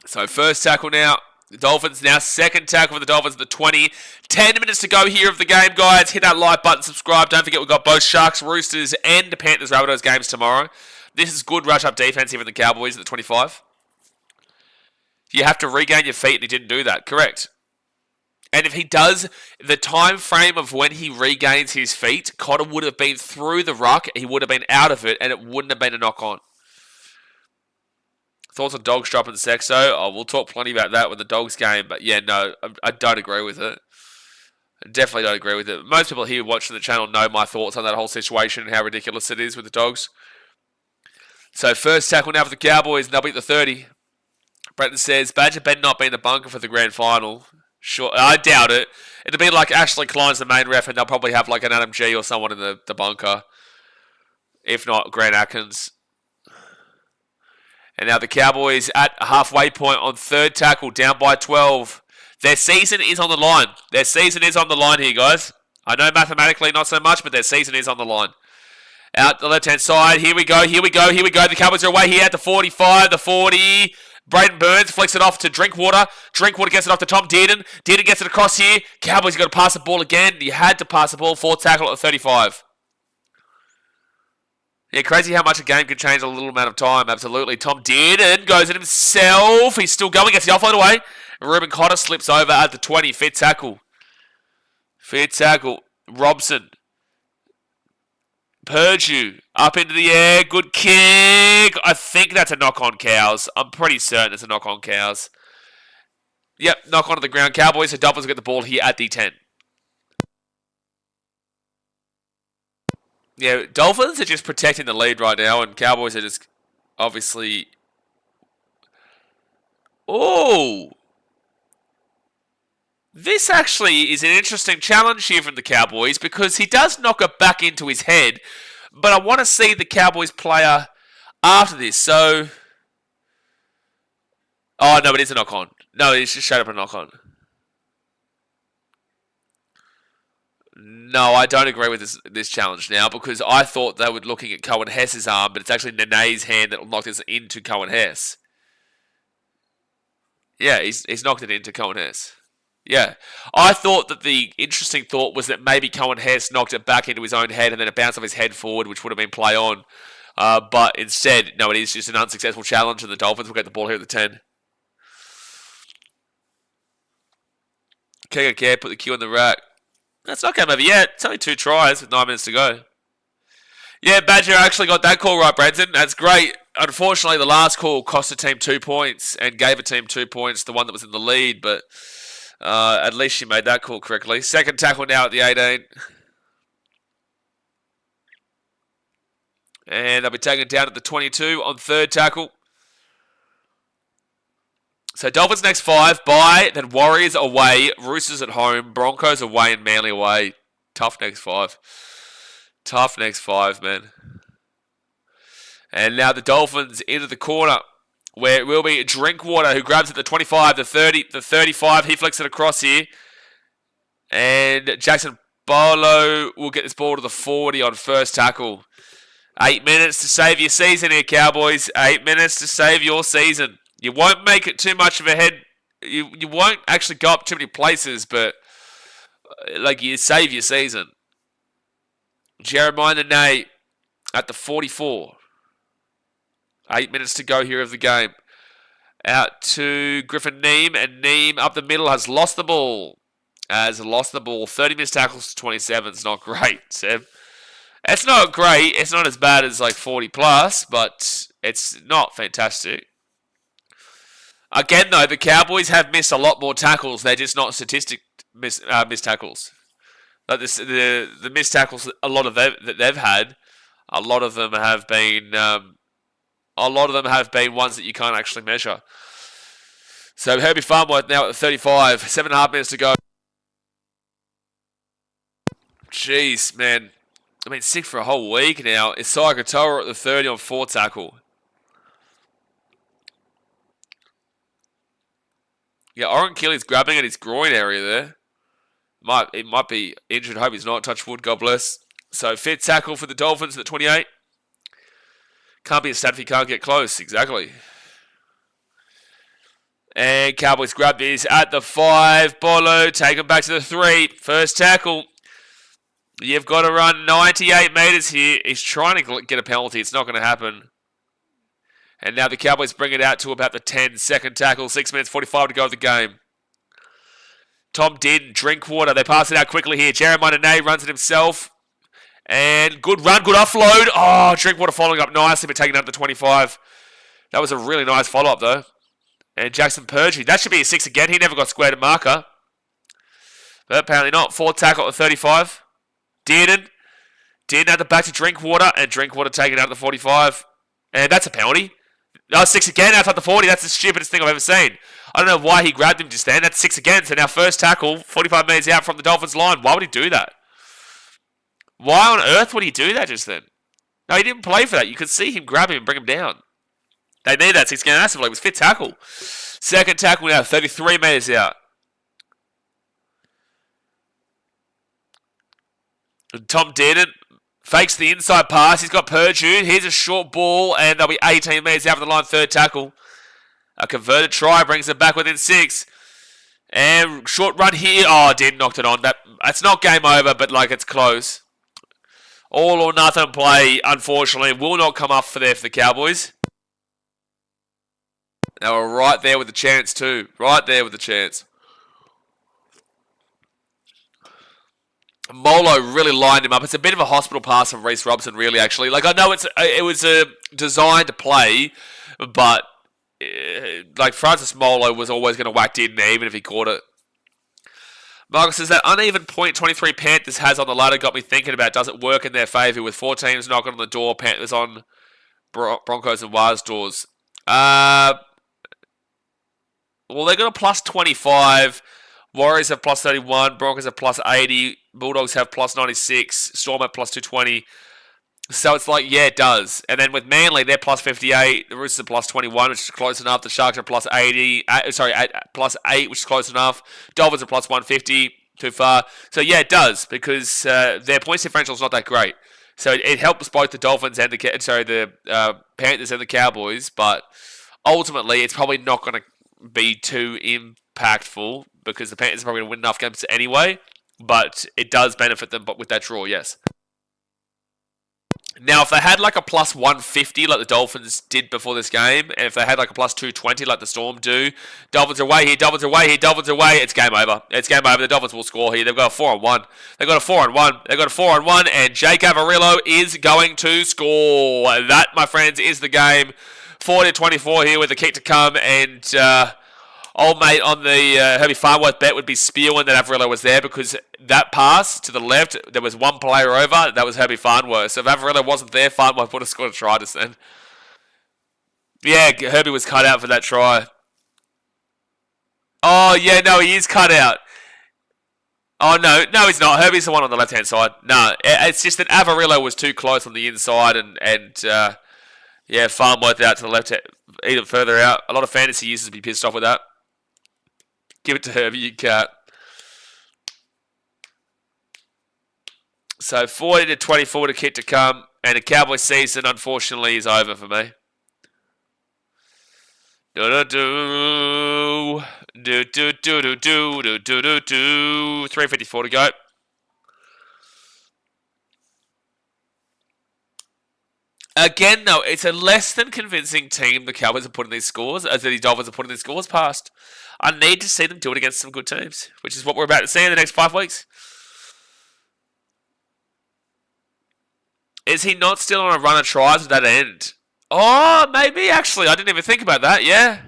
S1: So first tackle now. The Dolphins now second tackle for the Dolphins at the 20. 10 minutes to go here of the game, guys. Hit that like button, subscribe. Don't forget we've got both Sharks, Roosters, and Panthers Rabbitohs games tomorrow. This is good rush-up defense here for the Cowboys at the 25. You have to regain your feet, and he didn't do that. Correct. And if he does, the time frame of when he regains his feet, Cotter would have been through the ruck, he would have been out of it, and it wouldn't have been a knock-on. Thoughts on Dogs dropping Sexo? Oh, we'll talk plenty about that with the Dogs game, but yeah, no, I don't agree with it. I definitely don't agree with it. Most people here watching the channel know my thoughts on that whole situation and how ridiculous it is with the Dogs. So first tackle now for the Cowboys, and they'll be at the 30. Brenton says, Badger better not be in the bunker for the grand final. Sure, I doubt it. It'll be like Ashley Klein's the main ref, and they'll probably have like an Adam G or someone in the bunker. If not, Grant Atkins. And now the Cowboys at a halfway point on third tackle, down by 12. Their season is on the line. Their season is on the line here, guys. I know mathematically not so much, but their season is on the line. Out the left-hand side. Here we go, here we go, here we go. The Cowboys are away here at the 45, the 40. Braden Burns flicks it off to Drinkwater. Drinkwater gets it off to Tom Dearden. Dearden gets it across here. Cowboys got to pass the ball again. You had to pass the ball. Fourth tackle at the 35. Yeah, crazy how much a game can change in a little amount of time. Absolutely. Tom Dearden goes at himself. He's still going. Gets the offload away. Ruben Cotter slips over at the 20. Fit tackle. Fit tackle. Robson. Purdue. Up into the air. Good kick. I think that's a knock on Cows. I'm pretty certain it's a knock on Cows. Yep, knock onto the ground. Cowboys. So Dolphins will get the ball here at the 10. Yeah, Dolphins are just protecting the lead right now, and Cowboys are just obviously... Oh! This actually is an interesting challenge here from the Cowboys because he does knock it back into his head, but I want to see the Cowboys player after this, so... Oh, no, it is a knock-on. No, it's just straight up a knock-on. No, I don't agree with this challenge now because I thought they were looking at Cohen Hess's arm, but it's actually Nene's hand that knocked this into Cohen Hess. Yeah, he's knocked it into Cohen Hess. Yeah. I thought that the interesting thought was that maybe Cohen Hess knocked it back into his own head and then it bounced off his head forward, which would have been play on. But instead, no, it is just an unsuccessful challenge and the Dolphins will get the ball here at the 10. Okay, put the cue in the rack. That's not game over yet. It's only 2 tries with 9 minutes to go. Yeah, Badger actually got that call right, Brenton. That's great. Unfortunately, the last call cost a team 2 points and gave a team 2 points, the one that was in the lead, but at least she made that call correctly. Second tackle now at the 18. And they'll be taken down at the 22 on third tackle. So Dolphins next 5, bye, then Warriors away, Roosters at home, Broncos away and Manly away. Tough next 5. Tough next 5, man. And now the Dolphins into the corner where it will be Drinkwater who grabs at the 25, the 30, the 35. He flicks it across here. And Jackson Bolo will get this ball to the 40 on first tackle. 8 minutes to save your season here, Cowboys. 8 minutes to save your season. You won't make it too much of a head. You won't actually go up too many places, but like you save your season. Jeremiah Nene at the 44. 8 minutes to go here of the game. Out to Griffin Neem, and Neem up the middle has lost the ball. 30 missed tackles to 27. It's not great, Seb. It's not great. It's not as bad as like 40 plus, but it's not fantastic. Again, though, the Cowboys have missed a lot more tackles. They're just not missed tackles. Like the missed tackles, a lot of them that they've had, a lot of them have been ones that you can't actually measure. So Herbie Farmworth now at the 35, 7.5 minutes to go. Jeez, man. I've been sick for a whole week now. Isaiah Katoa at the 30 on fourth tackle. Yeah, Oren Keely's grabbing at his groin area there. It might be injured. Hope he's not. Touch wood. God bless. So fifth tackle for the Dolphins at the 28. Can't be a stat if he can't get close. Exactly. And Cowboys grab this at the 5. Bolo take him back to the 3. First tackle. You've got to run 98 metres here. He's trying to get a penalty. It's not going to happen. And now the Cowboys bring it out to about the 10. Second tackle, 6 minutes 45 to go of the game. Tom Dearden, Drinkwater. They pass it out quickly here. Jeremiah Nene runs it himself. And good run, good offload. Oh, Drinkwater following up nicely, but taking out the 25. That was a really nice follow-up, though. And Jackson Purdue. That should be a 6 again. He never got squared to marker. But apparently not. Fourth tackle at the 35. Dearden at the back to Drinkwater. And Drinkwater taking out the 45. And that's a penalty. No, 6 again outside the 40. That's the stupidest thing I've ever seen. I don't know why he grabbed him just then. That's 6 again. So now first tackle, 45 metres out from the Dolphins line. Why would he do that? Why on earth would he do that just then? No, he didn't play for that. You could see him grab him and bring him down. They need that 6 again massively. It was fifth tackle. Second tackle now, 33 metres out. And Tom Dearden fakes the inside pass. He's got Purdue. Here's a short ball, and they'll be 18 metres out of the line. Third tackle. A converted try brings it back within 6. And short run here. Oh, Dearden knocked it on. That's not game over, but like it's close. All or nothing play, unfortunately, will not come up for the Cowboys. They were right there with the chance too. Right there with the chance. Molo really lined him up. It's a bit of a hospital pass from Reece Robson, really, actually. Like, I know it was a designed play, but like Francis Molo was always going to whack in there, even if he caught it. Marcus says that uneven .23 Panthers has on the ladder got me thinking about does it work in their favour with 4 teams knocking on the door, Panthers on Broncos and Wars doors. Well, they got a plus 25. Warriors have plus 31. Broncos have plus 80. Bulldogs have plus 96. Storm have plus 220. So it's like, yeah, it does. And then with Manly, they're plus 58. The Roosters are plus 21, which is close enough. The Sharks are plus 80. Plus 8, which is close enough. Dolphins are plus 150. Too far. So yeah, it does because their points differential is not that great. So it helps both the Dolphins and the Panthers and the Cowboys. But ultimately, it's probably not going to be too impactful because the Panthers are probably going to win enough games anyway. But it does benefit them with that draw, yes. Now, if they had like a plus 150 like the Dolphins did before this game, and if they had like a plus 220 like the Storm do, Dolphins are away here, Dolphins are away here, Dolphins are away, it's game over. It's game over. The Dolphins will score here. They've got a 4-on-1. They've got a 4-on-1. They've got a 4-on-1, and Jake Averillo is going to score. That, my friends, is the game. 40-24 here with the kick to come, and old mate on the Herbie Farnworth bet would be spewing that Averillo was there because that pass to the left, there was one player over, that was Herbie Farnworth. So if Averillo wasn't there, Farnworth would have scored a try just then. Yeah, Herbie was cut out for that try. Oh, yeah, no, he is cut out. Oh, no, he's not. Herbie's the one on the left-hand side. No, it's just that Averillo was too close on the inside and Farnworth out to the left, even further out. A lot of fantasy users would be pissed off with that. Give it to Herbie, you cat. So 40-24 to kick to come, and the Cowboys season, unfortunately, is over for me. 3:54 to go. Again, though, it's a less than convincing team the Cowboys are putting these scores, as the Dolphins are putting these scores past. I need to see them do it against some good teams, which is what we're about to see in the next 5 weeks. Is he not still on a run of tries at that end? Oh, maybe, actually. I didn't even think about that, yeah.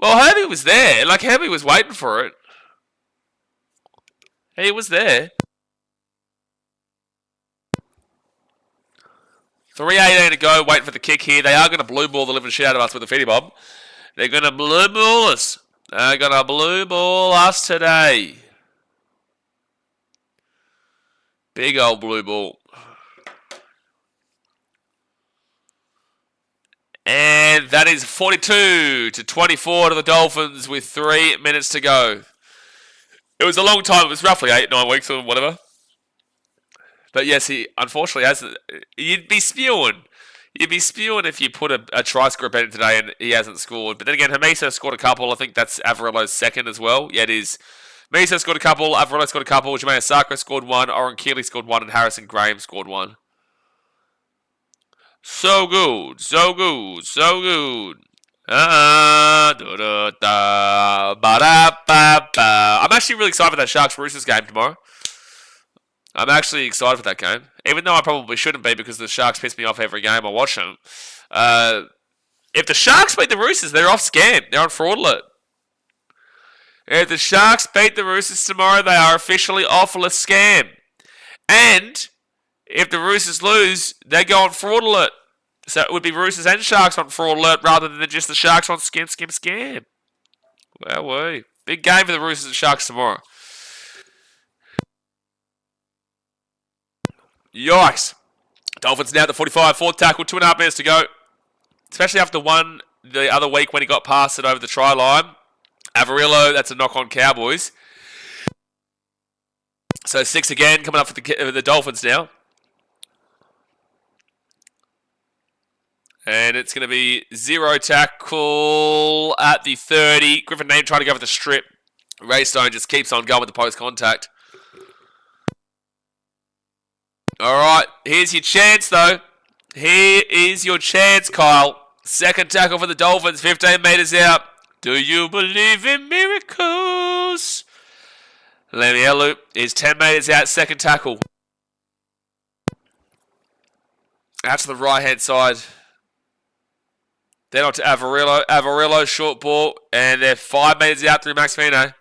S1: Well, Herbie was there. Like, Herbie was waiting for it. He was there. 3:18 to go, waiting for the kick here. They are going to blue ball the living shit out of us with a feedy bob. They're going to blue ball us. They're going to blue ball us today. Big old blue ball. And that is 42-24 to the Dolphins with 3 minutes to go. It was a long time. It was roughly 8-9 weeks or whatever. But yes, he unfortunately hasn't. You'd be spewing. You'd be spewing if you put a try score bet in today and he hasn't scored. But then again, Hamiso scored a couple. I think that's Averillo's second as well. Yeah, it is. Hamiso scored a couple. Averillo scored a couple. Jermaine Sakho scored one. Oren Keeley scored one. And Harrison Graham scored one. So good. So good. So good. I'm actually really excited for that Sharks-Roosters game tomorrow. I'm actually excited for that game. Even though I probably shouldn't be because the Sharks piss me off every game I watch them. If the Sharks beat the Roosters, they're off scam. They're on fraud alert. If the Sharks beat the Roosters tomorrow, they are officially off a scam. And if the Roosters lose, they go on fraud alert. So it would be Roosters and Sharks on fraud alert rather than just the Sharks on scam. Well, big game for the Roosters and Sharks tomorrow. Yikes. Dolphins now at the 45, fourth tackle, 2.5 minutes to go. Especially after one the other week when he got past it over the try line. Averillo, that's a knock on Cowboys. So 6 again, coming up for the Dolphins now. And it's going to be 0 tackle at the 30. Griffin Name trying to go for the strip. Raystone just keeps on going with the post contact. All right, here's your chance, though. Here is your chance, Kyle. Second tackle for the Dolphins, 15 metres out. Do you believe in miracles? Lemielu is 10 metres out, second tackle. Out to the right-hand side. Then on to Avarillo. Avarillo, short ball, and they're 5 metres out through Max Fino.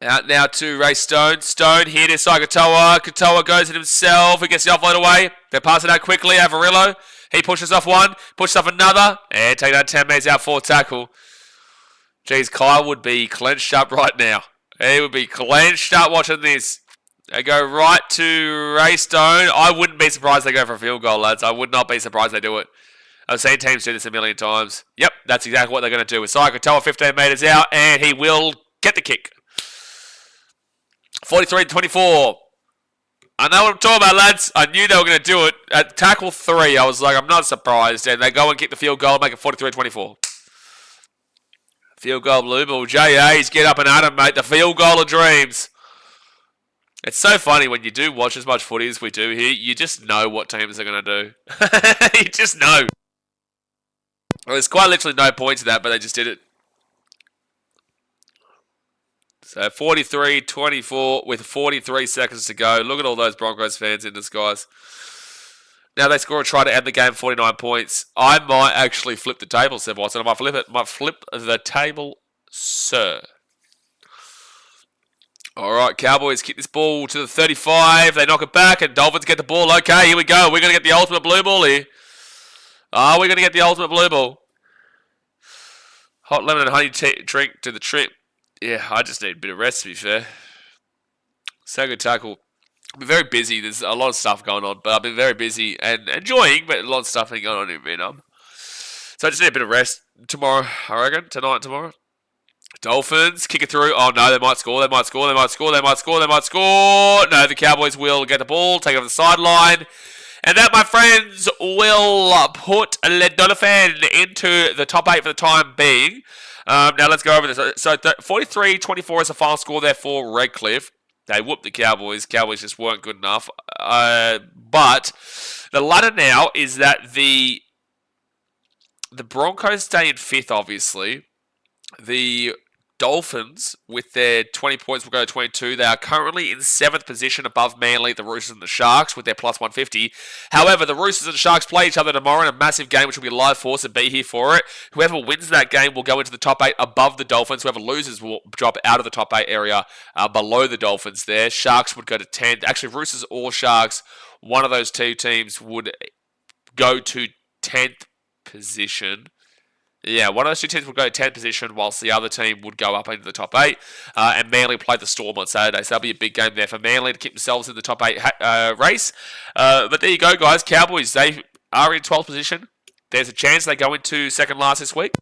S1: Out now to Ray Stone. Stone here to Katoa. Katoa goes it himself. He gets the offload away. They pass it out quickly. Avarillo. He pushes off one. Pushes off another. And take that 10 metres out for tackle. Jeez, Kyle would be clenched up right now. He would be clenched up watching this. They go right to Ray Stone. I wouldn't be surprised they go for a field goal, lads. I would not be surprised they do it. I've seen teams do this a million times. Yep, that's exactly what they're going to do. Isaiah Katoa 15 metres out, and he will get the kick. 43-24. I know what I'm talking about, lads. I knew they were going to do it. At tackle 3, I was like, I'm not surprised. And they go and kick the field goal and make it 43-24. Field goal, blue ball. JA's get up and at him, mate. The field goal of dreams. It's so funny when you do watch as much footy as we do here, you just know what teams are going to do. You just know. Well, there's quite literally no point to that, but they just did it. So 43-24 with 43 seconds to go. Look at all those Broncos fans in this, guys. Now they score a try to end the game, 49 points. I might actually flip the table, Seb Watson. I might flip it. Might flip the table, sir. All right, Cowboys kick this ball to the 35. They knock it back, and Dolphins get the ball. Okay, here we go. We're going to get the ultimate blue ball here. Are we going to get the ultimate blue ball? Hot lemon and honey drink to the trip. Yeah, I just need a bit of rest, to be fair. So good tackle. I've been very busy. There's a lot of stuff going on, but I've been very busy and enjoying, but a lot of stuff been going on in Vietnam. So I just need a bit of rest tomorrow, I reckon. Tonight, tomorrow. Dolphins kick it through. Oh no, they might score. They might score. They might score. They might score. They might score. No, the Cowboys will get the ball, take it off the sideline. And that, my friends, will put Le Dolphin into the top 8 for the time being. Now let's go over this. So 43-24 is the final score there for Redcliffe. They whooped the Cowboys. Cowboys just weren't good enough. But the ladder now is that the Broncos stay in 5th, obviously. The Dolphins, with their 20 points, will go to 22. They are currently in 7th position above Manly, the Roosters and the Sharks with their plus 150. However, the Roosters and the Sharks play each other tomorrow in a massive game, which will be live for us, and be here for it. Whoever wins that game will go into the top 8 above the Dolphins. Whoever loses will drop out of the top 8 area below the Dolphins there. Sharks would go to 10th. Actually, Roosters or Sharks, one of those two teams would go to 10th position. Yeah, one of those two teams would go to 10th position, whilst the other team would go up into the top 8. And Manly play the Storm on Saturday, so that'll be a big game there for Manly to keep themselves in the top 8 race. But there you go, guys. Cowboys, they are in 12th position. There's a chance they go into second last this week.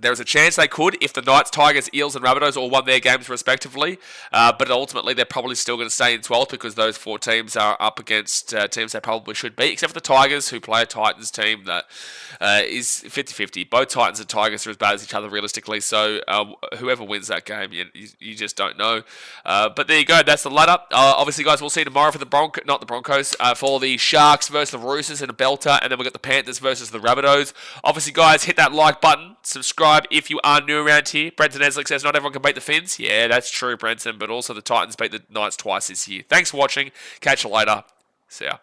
S1: There is a chance they could if the Knights, Tigers, Eels and Rabbitohs all won their games respectively. But ultimately, they're probably still going to stay in 12th because those 4 teams are up against teams they probably should be, except for the Tigers, who play a Titans team that is 50-50. Both Titans and Tigers are as bad as each other realistically, so whoever wins that game, you just don't know. But there you go. That's the ladder. Obviously, guys, we'll see you tomorrow for the Broncos, for the Sharks versus the Roosters in a belter, and then we've got the Panthers versus the Rabbitohs. Obviously, guys, hit that like button. Subscribe if you are new around here. Brenton Eslick says not everyone can beat the Finns. Yeah, that's true, Brenton, but also the Titans beat the Knights twice this year. Thanks for watching. Catch you later. See ya.